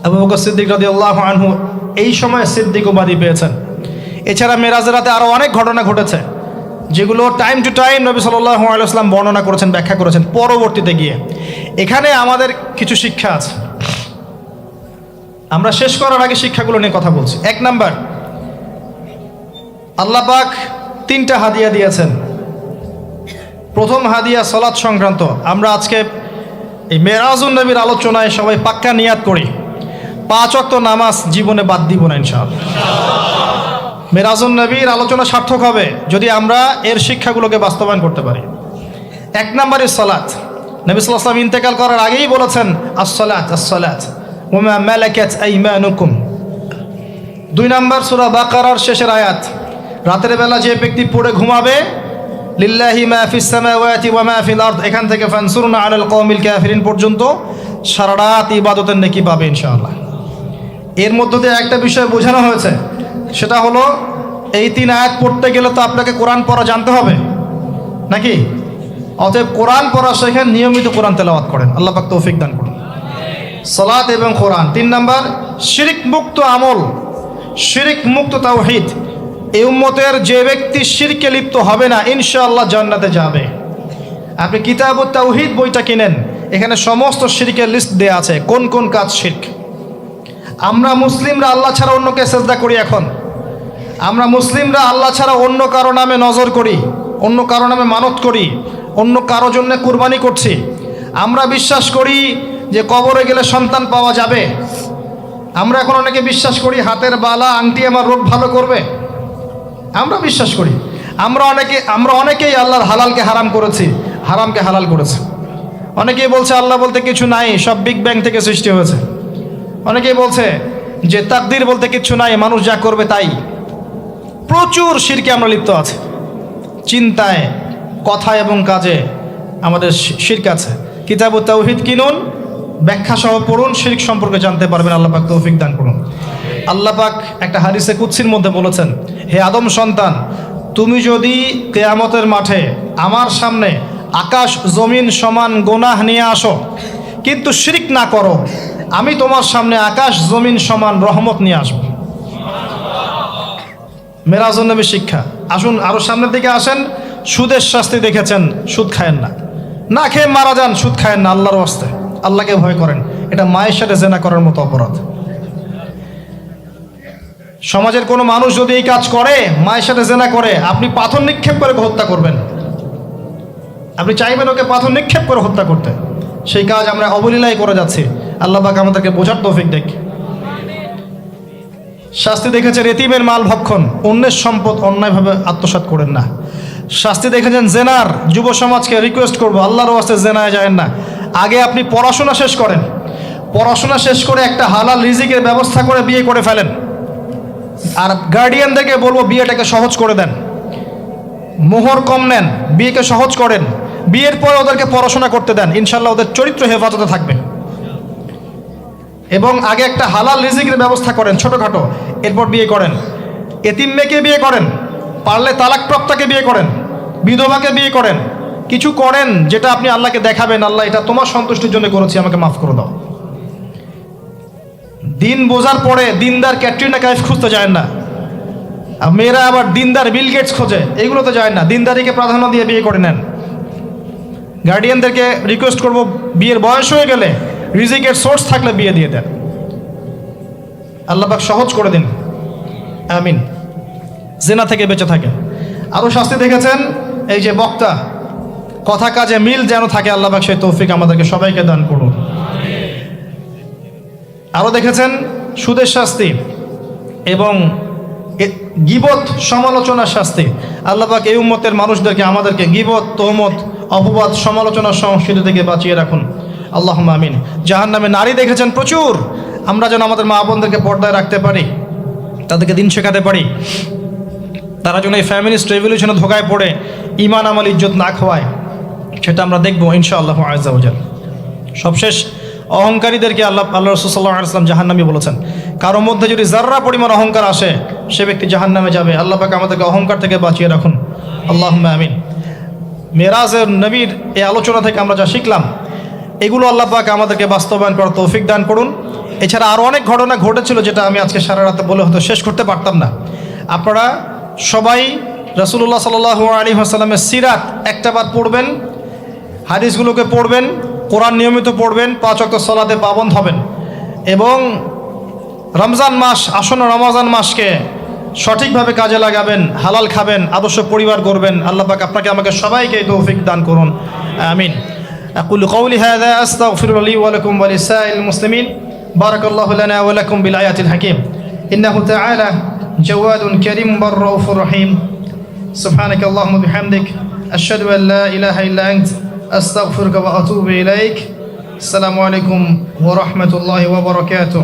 আবু বকর সিদ্দিক রাদিয়াল্লাহু আনহু এই সময় সিদ্দিক উপাধি পেয়েছেন। এছাড়া মেরাজের রাতে আরও অনেক ঘটনা ঘটেছে, যেগুলো টাইম টু টাইম নবী সাল্লাল্লাহু আলাইহি ওয়াসাল্লাম বর্ণনা করেছেন, ব্যাখ্যা করেছেন পরবর্তীতে গিয়ে। এখানে আমাদের কিছু শিক্ষা আছে। আমরা শেষ করার আগে শিক্ষাগুলো নিয়ে কথা বলছি। 1 নাম্বার, আল্লাহ পাক 3টা হাদিয়া দিয়েছেন। প্রথম হাদিয়া সালাত সংক্রান্ত। আমরা আজকে এই মেরাজুন নবীর আলোচনায় সবাই পাক্কা নিয়াত করি, 5 ওয়াক্ত নামাজ জীবনে বাদ দিব না ইনশাআল্লাহ। মেরাজুন নবীর আলোচনা সার্থক হবে যদি আমরা এর শিক্ষাগুলোকে বাস্তবায়ন করতে পারি। 1 নম্বরে সালাত। নবী সাল্লাল্লাহু আলাইহি ওয়াসাল্লাম ইন্তেকাল করার আগেই বলেছেন, আস-সালাত আস-সালাত ওয়া মা মালাকাত আইমানুকুম। 2 নম্বর সূরা বাকারার শেষের আয়াত, রাতের বেলা যে ব্যক্তি পড়ে ঘুমাবে, লিল্লাহি মা ফিস সামাওয়াতি ওয়া মা ফিল আরদ, এখান থেকে ফানসুরনা আলাল কওমিল কাফিরিন পর্যন্ত সারা রাত ইবাদতের নেকি পাবে ইনশাআল্লাহ। এর মধ্য দিয়ে একটা বিষয় বোঝানো হয়েছে, সেটা হলো এই 3 আয়াত পড়তে গেলে তো আপনাকে কোরআন পড়া জানতে হবে নাকি? অতএব কোরআন পড়া শেখেন, নিয়মিত কোরআন তেলাওয়াত করেন, আল্লাহ পাক তৌফিক দান করুন। সালাত এবং কোরআন। 3 নাম্বার, শিরক মুক্ত আমল, শিরক মুক্ত তাওহীদ। এই উম্মতের যে ব্যক্তি শিরকে লিপ্ত হবে না, ইনশাআল্লাহ জান্নাতে যাবে। আপনি কিতাবুত তাওহীদ বইটা কিনেন, এখানে সমস্ত শিরকের লিস্ট দেয়া আছে, কোন কোন কাজ শিরক। আমরা মুসলিমরা আল্লাহ ছাড়া অন্যকে সেজদা করি। এখন আমরা মুসলিমরা আল্লাহ ছাড়া অন্য কারো নামে নজর করি, অন্য কারো নামে মানত করি, অন্য কারো জন্য কুরবানি করছি। আমরা বিশ্বাস করি যে কবরে গেলে সন্তান পাওয়া যাবে। আমরা এখন অনেকে বিশ্বাস করি হাতের বালা আংটি আমার রোগ ভালো করবে। আমরা বিশ্বাস করি। আমরা অনেকেই আল্লাহর হালালকে হারাম করেছি, হারামকে হালাল করেছি। অনেকেই বলছে আল্লাহ বলতে কিছু নাই, সব বিগ ব্যাং থেকে সৃষ্টি হয়েছে। অনেকেই বলছে যে তাকদীর বলতে কিছু নাই, মানুষ যা করবে তাই। প্রচুর শিরকে আমরা লিপ্ত আছি। চিন্তায়, কথা এবং কাজে আমাদের শিরক আছে। কিতাবুত তাওহীদ কিনুন, ব্যাখ্যা সহ পড়ুন, শিরক সম্পর্কে জানতে পারবেন। আল্লাহ পাক তৌফিক দান করুন। আল্লাহ পাক একটা হাদিসে কুদসির মধ্যে বলেছেন, হে আদম সন্তান, তুমি যদি কিয়ামতের মাঠে আমার সামনে আকাশ জমিন সমান গুনাহ নিয়ে আসো কিন্তু শিরক না করো, আমি তোমার সামনে আকাশ জমিন সমান রহমত নিয়ে আসবো। মেরাজুন নবীর শিক্ষা। আসুন আরো সামনের দিকে আসেন। সুদের শাস্তি দেখেছেন, সুদ খায়েন না, না খেয়ে মারা যান, সুদ খায়েন না, আল্লাহর ওয়াস্তে আল্লাহকে ভয় করেন। এটা মায়ের সাথে জেনা করার মতো অপরাধ। সমাজের কোনো মানুষ যদি এই কাজ করে, মায়ের সাথে জেনা করে, আপনি পাথর নিক্ষেপ করে হত্যা করবেন। আপনি চাইবেন ওকে পাথর নিক্ষেপ করে হত্যা করতে। সেই কাজ আমরা অবলীলায় করে যাচ্ছি। আল্লাহ পাক আমাদেরকে বোঝার তৌফিক দেখ। শাস্তি দেখেছেন এতিমের মাল ভক্ষণ, অন্যের সম্পদ অন্যায়ভাবে আত্মসাৎ করেন না। শাস্তি দেখেছেন জেনার। যুব সমাজকে রিকোয়েস্ট করবো, আল্লাহর ওয়াস্তে জেনায় যায় না। আগে আপনি পড়াশোনা শেষ করেন, পড়াশোনা শেষ করে একটা হালাল রিজিকের ব্যবস্থা করে বিয়ে করে ফেলেন। আর গার্ডিয়ানদেরকে বলবো বিয়েটাকে সহজ করে দেন, মোহর কম নেন, বিয়েকে সহজ করেন। বিয়ের পরে ওদেরকে পড়াশোনা করতে দেন, ইনশাল্লাহ ওদের চরিত্র হেফাজতে থাকবে। এবং আগে একটা হালাল রিজিকের ব্যবস্থা করেন ছোটোখাটো, এরপর বিয়ে করেন। এতিম মেয়েকে বিয়ে করেন, পারলে তালাকপ্রাপ্তাকে বিয়ে করেন, বিধবাকে বিয়ে করেন। কিছু করেন যেটা আপনি আল্লাহকে দেখাবেন, আল্লাহ এটা তোমার সন্তুষ্টির জন্য করেছি, আমাকে মাফ করে দাও। দিন বোঝার পরে দিনদার ক্যাটরিনা কাইফ খুঁজতে যায় না, আর মেয়েরা আবার দিনদার বিল গেটস খোঁজে, এগুলো তো যায় না। দিনদারিকে প্রাধান্য দিয়ে বিয়ে করে নেন। গার্ডিয়ানদেরকে রিকোয়েস্ট করব, বিয়ের বয়স হয়ে গেলে রিজিকের সোর্স থাকলে বিয়ে দিয়ে দেন। আল্লাহ পাক সহজ করে দিন, আমিন। জেনা থেকে বেঁচে থাকেন। আরও শাস্তি দেখেছেন এই যে বক্তা, কথা কাজে মিল যেন থাকে, আল্লাহ পাক সেই তৌফিক আমাদেরকে সবাইকে দান করুন। আরও দেখেছেন সুদের শাস্তি এবং গীবত সমালোচনার শাস্তি। আল্লাহ পাক এই উম্মতের মানুষদেরকে, আমাদেরকে গীবত, তহমত, অপবাদ, সমালোচনার সংস্কৃতি থেকে বাঁচিয়ে রাখুন, আল্লাহুম্মা আমিন। জাহান্নামে নারী দেখেছেন প্রচুর। আমরা যেন আমাদের মা বোনদেরকে পর্দায় রাখতে পারি, তাদেরকে দিন শেখাতে পারি। তারা যেন এই ফ্যামিলিস্ট রেভলিউশনে ধোকায় পড়ে ইমান আমল ইজ্জত না খোয়ায়, সেটা আমরা দেখবো ইনশাআল্লাহ আযজা ওয়া জাল। সবশেষ অহংকারীদেরকে আল্লাহ রাসূল সাল্লাল্লাহু আলাইহি ওয়াসাল্লাম জাহান্নামী বলেছেন। কারোর মধ্যে যদি যাররা পরিমাণ অহংকার আসে, সে ব্যক্তি জাহান্নামে যাবে। আল্লাহ পাক আমাদেরকে অহংকার থেকে বাঁচিয়ে রাখুন, আল্লাহুম্মা আমিন। মেরাজের নবীর এই আলোচনা থেকে আমরা যা শিখলাম, এগুলো আল্লাহ পাক আমাদেরকে বাস্তবায়ন করার তৌফিক দান করুন। এছাড়া আরও অনেক ঘটনা ঘটেছিল যেটা আমি আজকে সারা রাতে বলে হয়তো শেষ করতে পারতাম না। আপনারা সবাই রাসূলুল্লাহ সাল্লাল্লাহু আলাইহি ওয়াসাল্লামের সিরাত একটাবার পড়বেন, হাদিসগুলোকে পড়বেন, কোরআন নিয়মিত পড়বেন, 5 ওয়াক্ত সালাতে পাবন্দ হবেন এবং রমজান মাস, আসন্ন রমজান মাসকে সঠিকভাবে কাজে লাগাবেন, হালাল খাবেন, আদর্শ পরিবার করবেন। আল্লাহ পাক আপনাকে আমাকে সবাইকে তৌফিক দান করুন, আমিন। أقول قولي هذا أستغفر لي ولكم ولسائر المسلمين. بارك الله لنا ولكم بالآيات الحكيم. إنه تعالى جواد كريم بر رؤوف رحيم. سبحانك اللهم وبحمدك أشهد أن لا إله إلا أنت أستغفرك وأتوب إليك. السلام عليكم ورحمة الله وبركاته.